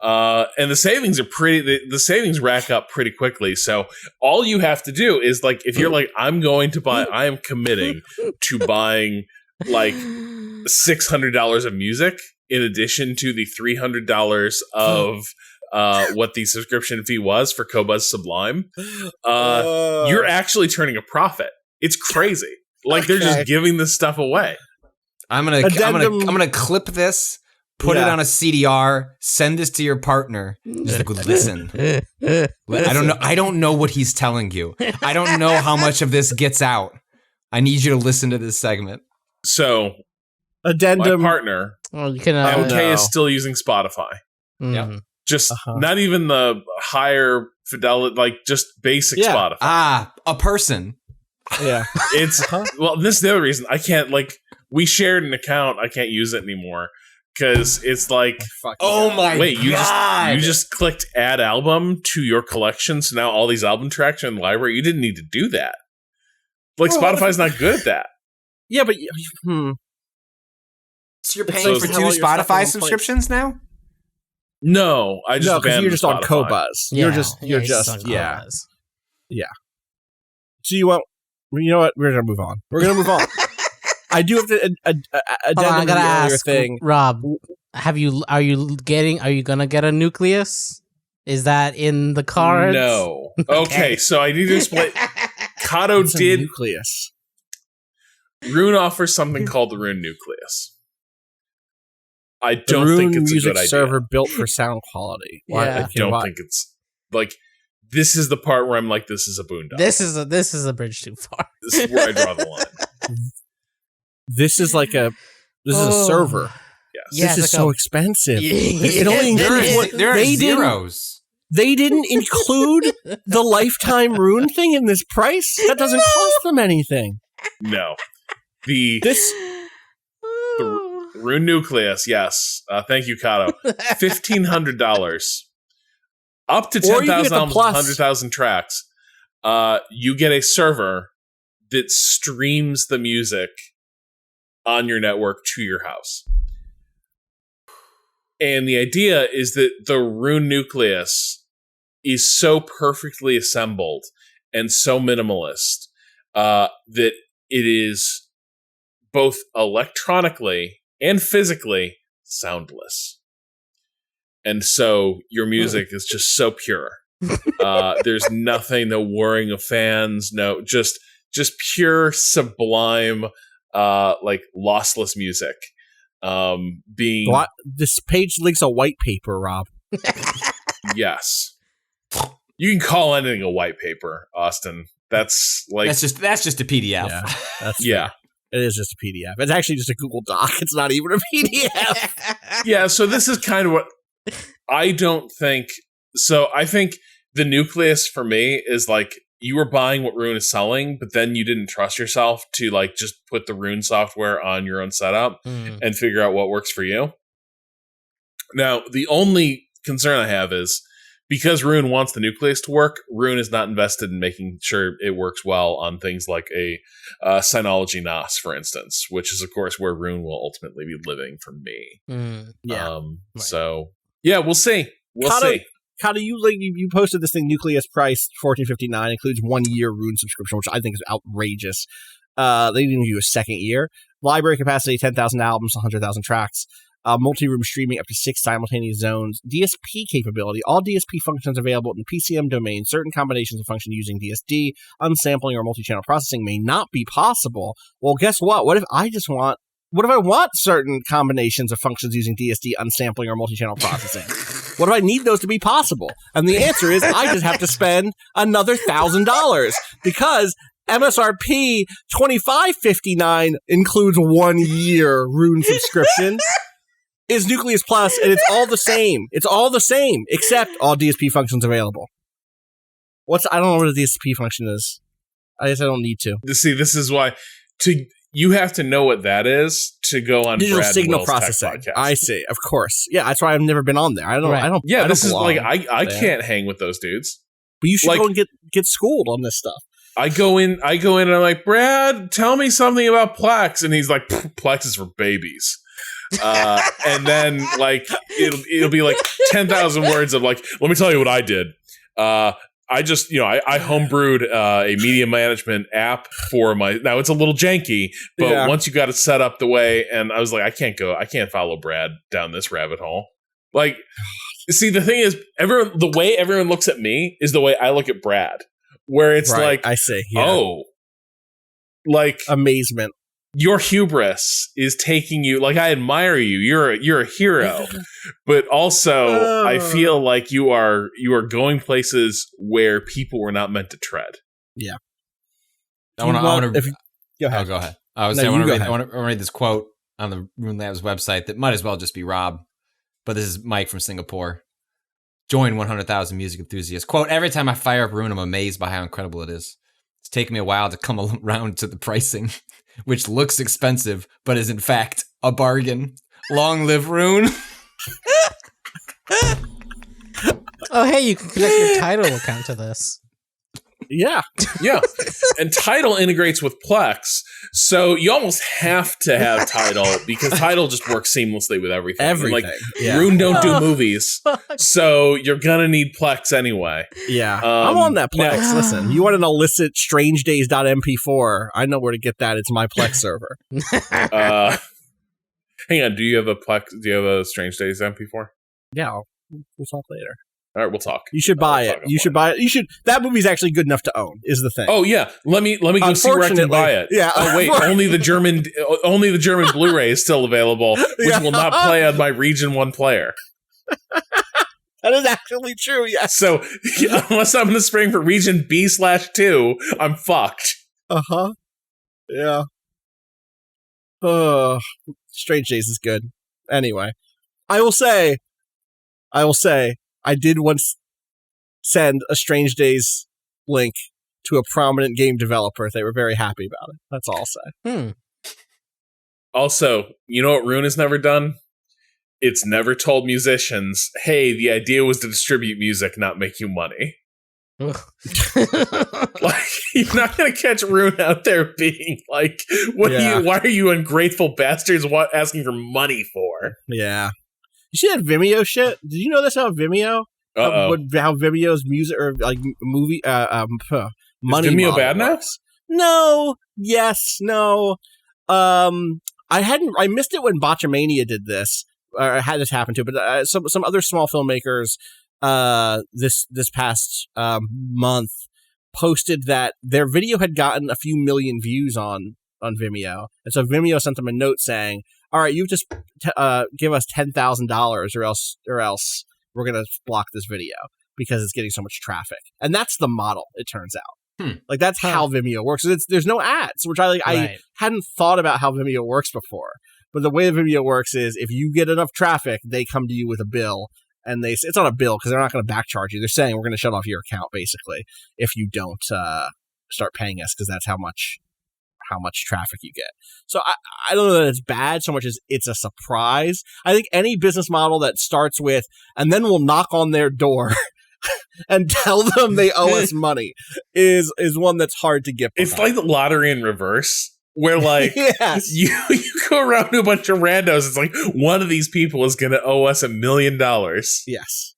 And the savings are the savings rack up pretty quickly. So all you have to do is like, if you're like, I am committing to buying like $600 of music in addition to the $300 of what the subscription fee was for Kobuz Sublime, you're actually turning a profit. It's crazy. Like they're just giving this stuff away. I'm gonna clip this. Put it on a CDR. Send this to your partner. Just like, listen. I don't know what he's telling you. I don't know how much of this gets out. I need you to listen to this segment. So, addendum. My partner, MK, is still using Spotify. Yeah, just not even the higher fidelity, like just basic Spotify. A person. Yeah, it's well. This is the other reason I can't. Like, we shared an account. I can't use it anymore. Because it's like, wait, you just clicked add album to your collection, so now all these album tracks are in the library. You didn't need to do that. Like, Spotify's not good at that. Yeah, but So you're paying for 2 Spotify subscriptions now? No, I just because you're just on Spotify. Qobuz. Yeah, You're just So you want? You know what? We're gonna move on. I do have to I gotta ask, Rob. Are you gonna get a nucleus? Is that in the cards? No. Okay, so I need to explain. Cado did nucleus. Rune offers something called the Rune Nucleus. I don't think it's a good idea. Server built for sound quality. I don't think it's like. This is the part where I'm like, this is a boondoggle. This is a bridge too far. This is where I draw the line. This is a server. Yes. This is so expensive. It only includes there are zeros. They didn't include the lifetime Rune thing in this price. That doesn't cost them anything. No. The Rune Nucleus, yes. Thank you, Cado. $1,500. Up to 10,000 albums, 100,000 tracks. You get a server that streams the music on your network to your house. And the idea is that the Rune Nucleus is so perfectly assembled and so minimalist that it is both electronically and physically soundless. And so your music is just so pure. There's nothing, no whirring of fans, no, just pure, sublime, lossless music. This page links a white paper, Rob. Yes. You can call anything a white paper, Austin. That's just a PDF. Yeah. It is just a PDF. It's actually just a Google Doc. It's not even a PDF. Yeah, so this is kind of what I don't think. So I think the nucleus for me is like you were buying what Rune is selling, but then you didn't trust yourself to just put the Rune software on your own setup and figure out what works for you. Now, the only concern I have is because Rune wants the nucleus to work, Rune is not invested in making sure it works well on things like a Synology NAS, for instance, which is, of course, where Rune will ultimately be living for me. So, yeah, we'll see. We'll see. Cado, you posted this thing, Nucleus price $14.59, includes 1 year Rune subscription, which I think is outrageous. They didn't even do a second year. Library capacity, 10,000 albums, 100,000 tracks. Multi-room streaming up to 6 simultaneous zones. DSP capability. All DSP functions available in the PCM domain. Certain combinations of function using DSD, unsampling, or multi-channel processing may not be possible. Well, guess what? What if I want certain combinations of functions using DSD, unsampling, or multi-channel processing? What do I need those to be possible? And the answer is I just have to spend another $1,000 because MSRP $25.59 includes 1 year Rune subscription. Is Nucleus Plus, and it's all the same. It's all the same, except all DSP functions available. I don't know what a DSP function is. I guess I don't need to. See, this is why you have to know what that is to go on digital Brad signal Will's processing. Tech Podcast. I see, of course. Yeah, that's why I've never been on there. I don't. Yeah, this is like I can't hang with those dudes. But you should go and get schooled on this stuff. I go in, and I'm like, Brad, tell me something about Plex, and he's like, Plex is for babies. And then it'll be 10,000 words of let me tell you what I did. I just, I homebrewed a media management app for now it's a little janky, but once you got it set up the way, and I was like, I can't follow Brad down this rabbit hole. See, the thing is, the way everyone looks at me is the way I look at Brad, where it's I see. Yeah. Amazement. Your hubris is taking you, I admire you. You're a hero, but also I feel like you are going places where people were not meant to tread. Yeah. I want to. Go ahead. Oh, go ahead. I want to read this quote on the Rune Labs website that might as well just be Rob, but this is Mike from Singapore. Join 100,000 music enthusiasts. Quote: every time I fire up Rune, I'm amazed by how incredible it is. It's taken me a while to come around to the pricing, which looks expensive, but is in fact a bargain. Long live Rune. Oh, hey, you can connect your Tidal account to this. Yeah. Yeah. And Tidal integrates with Plex. So you almost have to have Tidal because Tidal just works seamlessly with everything. Everything. And Rune don't do movies. So you're going to need Plex anyway. Yeah. I'm on that Plex. Listen, you want an illicit strangedays.mp4, I know where to get that. It's my Plex server. Hang on. Do you have a Plex? Do you have a Strange Days MP4? Yeah. We'll talk later. All right, we'll talk. You should buy it. You should buy it. You should. That movie's actually good enough to own. Is the thing. Oh yeah, let me go see where I can buy it. Yeah. Oh wait, only the German Blu-ray is still available, which will not play on my Region 1 player. That is actually true. Yes. So unless I'm in the spring for Region B/2, I'm fucked. Yeah. Strange Days is good. Anyway, I will say, I did once send a Strange Days link to a prominent game developer. They were very happy about it. That's all I'll say. Also, you know what Rune has never done? It's never told musicians, hey, the idea was to distribute music, not make you money. Like, you're not going to catch Rune out there being like, why are you ungrateful bastards asking for money for? Yeah. You see that Vimeo shit? Did you know this about Vimeo? How Vimeo's music or like movie money. Is Vimeo bad now? No. Yes. No. I missed it when Botchamania did this, or had this happen to. But some other small filmmakers this past month posted that their video had gotten a few million views on Vimeo, and so Vimeo sent them a note saying, all right, you just give us $10,000 or else we're going to block this video because it's getting so much traffic. And that's the model, it turns out. Like, that's how Vimeo works. There's no ads, which I hadn't thought about how Vimeo works before. But the way Vimeo works is if you get enough traffic, they come to you with a bill. And it's not a bill because they're not going to backcharge you. They're saying we're going to shut off your account, basically, if you don't start paying us, because that's how much traffic you get. So I don't know that it's bad so much as it's a surprise. I think any business model that starts with, and then we'll knock on their door and tell them they owe us money is one that's hard to get behind. It's like the lottery in reverse. Where, like, you go around to a bunch of randos, it's like, one of these people is going to owe us $1 million. Yes.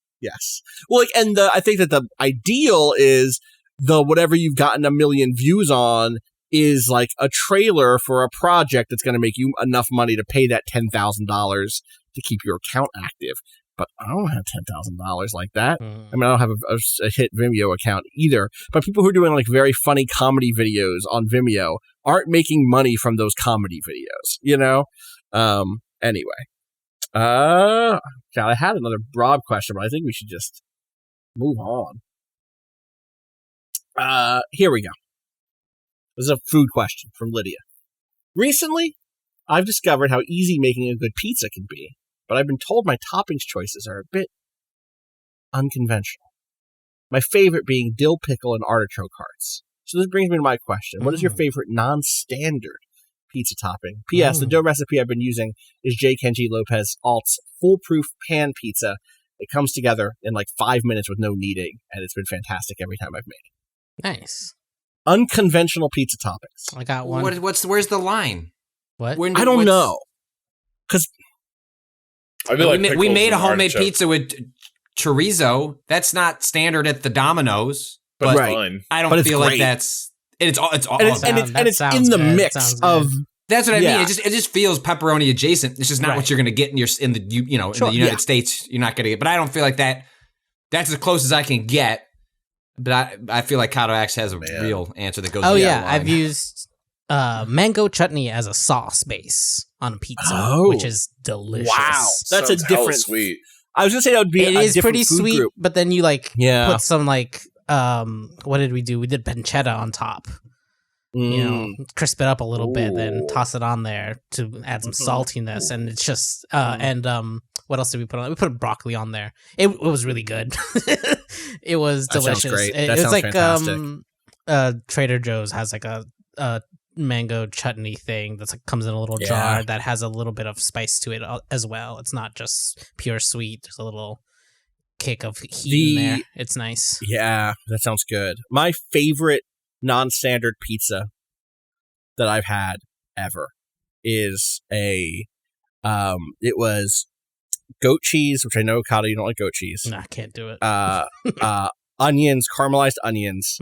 Well, like, and I think that the ideal is whatever you've gotten 1 million views on is like a trailer for a project that's going to make you enough money to pay that $10,000 to keep your account active. But I don't have $10,000 like that. I mean, I don't have a hit Vimeo account either. But people who are doing like very funny comedy videos on Vimeo aren't making money from those comedy videos, you know? Anyway. God, I had another broad question, but I think we should just move on. Here we go. This is a food question from Lydia. Recently, I've discovered how easy making a good pizza can be, but I've been told my toppings choices are a bit unconventional. My favorite being dill pickle and artichoke hearts. So this brings me to my question. What is your favorite non-standard pizza topping? P.S. The dough recipe I've been using is J. Kenji Lopez Alt's foolproof pan pizza. It comes together in like 5 minutes with no kneading, and it's been fantastic every time I've made it. Nice. Unconventional pizza toppings. I got one. Where's the line? What? I don't know. Because we made a homemade pizza with chorizo. That's not standard at the Domino's. But fine. I don't feel like that's it's awesome. And it's in the mix of. That's what I mean. It just feels pepperoni adjacent. It's just not what you're going to get in the United States. You're not going to get. But I don't feel like that. That's as close as I can get. But I feel like Cado X has a real answer that goes. Oh yeah, I've used mango chutney as a sauce base on pizza, which is delicious. Wow, that's a different. Sweet. I was gonna say that would be. It is pretty sweet, group. But then you put some what did we do? We did pancetta on top. You know, crisp it up a little bit, then toss it on there to add some saltiness, and it's just what else did we put on? We put broccoli on there. It was really good. It was delicious. Sounds great. It was like fantastic. Trader Joe's has like a mango chutney thing that's comes in a little jar that has a little bit of spice to it as well. It's not just pure sweet. There's a little kick of heat in there. It's nice. Yeah, that sounds good. My favorite non-standard pizza that I've had ever is it was goat cheese, which I know, Cado, you don't like goat cheese. Nah, I can't do it. Onions, caramelized onions,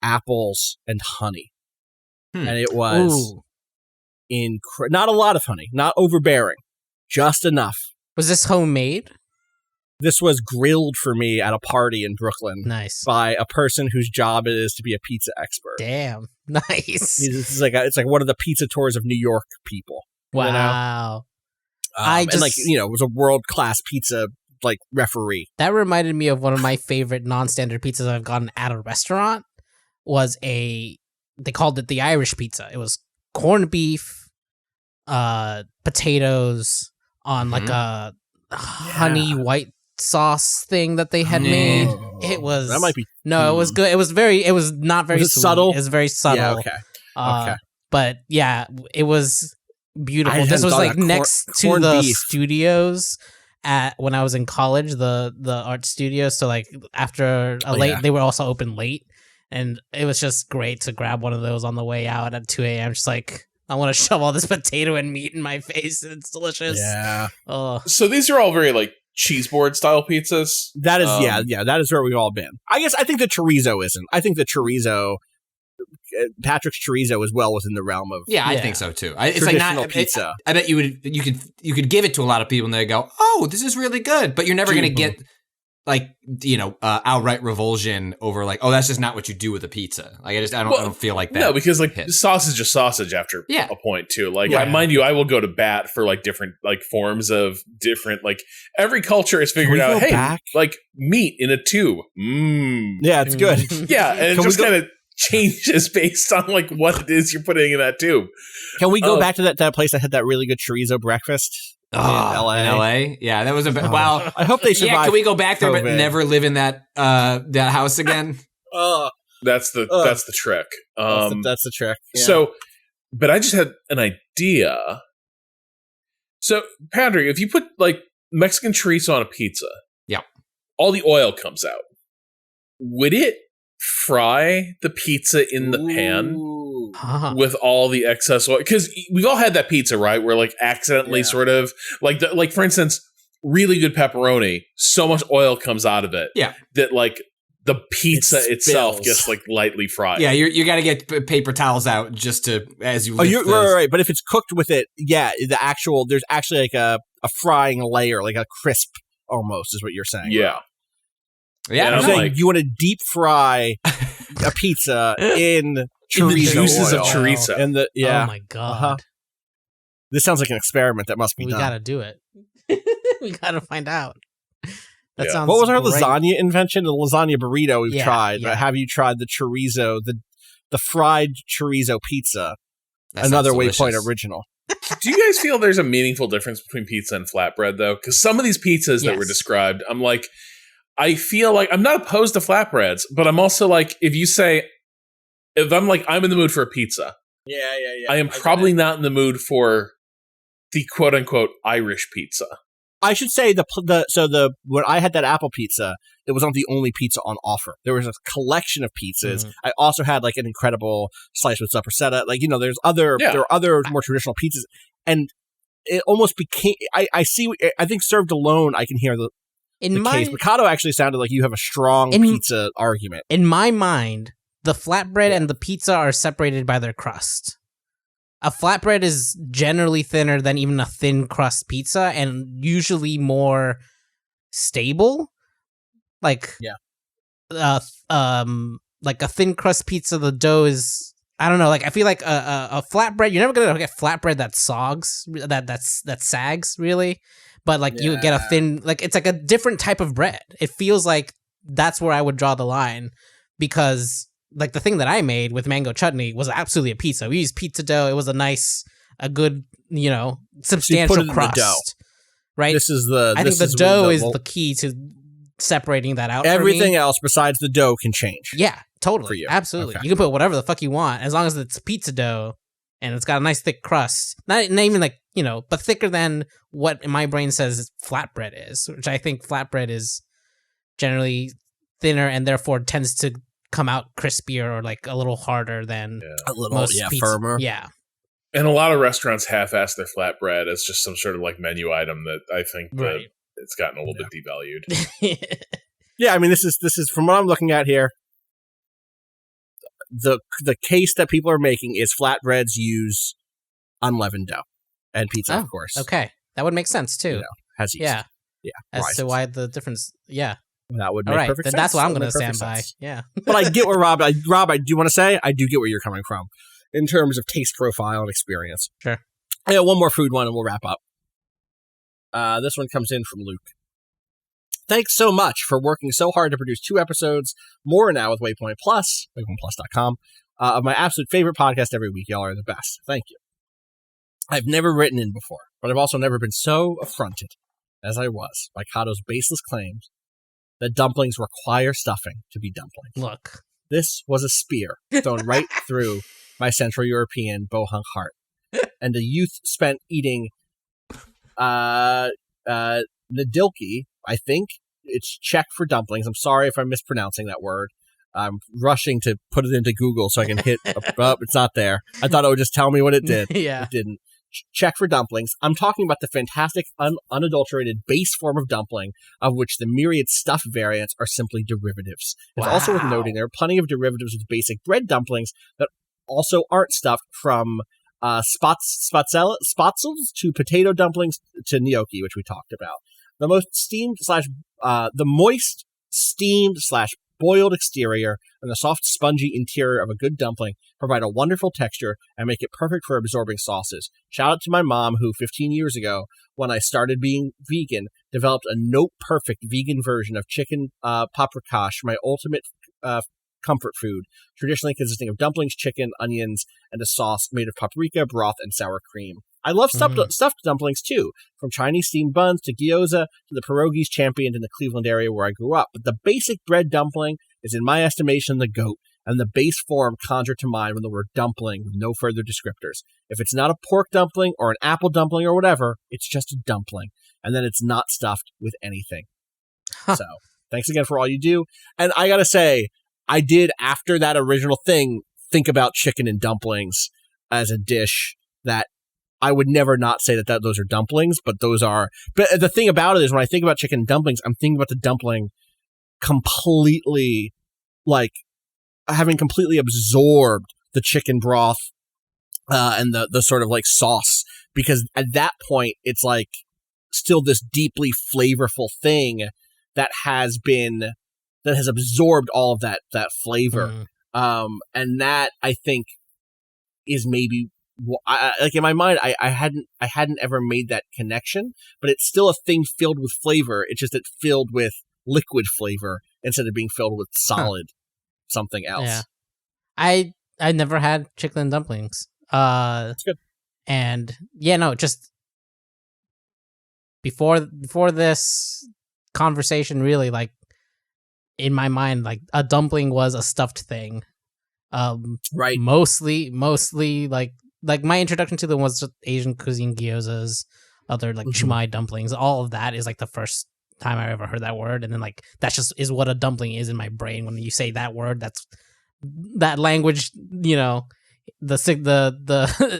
apples, and honey. And it was not a lot of honey, not overbearing, just enough. Was this homemade? This was grilled for me at a party in Brooklyn. Nice. By a person whose job it is to be a pizza expert. Damn. Nice. It's like one of the pizza tours of New York people. Wow. You know? And it was a world-class pizza referee. That reminded me of one of my favorite non-standard pizzas I've gotten at a restaurant. They called it the Irish pizza. It was corned beef, potatoes on a honey white sauce thing that they had made. It was that might be it was good. It was not very sweet. Subtle. It was very subtle. Yeah, okay. But yeah, it was beautiful. This was next to the studios when I was in college, the art studios. So after they were also open late, and it was just great to grab one of those on the way out at 2 a.m. Just I want to shove all this potato and meat in my face. It's delicious. Yeah. Oh. So these are all very cheese board style pizzas. That is that is where we've all been. I think the chorizo isn't. I think the chorizo, Patrick's chorizo, is well within the realm of I think so too. It's traditional pizza. I bet you could give it to a lot of people and they go, oh, this is really good, but you're never going to get outright revulsion over that's just not what you do with a pizza. I don't feel like that. No, because sausage is sausage after a point too. Mind you, I will go to bat for different forms of different every culture has figured out, hey, meat in a tube. Yeah, it's good. Yeah, and it just kind of changes based on what it is you're putting in that tube. Can we go back to that place that had that really good chorizo breakfast? In LA? Yeah, that was wow. I hope they survive. Yeah, can we go back there but never live in that house again? That's the trick. That's the trick. Yeah. So, but I just had an idea. So, Patrick, if you put Mexican chorizo on a pizza, all the oil comes out. Would it fry the pizza in the pan with all the excess oil? Because we've all had that pizza, right? Where accidentally sort of for instance, really good pepperoni, so much oil comes out of it that the pizza itself gets lightly fried. Yeah, you got to get paper towels out just to as you. You're right. But if it's cooked with it, there's actually a frying layer, a crisp almost, is what you're saying. Yeah. Yeah, I'm saying you want to deep fry a pizza in chorizo the juices oil. of chorizo. And Oh my god. This sounds like an experiment that must be done. We gotta do it. We gotta find out. That sounds. What was our great. lasagna invention? The lasagna burrito we've tried. Yeah. Have you tried the chorizo, the fried chorizo pizza? That Another sounds Waypoint delicious. original. Do you guys feel there's a meaningful difference between pizza and flatbread, though? Because some of these pizzas that were described, I'm I feel I'm not opposed to flatbreads, but I'm also if I'm I'm in the mood for a pizza. Yeah. I am probably not in the mood for the quote unquote Irish pizza. I should say when I had that apple pizza, it was not the only pizza on offer. There was a collection of pizzas. I also had an incredible slice with zucchini. There are other more traditional pizzas, and it almost became. I think served alone, I can hear the case. Cado actually sounded like you have a strong pizza argument. In my mind, the flatbread and the pizza are separated by their crust. A flatbread is generally thinner than even a thin crust pizza, and usually more stable. A thin crust pizza, the dough is, I don't know. I feel like a flatbread. You're never gonna get flatbread that sags, that sags really. But you get a thin, it's a different type of bread. It feels like that's where I would draw the line, because the thing that I made with mango chutney was absolutely a pizza. We used pizza dough. It was a good, substantial crust. The dough. Right? I think the dough is the key to separating that out. Everything else besides the dough can change. Yeah, totally. For you. Absolutely. Okay. You can put whatever the fuck you want, as long as it's pizza dough and it's got a nice thick crust. Not even but thicker than what my brain says flatbread is, which I think flatbread is generally thinner and therefore tends to come out crispier or like a little harder than a little most pizza. Firmer. Yeah. And a lot of restaurants half-ass their flatbread as just some sort of like menu item that I think that it's gotten a little bit devalued. Yeah, I mean, this is from what I'm looking at here. The case that people are making is flatbreads use unleavened dough and pizza, of course. Okay, that would make sense too. Has yeast. Yeah. As to why the difference. Yeah. That would make perfect sense. That's what I'm going to stand by. Yeah. But I get where Rob, I do want to say, I do get where you're coming from in terms of taste profile and experience. Sure. I got one more food one and we'll wrap up. This one comes in from Luke. Thanks so much for working so hard to produce 2 episodes, more now with Waypoint Plus, waypointplus.com, of my absolute favorite podcast every week. Y'all are the best. Thank you. I've never written in before, but I've also never been so affronted as I was by Cado's baseless claims that dumplings require stuffing to be dumplings. Look. This was a spear thrown right through my Central European bohunk heart. And the youth spent eating Nadilki, I think. It's Czech for dumplings. I'm sorry if I'm mispronouncing that word. I'm rushing to put it into Google so I can hit it's not there. I thought it would just tell me what it did. Yeah. It didn't. Czech for dumplings. I'm talking about the fantastic, unadulterated base form of dumpling, of which the myriad stuffed variants are simply derivatives. It's also worth noting there are plenty of derivatives with basic bread dumplings that also aren't stuffed, from spatzels to potato dumplings to gnocchi, which we talked about. The moist steamed / boiled exterior and the soft spongy interior of a good dumpling provide a wonderful texture and make it perfect for absorbing sauces. Shout out to my mom, who 15 years ago, when I started being vegan, developed a note-perfect vegan version of chicken paprikash, my ultimate comfort food, traditionally consisting of dumplings, chicken, onions, and a sauce made of paprika, broth, and sour cream. I love stuffed dumplings too, from Chinese steamed buns to gyoza to the pierogies championed in the Cleveland area where I grew up. But the basic bread dumpling is, in my estimation, the GOAT, and the base form conjured to mind when the word dumpling with no further descriptors. If it's not a pork dumpling or an apple dumpling or whatever, it's just a dumpling, and then it's not stuffed with anything. So, thanks again for all you do. And I gotta say, I did, after that original thing, think about chicken and dumplings as a dish that I would never not say that those are dumplings, but those are. But the thing about it is, when I think about chicken and dumplings, I'm thinking about the dumpling completely, like, having completely absorbed the chicken broth and the sort of like sauce, because at that point it's like still this deeply flavorful thing that has absorbed all of that flavor. And that, I think, is maybe, like, in my mind, I hadn't ever made that connection, but it's still a thing filled with flavor. It's just it's filled with liquid flavor instead of being filled with solid something else. Yeah. I never had chicken and dumplings. That's good. And yeah, no, just before this conversation, really, like, in my mind, like, a dumpling was a stuffed thing. Right. Mostly like my introduction to them was just Asian cuisine, gyozas, other like chumai dumplings. All of that is like the first time I ever heard that word, and then like that's just is what a dumpling is in my brain. When you say that word, that's that language, you know, the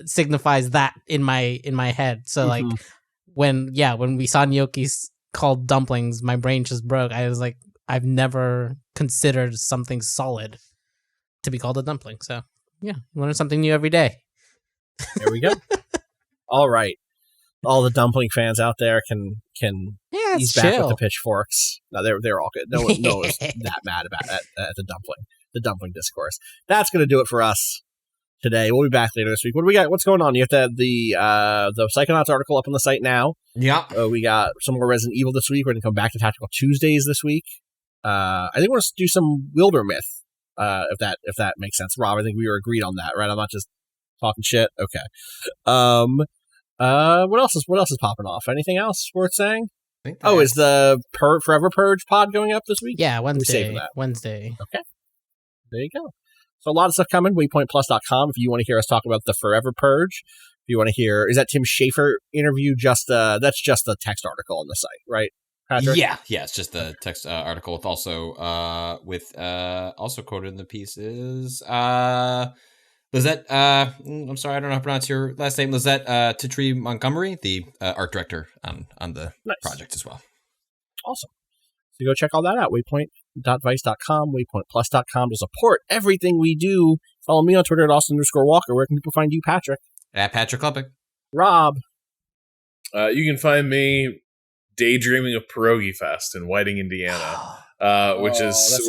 signifies that in my head. So like when we saw gnocchis called dumplings, my brain just broke. I was like, I've never considered something solid to be called a dumpling. So yeah, learn something new every day. There we go. All right. All the dumpling fans out there can ease back with the pitchforks. No, they're all good. No one was that mad about at the dumpling discourse. That's going to do it for us today. We'll be back later this week. What do we got? What's going on? You have to have the Psychonauts article up on the site now. Yeah. We got some more Resident Evil this week. We're going to come back to Tactical Tuesdays this week. I think we're going to do some Wilder Myth, if that makes sense. Rob, I think we were agreed on that, right? I'm not just talking shit. Okay. What else is popping off? Anything else worth saying? Is the Forever Purge pod going up this week? Yeah, Wednesday. Okay. There you go. So a lot of stuff coming. WaypointPlus.com if you want to hear us talk about the Forever Purge. If you want to hear, is that Tim Schafer interview? That's just a text article on the site, right? Patrick? Yeah, it's just the text article with also also quoted in the pieces. Lizette, I'm sorry, I don't know how to pronounce your last name. Lizette Titri Montgomery, the art director on the project as well. Awesome. So go check all that out. Waypoint.vice.com, waypointplus.com to support everything we do. Follow me on Twitter at Austin_Walker. Where can people find you, Patrick? At Patrick Klepek. Rob. You can find me daydreaming of Pierogi Fest in Whiting, Indiana, which is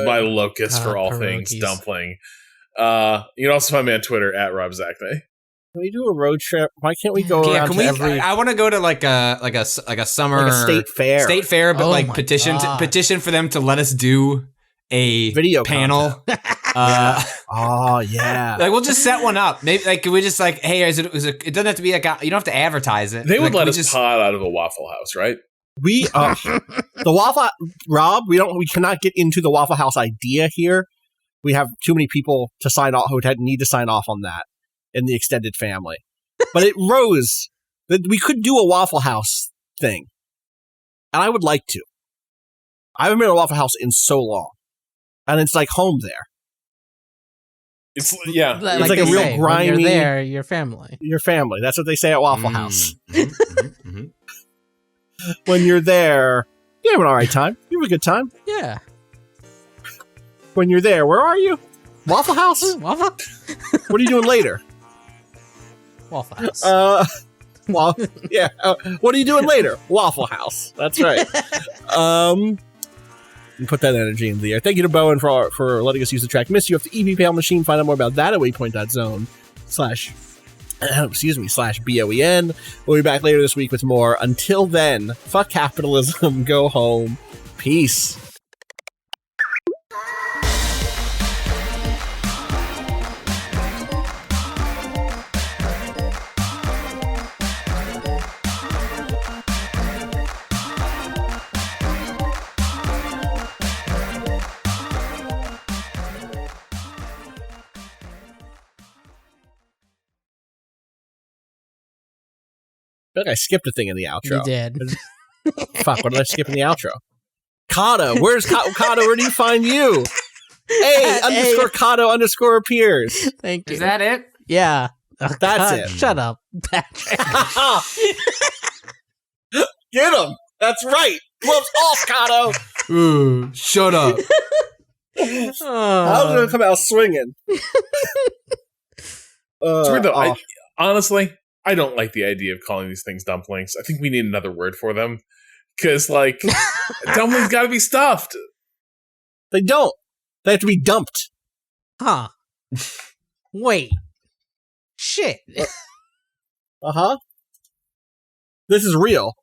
my locus for all things dumpling. You can also find me on Twitter at Rob Zachnay. Can we do a road trip? Why can't we go around to every... I want to go to like a summer... Like a state fair. State fair, but petition for them to let us do a video panel. Oh, yeah. Like, we'll just set one up. Maybe, like, we just like, hey, it doesn't have to be like, you don't have to advertise it. They would let us pod out of a Waffle House, right? We, the Waffle... Rob, we cannot get into the Waffle House idea here. We have too many people to sign off who need to sign off on that in the extended family. But it rose that we could do a Waffle House thing. And I would like to. I haven't been to a Waffle House in so long. And it's like home there. It's like a real grimy... When you're there, your family. Your family. That's what they say at Waffle House. When you're there, you have an all right time. You have a good time. Yeah. When you're there, where are you? Waffle House? Waffle? What are you doing later? Waffle House. Well, yeah. What are you doing later? Waffle House. That's right. And put that energy in the air. Thank you to Bowen for letting us use the track Miss You off the EP Machine. Find out more about that at waypoint.zone/BOEN. We'll be back later this week with more. Until then, fuck capitalism. Go home. Peace. I feel like I skipped a thing in the outro. You did. Fuck, what did I skip in the outro? Cado. Where's Cado? Where do you find you? _Cado_ appears. Thank you. Is that it? Yeah. That's God, it. Shut up. Get him. That's right. Gloves off, Cado. Ooh, shut up. I was going to come out swinging. It's weird though. Honestly, I don't like the idea of calling these things dumplings. I think we need another word for them. Because, like, dumplings gotta be stuffed. They don't. They have to be dumped. Huh. Wait. Shit. Uh-huh. This is real.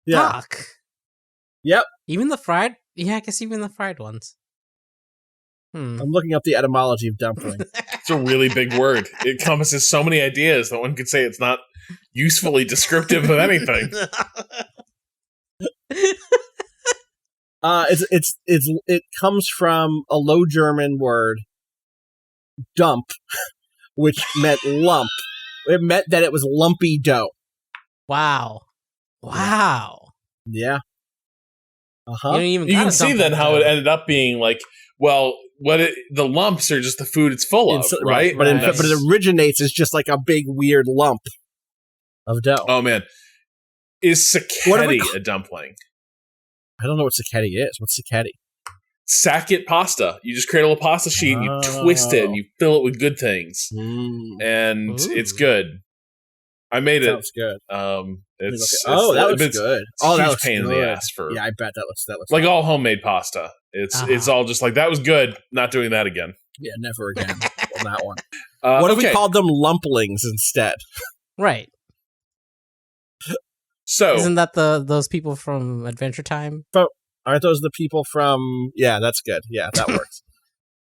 Yeah. Fuck. Yep. Even the fried? Yeah, I guess even the fried ones. I'm looking up the etymology of dumpling. It's a really big word. It encompasses so many ideas that one could say it's not usefully descriptive of anything. It comes from a Low German word, dump, which meant lump. It meant that it was lumpy dough. Wow. Yeah. Uh-huh. You can see then how it ended up being like, well, the lumps are just the food it's full of, right? But it originates as just like a big weird lump of dough. Oh man, is sacchetti a dumpling? I don't know what sacchetti is. What's sacchetti? Sacket pasta. You just create a little pasta sheet and you twist it and you fill it with good things, and it's good. I made it. Sounds good. That looks good. That was pain in the ass for. Yeah, I bet that looks like all homemade pasta. It's all just like, that was good. Not doing that again. Yeah, never again on that one. What if we called them lumplings instead? Right. So isn't that those people from Adventure Time? Aren't those the people from? Yeah, that's good. Yeah, that works.